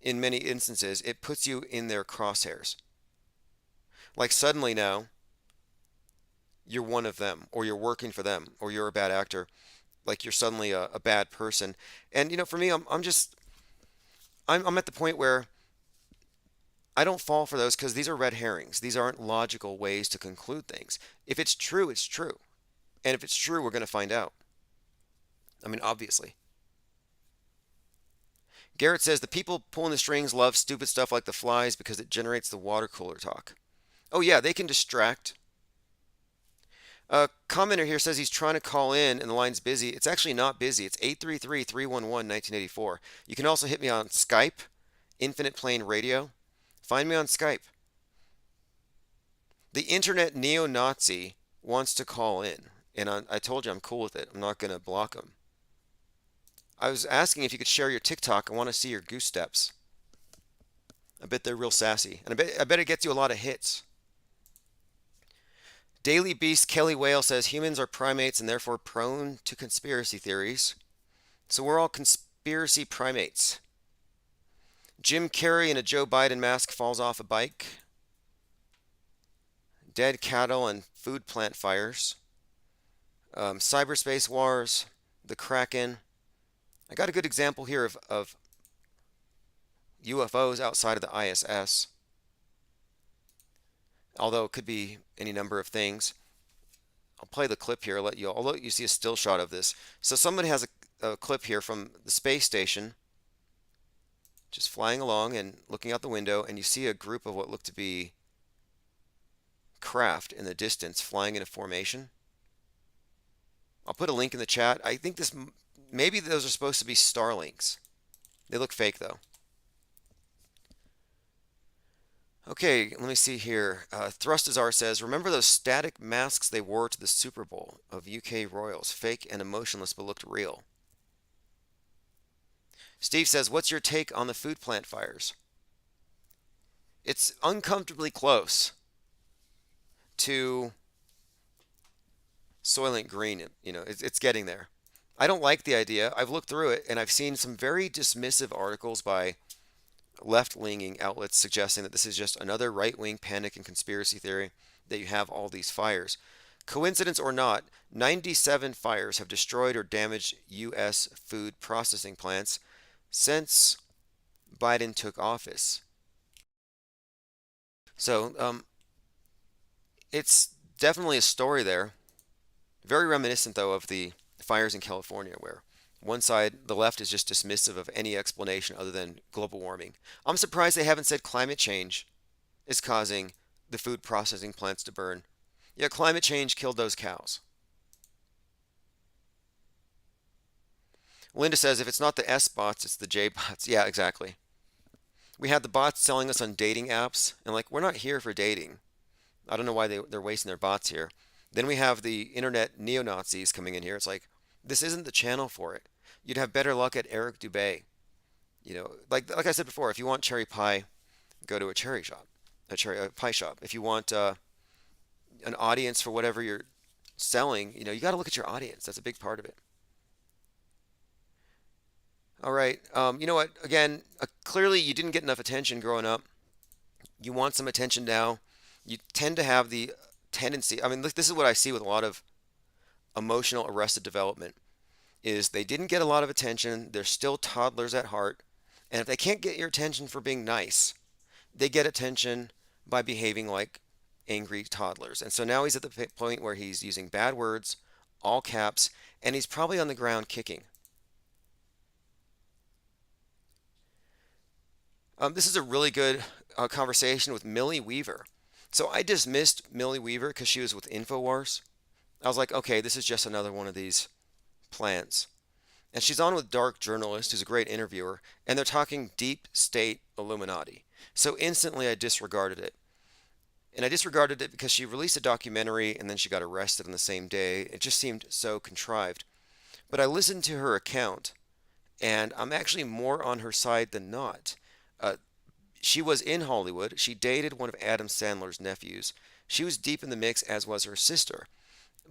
in many instances, it puts you in their crosshairs. Like suddenly now, you're one of them, or you're working for them, or you're a bad actor. Like you're suddenly a bad person. And for me, I'm at the point where I don't fall for those because these are red herrings. These aren't logical ways to conclude things. If it's true, it's true. And if it's true, we're going to find out. I mean, obviously. Garrett says the people pulling the strings love stupid stuff like the flies because it generates the water cooler talk. Oh yeah, they can distract. A commenter here says he's trying to call in and the line's busy. It's actually not busy. It's 833-311-1984. You can also hit me on Skype, Infinite Plane Radio, Find me on Skype. The internet neo-Nazi wants to call in, and I told you I'm cool with it. I'm not going to block him. I was asking if you could share your TikTok. I want to see your goose steps. I bet they're real sassy, and I bet it gets you a lot of hits. Daily Beast Kelly Whale says humans are primates and therefore prone to conspiracy theories. So we're all conspiracy primates. Jim Carrey in a Joe Biden mask falls off a bike. Dead cattle and food plant fires. Cyberspace wars. The Kraken. I got a good example here of UFOs outside of the ISS. Although it could be any number of things. I'll play the clip here. I'll let you see a still shot of this. So somebody has a clip here from the space station, just flying along and looking out the window, and you see a group of what look to be craft in the distance flying in a formation. I'll put a link in the chat. I think maybe those are supposed to be Starlinks. They look fake though. Okay, let me see here. Thrustazar says, remember those static masks they wore to the Super Bowl of UK royals? Fake and emotionless, but looked real. Steve says, what's your take on the food plant fires? It's uncomfortably close to Soylent Green. You know, it's getting there. I don't like the idea. I've looked through it, and I've seen some very dismissive articles by left-leaning outlets suggesting that this is just another right-wing panic and conspiracy theory, that you have all these fires. Coincidence or not, 97 fires have destroyed or damaged U.S. food processing plants since Biden took office. So, it's definitely a story there. Very reminiscent, though, of the fires in California, where one side, the left, is just dismissive of any explanation other than global warming. I'm surprised they haven't said climate change is causing the food processing plants to burn. Yeah, climate change killed those cows. Linda says, if it's not the S bots, it's the J bots. Yeah, exactly. We had the bots selling us on dating apps, and like, we're not here for dating. I don't know why they're wasting their bots here. Then we have the internet neo-Nazis coming in here. It's like, this isn't the channel for it. You'd have better luck at Eric Dubay. You know, like I said before, if you want cherry pie, go to a cherry shop, a pie shop. If you want an audience for whatever you're selling, you know, you got to look at your audience. That's a big part of it. All right. You know what? Again, clearly you didn't get enough attention growing up. You want some attention now. You tend to have the tendency. I mean, look, this is what I see with a lot of emotional arrested development. Is they didn't get a lot of attention. They're still toddlers at heart. And if they can't get your attention for being nice, they get attention by behaving like angry toddlers. And so now he's at the point where he's using bad words, all caps, and he's probably on the ground kicking. This is a really good conversation with Millie Weaver. So I dismissed Millie Weaver because she was with InfoWars. I was like, okay, this is just another one of these plants. And she's on with Dark Journalist, who's a great interviewer, and they're talking deep state Illuminati. So instantly I disregarded it. And I disregarded it because she released a documentary and then she got arrested on the same day. It just seemed so contrived. But I listened to her account, and I'm actually more on her side than not. She was in Hollywood. She dated one of Adam Sandler's nephews. She was deep in the mix, as was her sister.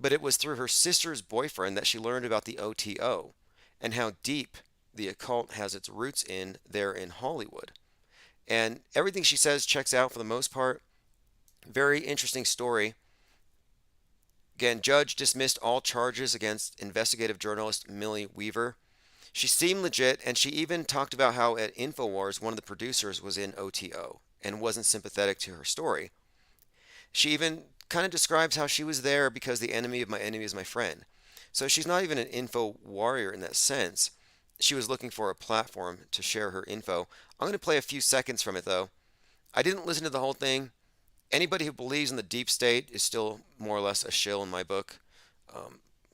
But it was through her sister's boyfriend that she learned about the OTO and how deep the occult has its roots in there in Hollywood. And everything she says checks out for the most part. Very interesting story. Again, judge dismissed all charges against investigative journalist Millie Weaver. She seemed legit, and she even talked about how at InfoWars, one of the producers was in OTO and wasn't sympathetic to her story. She even kind of describes how she was there because the enemy of my enemy is my friend. So she's not even an info warrior in that sense. She was looking for a platform to share her info. I'm going to play a few seconds from it, though. I didn't listen to the whole thing. Anybody who believes in the deep state is still more or less a shill in my book.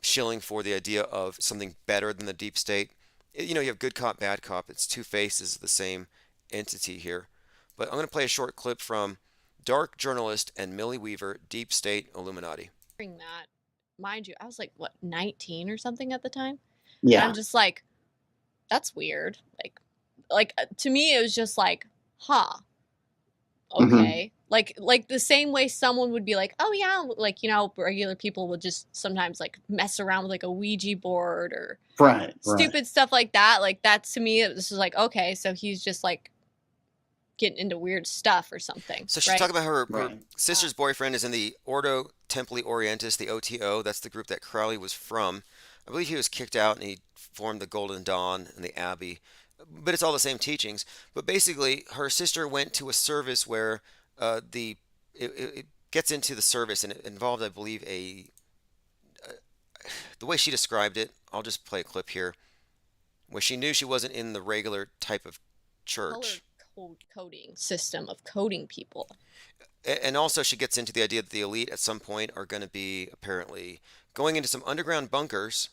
Shilling for the idea of something better than the deep state. You know, you have good cop, bad cop. It's two faces of the same entity here. But I'm going to play a short clip from Dark Journalist and Millie Weaver, Deep State Illuminati. That, mind you, I was like, what, 19 or something at the time? Yeah. And I'm just like, that's weird. Like to me, it was just like, huh, okay. Like the same way someone would be like, oh yeah, like, you know, regular people would just sometimes like mess around with like a Ouija board or stupid stuff like that. Like that to me, this was like, okay, so he's just like getting into weird stuff or something. So she's talking about her sister's boyfriend is in the Ordo Templi Orientis, the OTO. That's the group that Crowley was from. I believe he was kicked out and he formed the Golden Dawn and the Abbey. But it's all the same teachings. But basically, her sister went to a service where it gets into the service, and it involved, I believe, the way she described it. I'll just play a clip here, where she knew she wasn't in the regular type of church. Coding system of coding people. And also she gets into the idea that the elite at some point are going to be apparently going into some underground bunkers,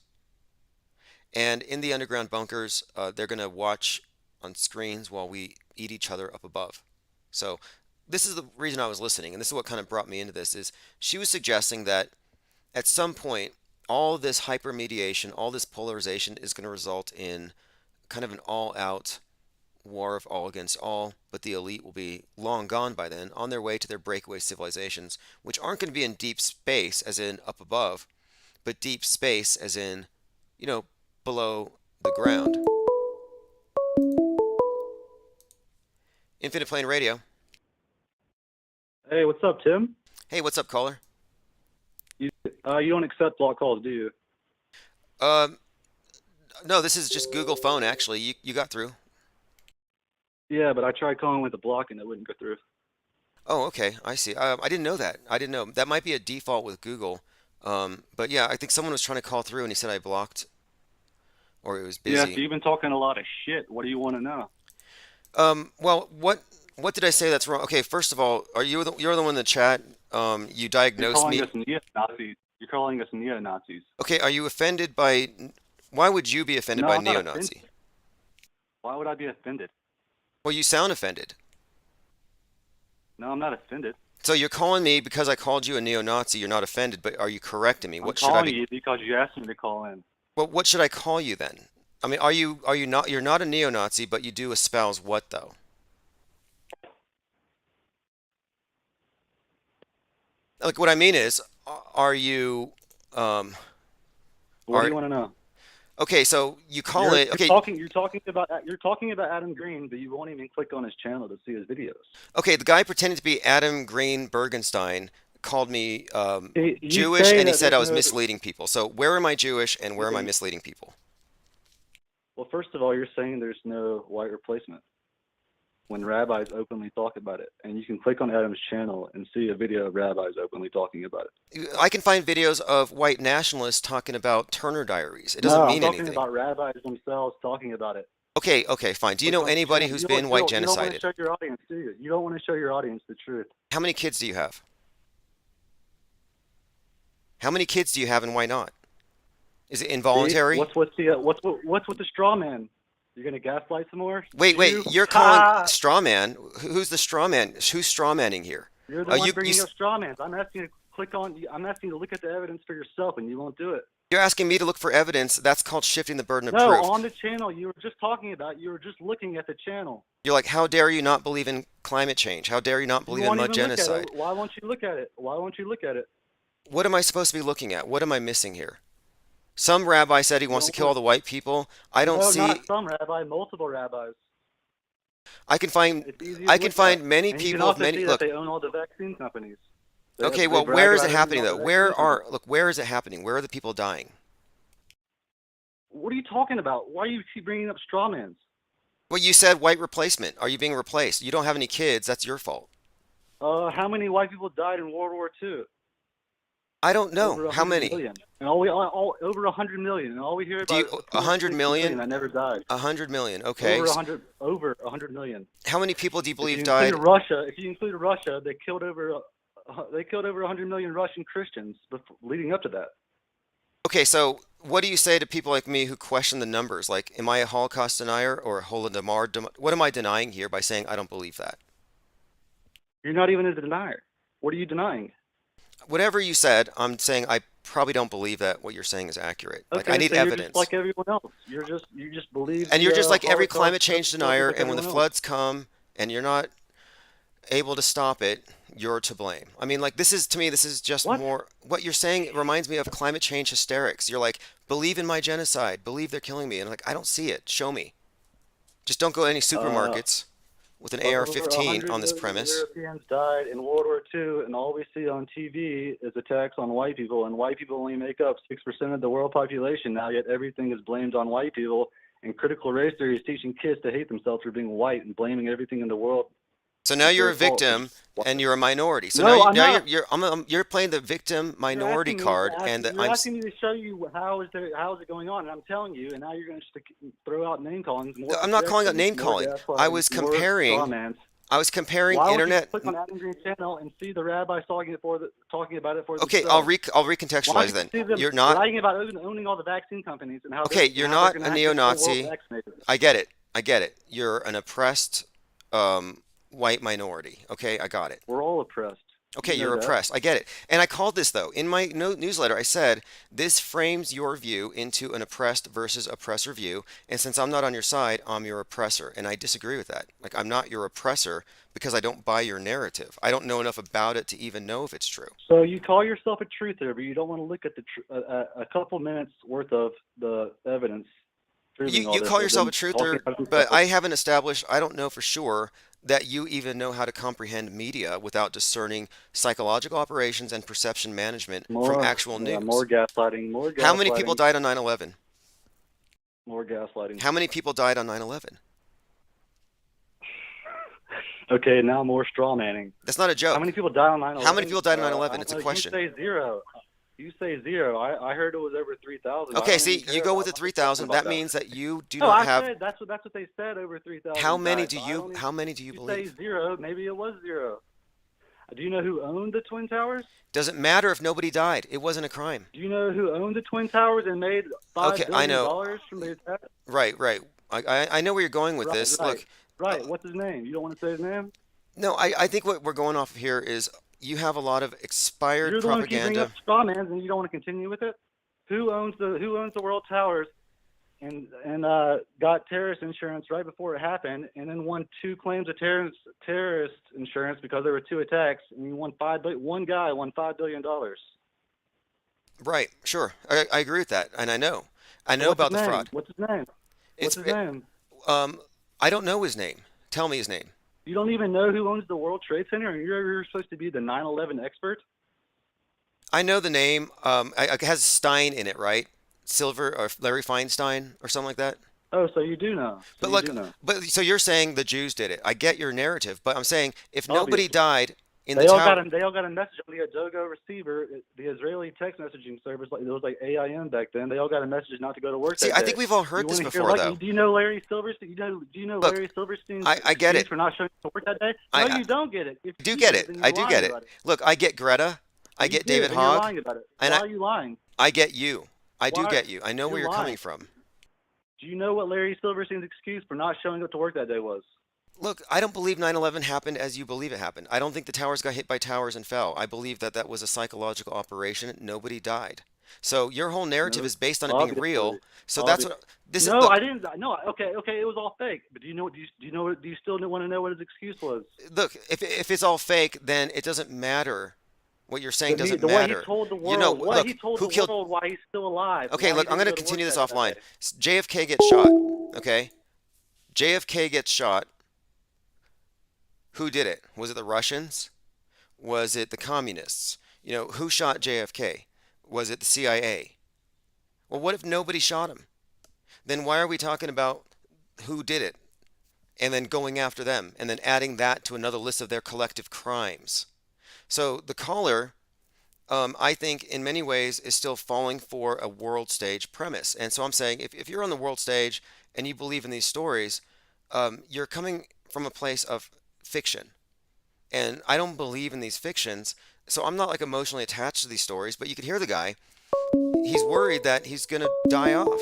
and in the underground bunkers they're going to watch on screens while we eat each other up above. So this is the reason I was listening, and this is what kind of brought me into this, is she was suggesting that at some point all this hypermediation, all this polarization is going to result in kind of an all-out war of all against all, but the elite will be long gone by then, on their way to their breakaway civilizations, which aren't going to be in deep space, as in up above, but deep space, as in, you know, below the ground. Infinite Plane Radio. Hey, what's up, Tim? Hey, what's up, caller? You don't accept block calls, do you? No, this is just Google phone, actually. You got through. Yeah, but I tried calling with the block and it wouldn't go through. Oh, okay. I see. I didn't know that. I didn't know. That might be a default with Google. But yeah, I think someone was trying to call through and he said I blocked, or it was busy. Yeah, so you've been talking a lot of shit. What do you want to know? Well, what did I say that's wrong? Okay, first of all, you're the one in the chat. You diagnosed me. You're calling us neo-Nazis. Okay, are you offended by? Why would you be offended by I'm not neo-Nazi? offended. Why would I be offended? Well, you sound offended. No, I'm not offended. So you're calling me because I called you a neo-Nazi. You're not offended, but are you correcting me? What should I be? I'm calling you because you asked me to call in. Well, what should I call you then? I mean, are you not? You're not a neo-Nazi, but you do espouse what though? Like, what I mean is, are you? What do you want to know? Okay, so you call it. Okay, you're talking about Adam Green, but you won't even click on his channel to see his videos. Okay, the guy pretending to be Adam Green Bergenstein called me Jewish, and he said I was misleading people. So where am I Jewish, and where am I misleading people? Well, first of all, you're saying there's no white replacement when rabbis openly talk about it. And you can click on Adam's channel and see a video of rabbis openly talking about it. I can find videos of white nationalists talking about Turner Diaries. It doesn't mean anything. I'm talking about rabbis themselves talking about it. Okay, fine. Do you know anybody who's been white genocided? You don't want to show your audience, do you? You don't want to show your audience the truth. How many kids do you have? How many kids do you have, and why not? Is it involuntary? What's with the straw man? You're gonna gaslight some more? Wait, you're calling straw man? Who's the straw man? Who's straw manning here? You're the one bringing up straw mans. I'm asking you to I'm asking you to look at the evidence for yourself, and you won't do it. You're asking me to look for evidence. That's called shifting the burden of proof. No, on the channel you were just talking about. You were just looking at the channel. You're like, how dare you not believe in climate change? How dare you not believe in mud genocide? Why won't you look at it? Why won't you look at it? What am I supposed to be looking at? What am I missing here? Some rabbi said he wants to kill all the white people. I don't see. No, not some rabbi, multiple rabbis. I can find many people. Look, they own all the vaccine companies. Okay, well, where is it happening though? Where is it happening? Where are the people dying? What are you talking about? Why do you keep bringing up straw mans? Well, you said white replacement. Are you being replaced? You don't have any kids. That's your fault. How many white people died in World War II? I don't know. How many? Million. And over 100 million. And all we hear about is 100 million? That never died. 100 million. Okay. Over 100 million. How many people do you believe died? If you include Russia, they killed over 100 million Russian Christians leading up to that. Okay, so what do you say to people like me who question the numbers? Like, am I a Holocaust denier or a Holodomor? What am I denying here by saying I don't believe that? You're not even a denier. What are you denying? Whatever you said, I'm saying I probably don't believe that what you're saying is accurate. Like, I Okay, need so you're evidence. just like everyone else. You just believe. And you're just like every Holocaust climate change stuff denier, like and when the everyone else. floods come and you're not able to stop it, you're to blame. I mean, like, this is, to me, this is just What? more, what you're saying, it reminds me of climate change hysterics. You're like, believe in my genocide, believe they're killing me. And like, I don't see it. Show me. Just don't go to any supermarkets with an Over AR-15 100 on this million premise. Europeans died in World War II, and all we see on TV is attacks on white people, and white people only make up 6% of the world population now, yet everything is blamed on white people, and critical race theory is teaching kids to hate themselves for being white and blaming everything in the world. So now you're a Their fault. victim and you're a minority. So No, now, I'm not. you're playing the victim minority card, and you're asking me to show you how is it going on, and I'm telling you, and now you're going to throw out name calling. I'm not calling out name calling. I was comparing Why internet. don't you click on Adam Green's channel and see the rabbi talking about it for Okay, themselves? I'll Why recontextualize don't you then. see them You're not. bragging about owning all the vaccine companies and how Okay, they're, you're how they're not a gonna actually get the world neo-Nazi. vaccinated. I get it. I get it. You're an oppressed white minority. Okay, I got it. We're all oppressed. Okay, You know you're that. oppressed. I get it. And I called this, though. In my newsletter, I said, this frames your view into an oppressed versus oppressor view. And since I'm not on your side, I'm your oppressor. And I disagree with that. Like, I'm not your oppressor because I don't buy your narrative. I don't know enough about it to even know if it's true. So you call yourself a truther, but you don't want to look at a couple minutes worth of the evidence. You call yourself a truther, but I haven't established, I don't know for sure that you even know how to comprehend media without discerning psychological operations and perception management from actual news. More gaslighting. How many people died on 9/11? More gaslighting. How many people died on 9/11? Okay, now more straw manning. That's not a joke. How many people died on 9/11? How many people died on 9/11? It's a question. You say zero. You say zero. I heard it was over 3,000. Okay, see, you go with the 3,000. That means that you do no, not I have. said that's what they said, over 3,000. How many died, do so you? How many do you believe? Say zero. Maybe it was zero. Do you know who owned the Twin Towers? Doesn't matter if nobody died. It wasn't a crime. Do you know who owned the Twin Towers and made $5 billion from the attack? Right. I know where you're going with this. Right. Look. Right. What's his name? You don't want to say his name? No, I think what we're going off of here is you have a lot of expired You're the one who keeps bringing propaganda. up straw mans, and you don't want to continue with it. Who owns the World Towers, and got terrorist insurance right before it happened, and then won 2 claims of terrorist insurance because there were 2 attacks, and you won one guy won $5 billion. Right. Sure. I agree with that, and I know about the fraud. What's his name? What's his name? I don't know his name. Tell me his name. You don't even know who owns the World Trade Center, and you're supposed to be the 9/11 expert? I know the name. It has Stein in it, right? Silver or Larry Feinstein or something like that. Oh, so you do know. So you're saying the Jews did it. I get your narrative, but I'm saying if nobody Obviously. died in They the all tower, got a message on the Adogo receiver, the Israeli text messaging service. Like it was like AIM back then. They all got a message not to go to work. See, that I day. think we've all heard You this wanna hear, before, like, though. Do you know Larry Silverstein? Do you know Look, Larry Silverstein's I get excuse it. for not showing up to work that day? No, you don't get it. If I do you get do, it. then I you're do lying get it. about Look, I get Greta. I You get do, David and you're Hogg. lying about it. And Why are you lying? I get you. I do Why- get you. I know where you're you're coming lying. from. Do you know what Larry Silverstein's excuse for not showing up to work that day was? Look, I don't believe 9/11 happened as you believe it happened. I don't think the towers got hit by towers and fell. I believe that that was a psychological operation. Nobody died. So your whole narrative is based on it being real. So that's what this is. No, Look, I didn't. No, okay, it was all fake. But do you know? Do you still want to know what his excuse was? look, if it's all fake, then it doesn't matter. What you're saying doesn't the matter. way he told the world, You know, what look, he told who the killed? world why he's still alive. Okay, why look, he I'm didn't going to go continue work this that offline. day. JFK gets shot. Okay, JFK gets shot. Who did it? Was it the Russians? Was it the communists? You know, who shot JFK? Was it the CIA? Well, what if nobody shot him? Then why are we talking about who did it? And then going after them and then adding that to another list of their collective crimes. So the caller, I think in many ways is still falling for a world stage premise. And so I'm saying if you're on the world stage and you believe in these stories, you're coming from a place of fiction. And I don't believe in these fictions. So I'm not like emotionally attached to these stories, but you can hear the guy. He's worried that he's going to die off.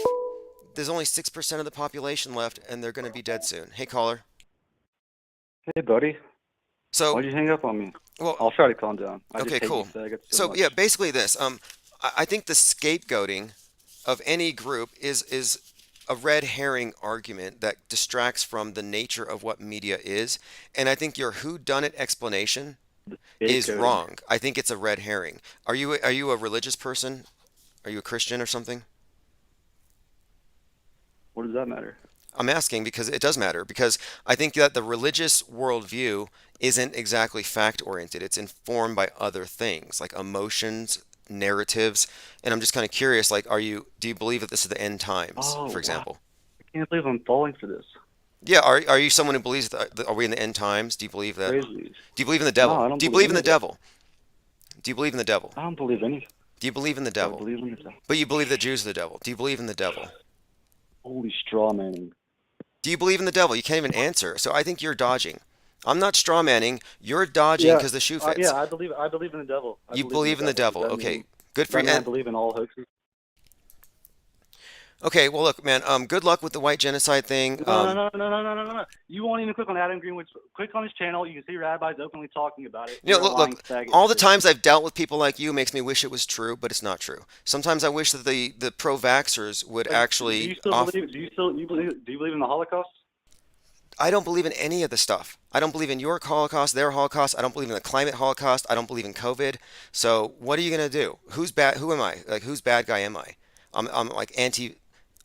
There's only 6% of the population left and they're going to be dead soon. Hey, caller. Hey, buddy. So, Why'd you hang up on me? well, I'll try to calm down. I just okay, hate cool. you faggots so So much. yeah, basically this. I think the scapegoating of any group is a red herring argument that distracts from the nature of what media is, and I think your whodunit explanation is Scapegoating. wrong. I think it's a red herring. Are you a religious person? Are you a Christian or something? What does that matter? I'm asking because it does matter, because I think that the religious worldview isn't exactly fact oriented. It's informed by other things like emotions, narratives, and I'm just kind of curious, like, do you believe that this is the end times, Oh, for wow. example? I can't believe I'm falling for this. Yeah, are you someone who believes are we in the end times? Do you believe that? Crazy. Do you believe in the No, devil? I don't Do you believe believe in any the of it. devil? Do you believe in the devil? I don't believe anything. Do you believe in the I devil? believe in the But you believe the Jews are the devil. Do you believe in the devil? holy straw manning. Do you believe in the devil? You can't even answer. So I think you're dodging. I'm not straw manning. You're dodging Yeah, because the shoe fits. yeah, I believe in the devil. I You believe in the devil. Does that Okay, mean, good does for that you. mean I And believe in all hoaxes? okay, well, look, man. Good luck with the white genocide thing. No. You won't even click on Adam Greenwood's. Click on his channel. You can see rabbis openly talking about it. You know, You're a look, lying look. faggot. All the times I've dealt with people like you makes me wish it was true, but it's not true. Sometimes I wish that the pro-vaxxers would Do you actually still off. believe? Do you believe in the Holocaust? I don't believe in any of the stuff. I don't believe in your Holocaust, their Holocaust. I don't believe in the climate Holocaust. I don't believe in COVID. So what are you gonna do? Who's bad? Who am I? Like, whose bad guy am I? I'm like anti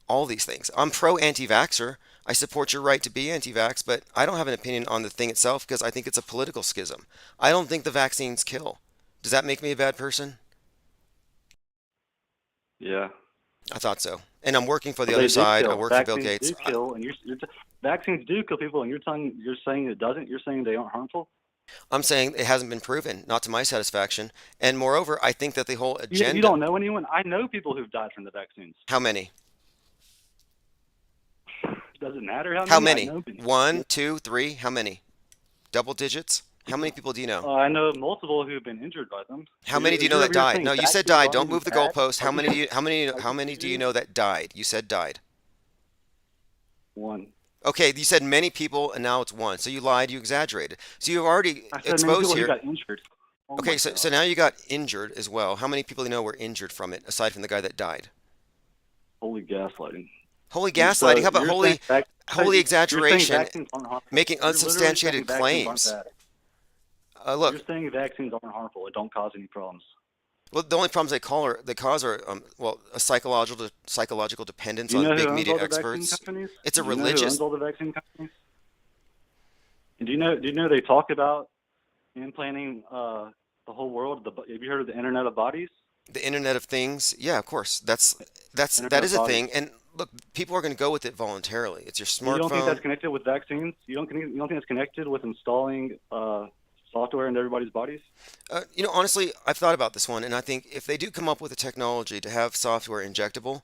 all these things. I'm pro anti-vaxxer. I support your right to be anti-vax, but I don't have an opinion on the thing itself because I think it's a political schism. I don't think the vaccines kill. Does that make me a bad person? Yeah. I thought so. And I'm working for the But other they do side. I kill. work for Bill Vaccines Gates. do kill, and vaccines do kill people, and you're saying it doesn't. You're saying they aren't harmful. I'm saying it hasn't been proven, not to my satisfaction. And moreover, I think that the whole You agenda. don't know anyone. I know people who've died from the vaccines. How many? Does it matter how many? How many? I know people. 1, 2, 3. How many? Double digits? How many people do you know? I know multiple who've been injured by them. How many do you know that died? No, you said died. Don't move the goalpost. How many do you know that died? You said died. One. Okay, you said many people, and now it's one. So you lied. You exaggerated. So you've already I said many exposed people who here. got injured. Oh Okay, my so God. now you got injured as well. How many people do you know were injured from it, aside from the guy that died? Holy gaslighting. Holy gaslighting. How about You're holy saying holy you're saying exaggeration, vaccines aren't harmful. making You're literally unsubstantiated saying vaccines claims? aren't bad. Look, You're saying vaccines aren't harmful. It don't cause any problems. well, the only problems they cause are well, a psychological dependence Do you on know who big owns media all the vaccine experts. companies? It's a Do you know who religious. owns all the vaccine companies? And do you know they talk about implanting the whole world? Have you heard of the Internet of Bodies? The Internet of Things. Yeah, of course. That Internet is of a Bodies. thing. And look, people are going to go with it voluntarily. It's your You don't think that's smartphone. connected with vaccines? You don't think it's connected with installing software into everybody's bodies? You know, honestly, I've thought about this one, and I think if they do come up with a technology to have software injectable,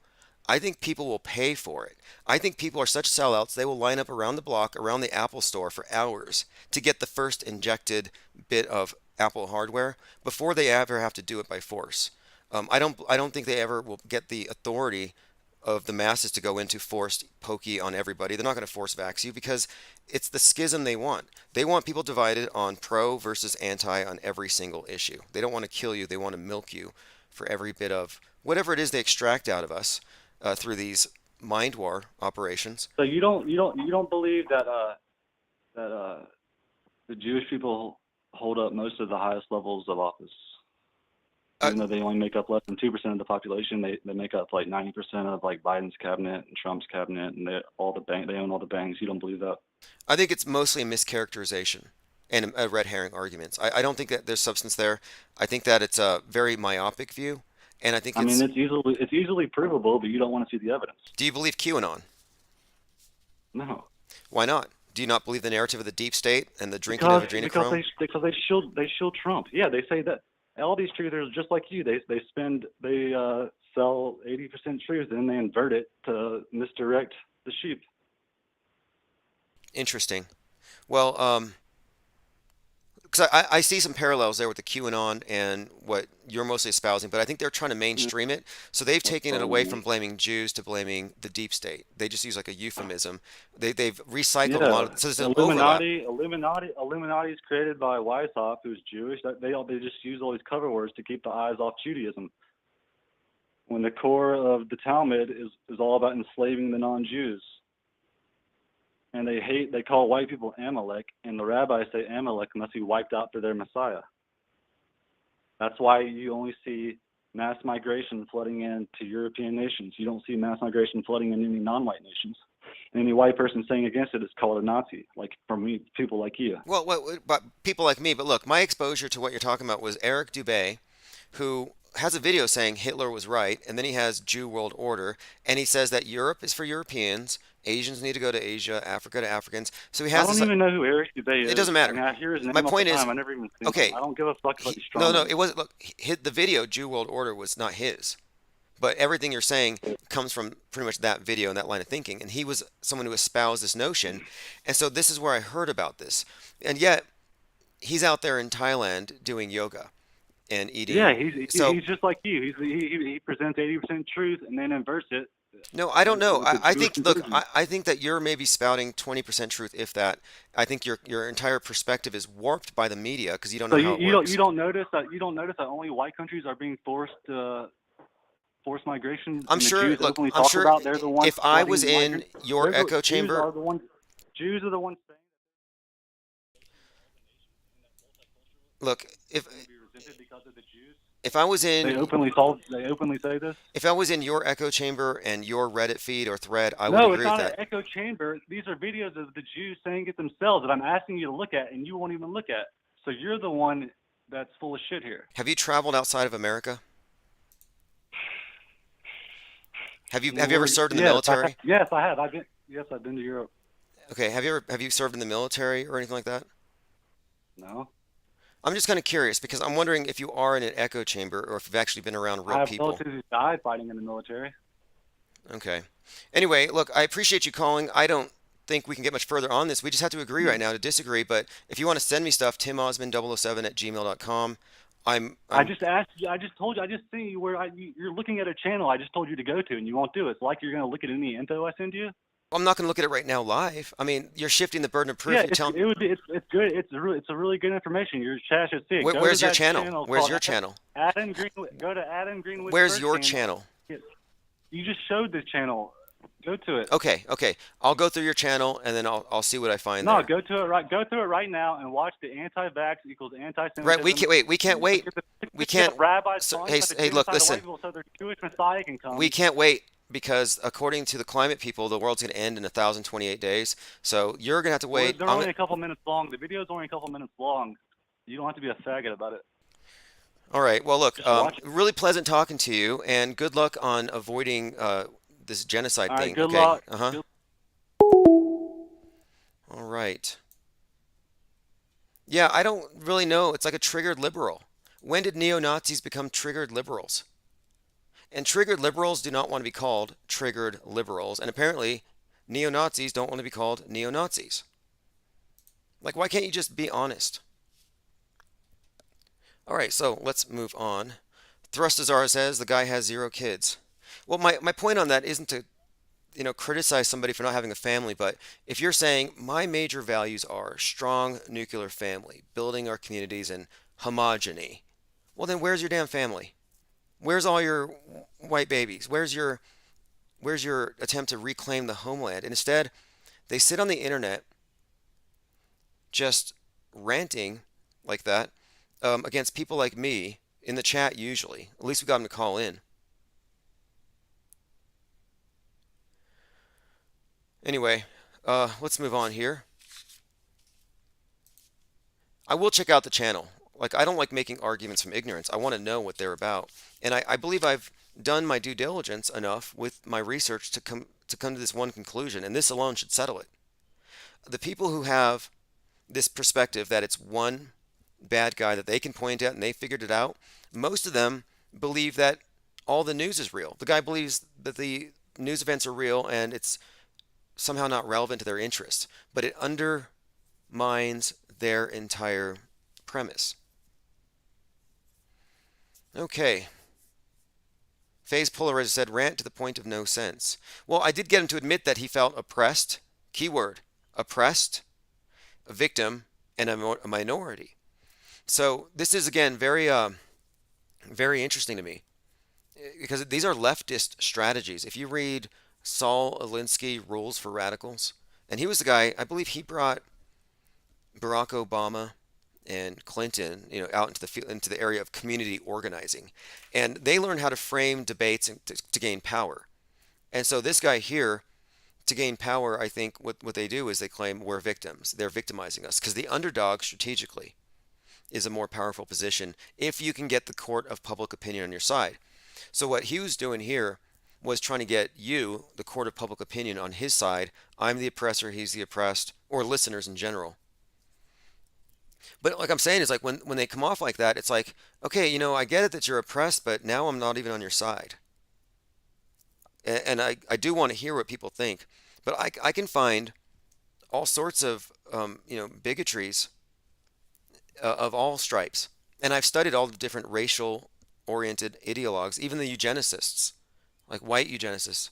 I think people will pay for it. I think people are such sellouts, they will line up around the block, around the Apple store for hours to get the first injected bit of Apple hardware before they ever have to do it by force. I don't think they ever will get the authority of the masses to go into forced pokey on everybody. They're not going to force vax you because it's the schism they want. They want people divided on pro versus anti on every single issue. They don't want to kill you. They want to milk you for every bit of whatever it is they extract out of us through these mind war operations. So you don't believe that the Jewish people hold up most of the highest levels of office? Even though they only make up less than 2% of the population, they make up like 90% of like Biden's cabinet and Trump's cabinet, and they own all the banks. You don't believe that? I think it's mostly a mischaracterization and a red herring arguments. I don't think that there's substance there. I think that it's a very myopic view, and I think I mean, it's easily provable, but you don't want to see the evidence. Do you believe QAnon? No. Why not? Do you not believe the narrative of the deep state and the drinking of adrenochrome? Because they shield Trump. Yeah, they say that all these truthers, just like you, they sell 80% truth and then they invert it to misdirect the sheep. Interesting. Well, because I see some parallels there with the QAnon and what you're mostly espousing, but I think they're trying to mainstream it. So they've taken it away from blaming Jews to blaming the deep state. They just use like a euphemism. They've recycled a lot of, so there's an overlap. Illuminati is created by Weishaupt, who's Jewish. They just use all these cover words to keep the eyes off Judaism. When the core of the Talmud is all about enslaving the non-Jews. And they call white people Amalek, and the rabbis say Amalek must be wiped out for their Messiah. That's why you only see mass migration flooding into European nations. You don't see mass migration flooding in any non-white nations. And any white person saying against it is called a Nazi, like from me, people like you. Well, but people like me. But look, my exposure to what you're talking about was Eric Dubé, who has a video saying Hitler was right, and then he has Jew World Order, and he says that Europe is for Europeans, Asians need to go to Asia, Africa to Africans. So he has. I don't even know who Eric Dubé is. It doesn't matter. I mean, I hear his name My all point the is, time. I never even seen okay, him. I don't give a fuck about these strong no, men. it wasn't. Look, the video Jew World Order was not his, but everything you're saying comes from pretty much that video and that line of thinking. And he was someone who espoused this notion, and so this is where I heard about this, and yet he's out there in Thailand doing yoga and eating. Yeah, he's just like you. He presents 80% truth and then inverts it. No, I don't know. With the I Jewish think, look, conclusion. I think that you're maybe spouting 20% truth, if that. I think your entire perspective is warped by the media because you don't know So how it you works. don't notice that only white countries are being forced migration. I'm and the sure. Jews Look, openly I'm talk sure. about they're the ones If I was flooding in migrants. your They're the- echo chamber, Jews are the ones saying look, they're going to be resented because of the Jews. if I was They in openly say this. if I was in your echo chamber and your Reddit feed or thread, I would No, it's agree with not an that. echo chamber. These are videos of the Jews saying it themselves that I'm asking you to look at, and you won't even look at. So you're the one that's full of shit here. Have you traveled outside of America? Have you ever served in the military? Yes, I have. I've been to Europe. Okay, have you served in the military or anything like that? No. I'm just kind of curious because I'm wondering if you are in an echo chamber or if you've actually been around I real have people. relatives who died fighting in the military. Okay. Anyway, look, I appreciate you calling. I don't think we can get much further on this. We just have to agree right now to disagree. But if you want to send me stuff, timosmond007@gmail.com. I just asked you. I just told you. I just seen you where you're looking at a channel I just told you to go to, and you won't do it. It's like you're going to look at any info I send you. I'm not going to look at it right now live. I mean, you're shifting the burden of proof. Yeah, You tell it would be. It's good. It's a really good information. Your chat should see it. Go where's to your that channel? Where's called your channel? Adam Greenwood. Go to Adam Greenwood. Where's your channel? You just showed this channel. Go to it. Okay. I'll go through your channel and then I'll see what I find No, there. go to it right. Go to it right now and watch the anti-vax equals anti-Semitism. Right, we can't wait. We can't. Rabbis So, calling hey, for the hey, look, genocide of listen. white people so their Jewish Messiah can come. We can't wait because according to the climate people, the world's going to end in 1,028 days. So you're going to have to wait. They're only a couple minutes long. The video's only a couple minutes long. You don't have to be a faggot about it. All right. Well, look, Just watch it. really pleasant talking to you, and good luck on avoiding this genocide All right, thing. good Okay. luck. Uh-huh. All right. Yeah, I don't really know. It's like a triggered liberal. When did neo-Nazis become triggered liberals? And triggered liberals do not want to be called triggered liberals. And apparently, neo-Nazis don't want to be called neo-Nazis. Like, why can't you just be honest? All right, so let's move on. Thrustazar says the guy has 0 kids. Well, my point on that isn't to, criticize somebody for not having a family, but if you're saying my major values are strong nuclear family, building our communities, and homogeny, well then where's your damn family? Where's all your white babies? Where's your attempt to reclaim the homeland? And instead, they sit on the internet just ranting like that against people like me in the chat usually. At least we got them to call in. Anyway, let's move on here. I will check out the channel. Like, I don't like making arguments from ignorance. I want to know what they're about. And I believe I've done my due diligence enough with my research to come to this one conclusion, and this alone should settle it. The people who have this perspective that it's one bad guy that they can point at and they figured it out, most of them believe that all the news is real. The guy believes that the news events are real and it's somehow not relevant to their interests, but it undermines their entire premise. Okay. FaZe Polarized said, rant to the point of no sense. Well, I did get him to admit that he felt oppressed, keyword, oppressed, a victim, and a minority. So this is, again, very interesting to me, because these are leftist strategies. If you read Saul Alinsky, Rules for Radicals, and he was the guy, I believe he brought Barack Obama and Clinton, out into the area of community organizing, and they learned how to frame debates and to gain power. And so this guy here, to gain power, I think what they do is they claim we're victims. They're victimizing us because the underdog strategically is a more powerful position if you can get the court of public opinion on your side. So what he was doing here was trying to get you, the court of public opinion, on his side. I'm the oppressor, he's the oppressed, or listeners in general. But like I'm saying, it's like when they come off like that, it's like, okay, I get it that you're oppressed, but now I'm not even on your side. And I do want to hear what people think. But I can find all sorts of, bigotries of all stripes. And I've studied all the different racial-oriented ideologues, even the eugenicists, like white eugenicists.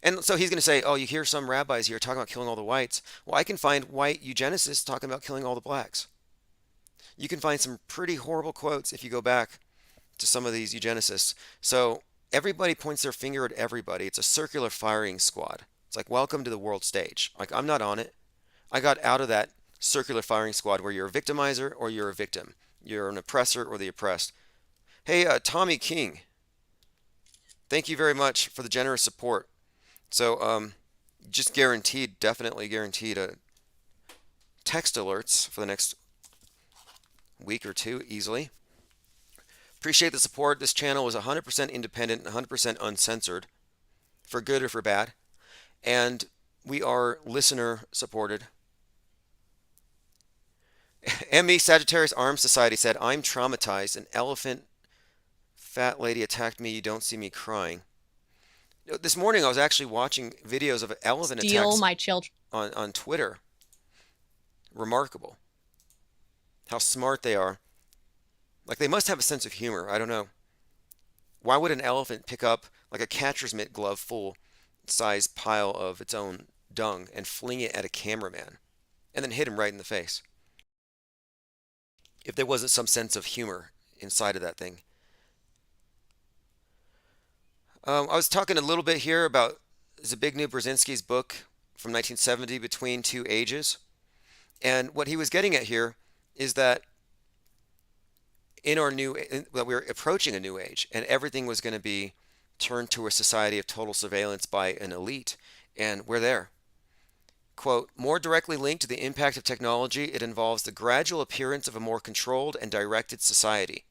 And so he's going to say, oh, you hear some rabbis here talking about killing all the whites. Well, I can find white eugenicists talking about killing all the blacks. You can find some pretty horrible quotes if you go back to some of these eugenicists. So everybody points their finger at everybody. It's a circular firing squad. It's like, welcome to the world stage. Like, I'm not on it. I got out of that circular firing squad where you're a victimizer or you're a victim. You're an oppressor or the oppressed. Hey, Tommy King, thank you very much for the generous support. So, just definitely guaranteed text alerts for the next week or two easily. Appreciate the support. This channel is 100% independent, 100% uncensored, for good or for bad. And we are listener supported. ME Sagittarius Arms Society said, I'm traumatized. An elephant fat lady attacked me. You don't see me crying. This morning I was actually watching videos of elephant attacks my children on Twitter. Remarkable. How smart they are. Like, they must have a sense of humor. I don't know. Why would an elephant pick up like a catcher's mitt glove full size pile of its own dung and fling it at a cameraman and then hit him right in the face? If there wasn't some sense of humor inside of that thing. I was talking a little bit here about Zbigniew Brzezinski's book from 1970, Between Two Ages. And what he was getting at here is that that we're approaching a new age, and everything was going to be turned to a society of total surveillance by an elite, and we're there. Quote, more directly linked to the impact of technology, it involves the gradual appearance of a more controlled and directed society.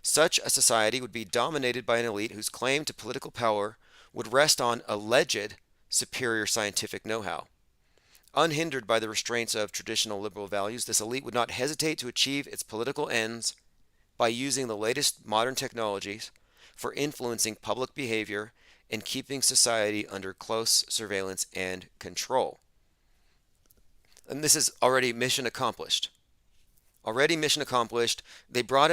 Such a society would be dominated by an elite whose claim to political power would rest on alleged superior scientific know-how. Unhindered by the restraints of traditional liberal values, this elite would not hesitate to achieve its political ends by using the latest modern technologies for influencing public behavior and keeping society under close surveillance and control. And this is already mission accomplished. Already mission accomplished. They brought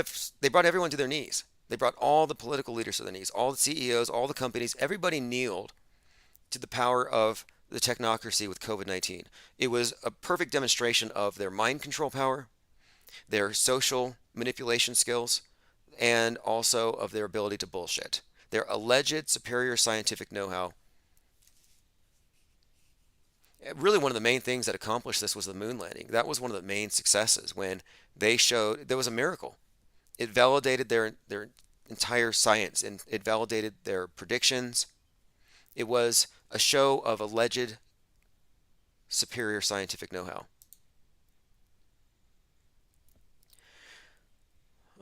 everyone to their knees. They brought all the political leaders to their knees, all the CEOs, all the companies, everybody kneeled to the power of the technocracy with COVID-19. It was a perfect demonstration of their mind control power, their social manipulation skills, and also of their ability to bullshit. Their alleged superior scientific know-how. Really, one of the main things that accomplished this was the moon landing. That was one of the main successes when they showed there was a miracle. It validated their entire science, and it validated their predictions. It was a show of alleged superior scientific know-how.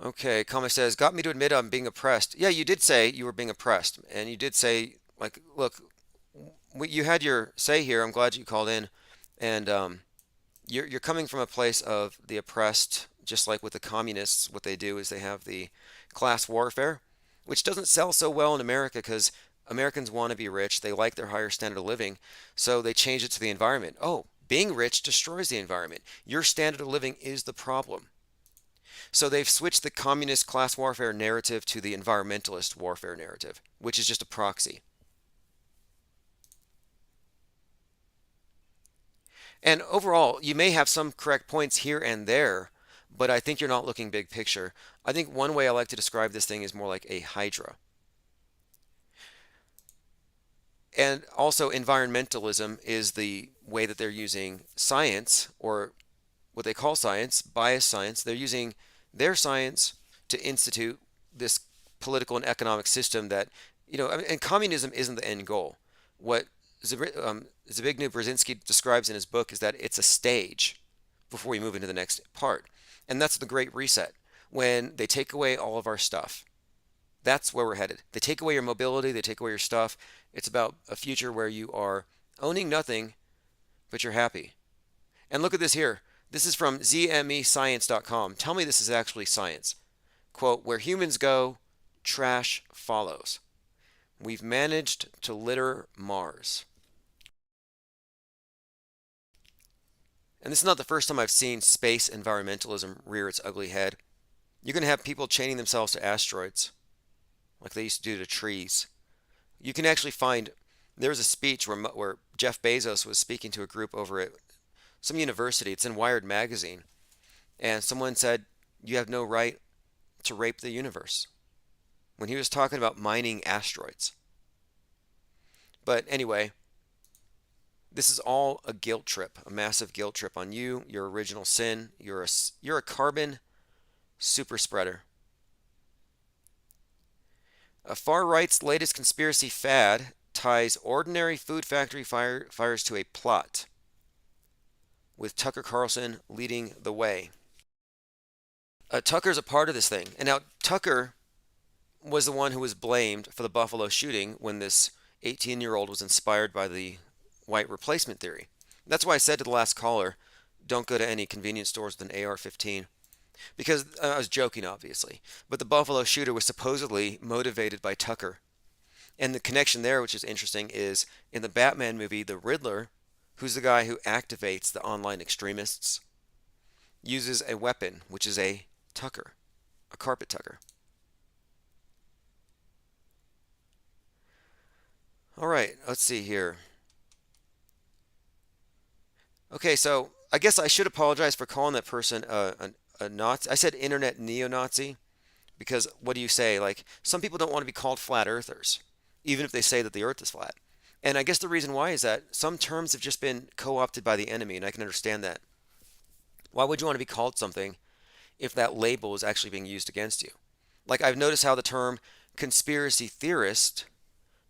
Okay, comment says, got me to admit I'm being oppressed. Yeah, you did say you were being oppressed. And you did say, like, look, you had your say here. I'm glad you called in. And you're coming from a place of the oppressed, just like with the communists. What they do is they have the class warfare, which doesn't sell so well in America because Americans want to be rich. They like their higher standard of living. So they change it to the environment. Oh, being rich destroys the environment. Your standard of living is the problem. So they've switched the communist class warfare narrative to the environmentalist warfare narrative, which is just a proxy. And overall, you may have some correct points here and there, but I think you're not looking big picture. I think one way I like to describe this thing is more like a hydra. And also, environmentalism is the way that they're using science, or what they call science, biased science. They're using their science to institute this political and economic system that, and communism isn't the end goal. What Zbigniew Brzezinski describes in his book is that it's a stage before we move into the next part. And that's the Great Reset, when they take away all of our stuff. That's where we're headed. They take away your mobility, they take away your stuff. It's about a future where you are owning nothing, but you're happy. And look at this here. This is from zmescience.com. Tell me this is actually science. Quote, where humans go, trash follows. We've managed to litter Mars. And this is not the first time I've seen space environmentalism rear its ugly head. You're going to have people chaining themselves to asteroids, like they used to do to trees. You can actually find, there was a speech where Jeff Bezos was speaking to a group over at some university. It's in Wired magazine. And someone said, you have no right to rape the universe, when he was talking about mining asteroids. But anyway, this is all a guilt trip, a massive guilt trip on you, your original sin. You're a carbon super spreader. Far right's latest conspiracy fad ties ordinary food factory fires to a plot, with Tucker Carlson leading the way. Tucker's a part of this thing. And now Tucker was the one who was blamed for the Buffalo shooting when this 18-year-old was inspired by the white replacement theory. That's why I said to the last caller, don't go to any convenience stores with an AR-15. Because I was joking, obviously. But the Buffalo shooter was supposedly motivated by Tucker. And the connection there, which is interesting, is in the Batman movie, the Riddler, who's the guy who activates the online extremists, uses a weapon, which is a tucker, a carpet tucker. All right, let's see here. Okay, so I guess I should apologize for calling that person a Nazi. I said internet neo-Nazi because what do you say? Like, some people don't want to be called flat earthers, even if they say that the earth is flat. And I guess the reason why is that some terms have just been co-opted by the enemy, and I can understand that. Why would you want to be called something if that label is actually being used against you? Like, I've noticed how the term conspiracy theorist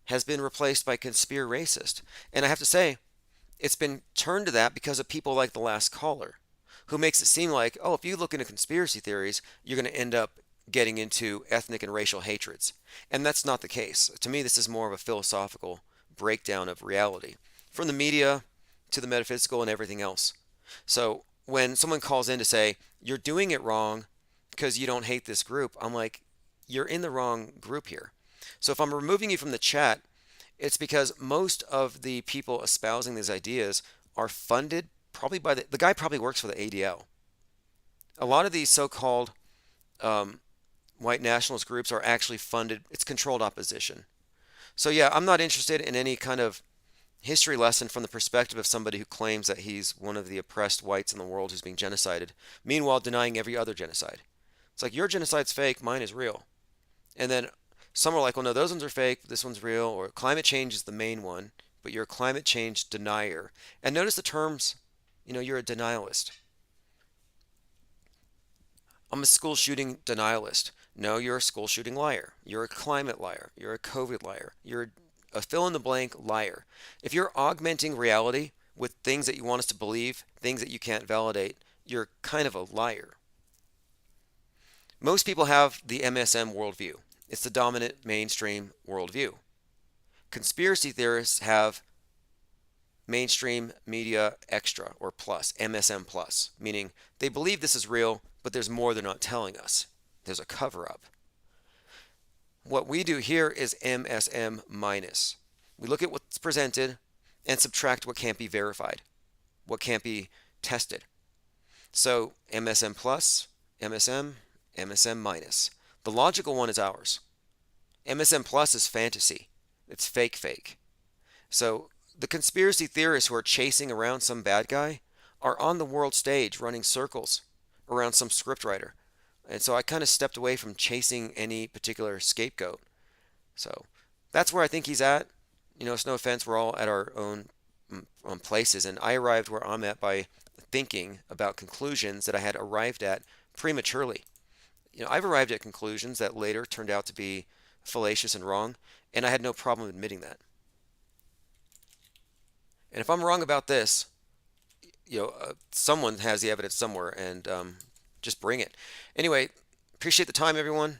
has been replaced by conspiracist. And I have to say, it's been turned to that because of people like the last caller, who makes it seem like, oh, if you look into conspiracy theories, you're going to end up getting into ethnic and racial hatreds. And that's not the case. To me, this is more of a philosophical breakdown of reality, from the media to the metaphysical and everything else. So when someone calls in to say, you're doing it wrong because you don't hate this group, I'm like, you're in the wrong group here. So if I'm removing you from the chat, it's because most of the people espousing these ideas are funded probably by the guy probably works for the ADL. A lot of these so-called white nationalist groups are actually funded. It's controlled opposition. So yeah, I'm not interested in any kind of history lesson from the perspective of somebody who claims that he's one of the oppressed whites in the world who's being genocided, meanwhile denying every other genocide. It's like, your genocide's fake, mine is real. And then some are like, well, no, those ones are fake, this one's real, or climate change is the main one, but you're a climate change denier. And notice the terms, you're a denialist. I'm a school shooting denialist. No, you're a school shooting liar. You're a climate liar. You're a COVID liar. You're a fill-in-the-blank liar. If you're augmenting reality with things that you want us to believe, things that you can't validate, you're kind of a liar. Most people have the MSM worldview. It's the dominant mainstream worldview. Conspiracy theorists have mainstream media extra, or plus, MSM plus, meaning they believe this is real, but there's more they're not telling us. There's a cover-up. What we do here is MSM minus. We look at what's presented and subtract what can't be verified, what can't be tested. So MSM plus, MSM, MSM minus. The logical one is ours. MSM plus is fantasy. It's fake. So the conspiracy theorists who are chasing around some bad guy are on the world stage running circles around some scriptwriter. And so I kind of stepped away from chasing any particular scapegoat. So that's where I think he's at. You know, it's no offense, we're all at our own places, and I arrived where I'm at by thinking about conclusions that I had arrived at prematurely. You know, I've arrived at conclusions that later turned out to be fallacious and wrong, and I had no problem admitting that. And if I'm wrong about this, you know, someone has the evidence somewhere, and just bring it. Anyway, appreciate the time, everyone.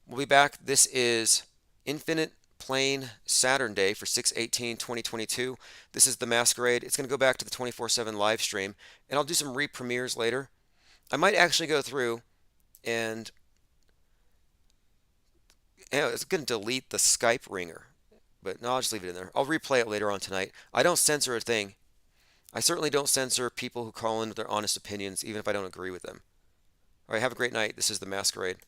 We'll be back. This is Infinite Plane SATURNDAY for 6/18/2022. This is the Masquerade. It's going to go back to the 24/7 live stream, and I'll do some re-premieres later. I might actually go through and it's going to delete the Skype ringer, but no, I'll just leave it in there. I'll replay it later on tonight. I don't censor a thing. I certainly don't censor people who call in with their honest opinions, even if I don't agree with them. All right, have a great night. This is the Masquerade.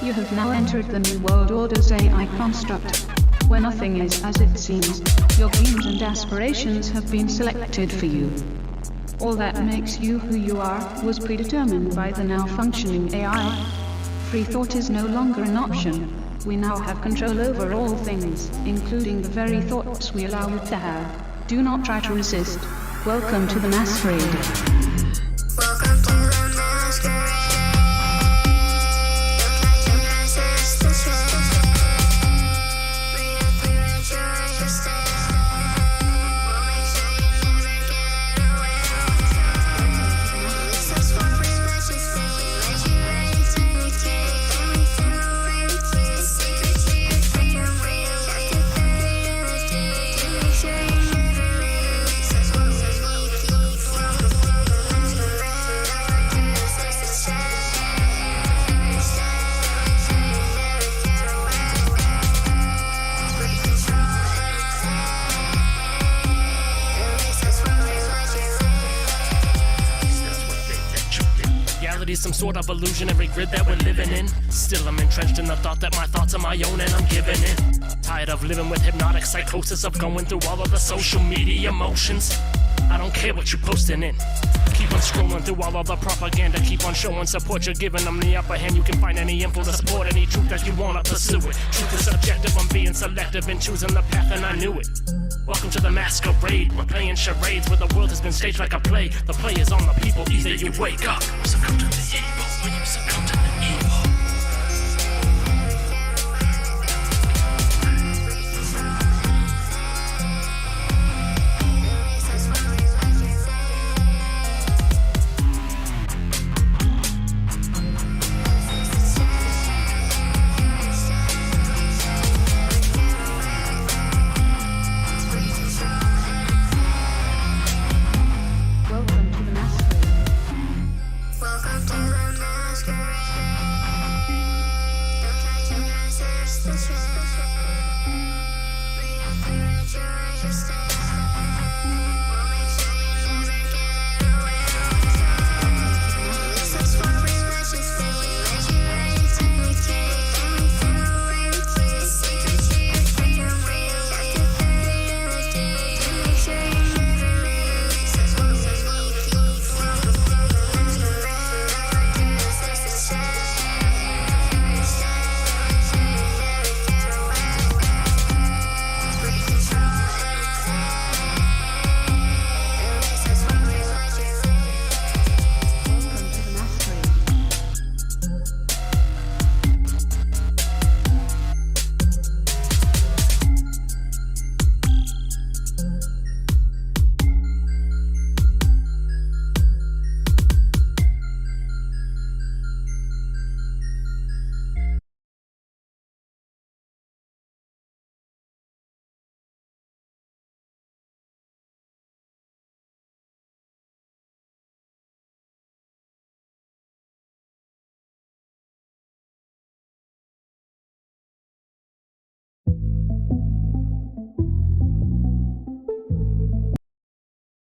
You have now entered the New World Order's AI construct, where nothing is as it seems. Your dreams and aspirations have been selected for you. All that makes you who you are was predetermined by the now functioning AI. Free thought is no longer an option. We now have control over all things, including the very thoughts we allow you to have. Do not try to resist. Welcome to the Masquerade. Welcome to the Masquerade. Some sort of illusionary grid that we're living in. Still I'm entrenched in the thought that my thoughts are my own and I'm giving in. Tired of living with hypnotic psychosis of going through all of the social media motions. I don't care what you're posting in. Keep on scrolling through all of the propaganda. Keep on showing support. You're giving them the upper hand. You can find any info to support any truth that you want to pursue it. Truth is subjective. I'm being selective and choosing the path, and I knew it. Welcome to the Masquerade. We're playing charades where the world has been staged like a play. The play is on the people. Either you wake up or succumb to the evil. When you succumb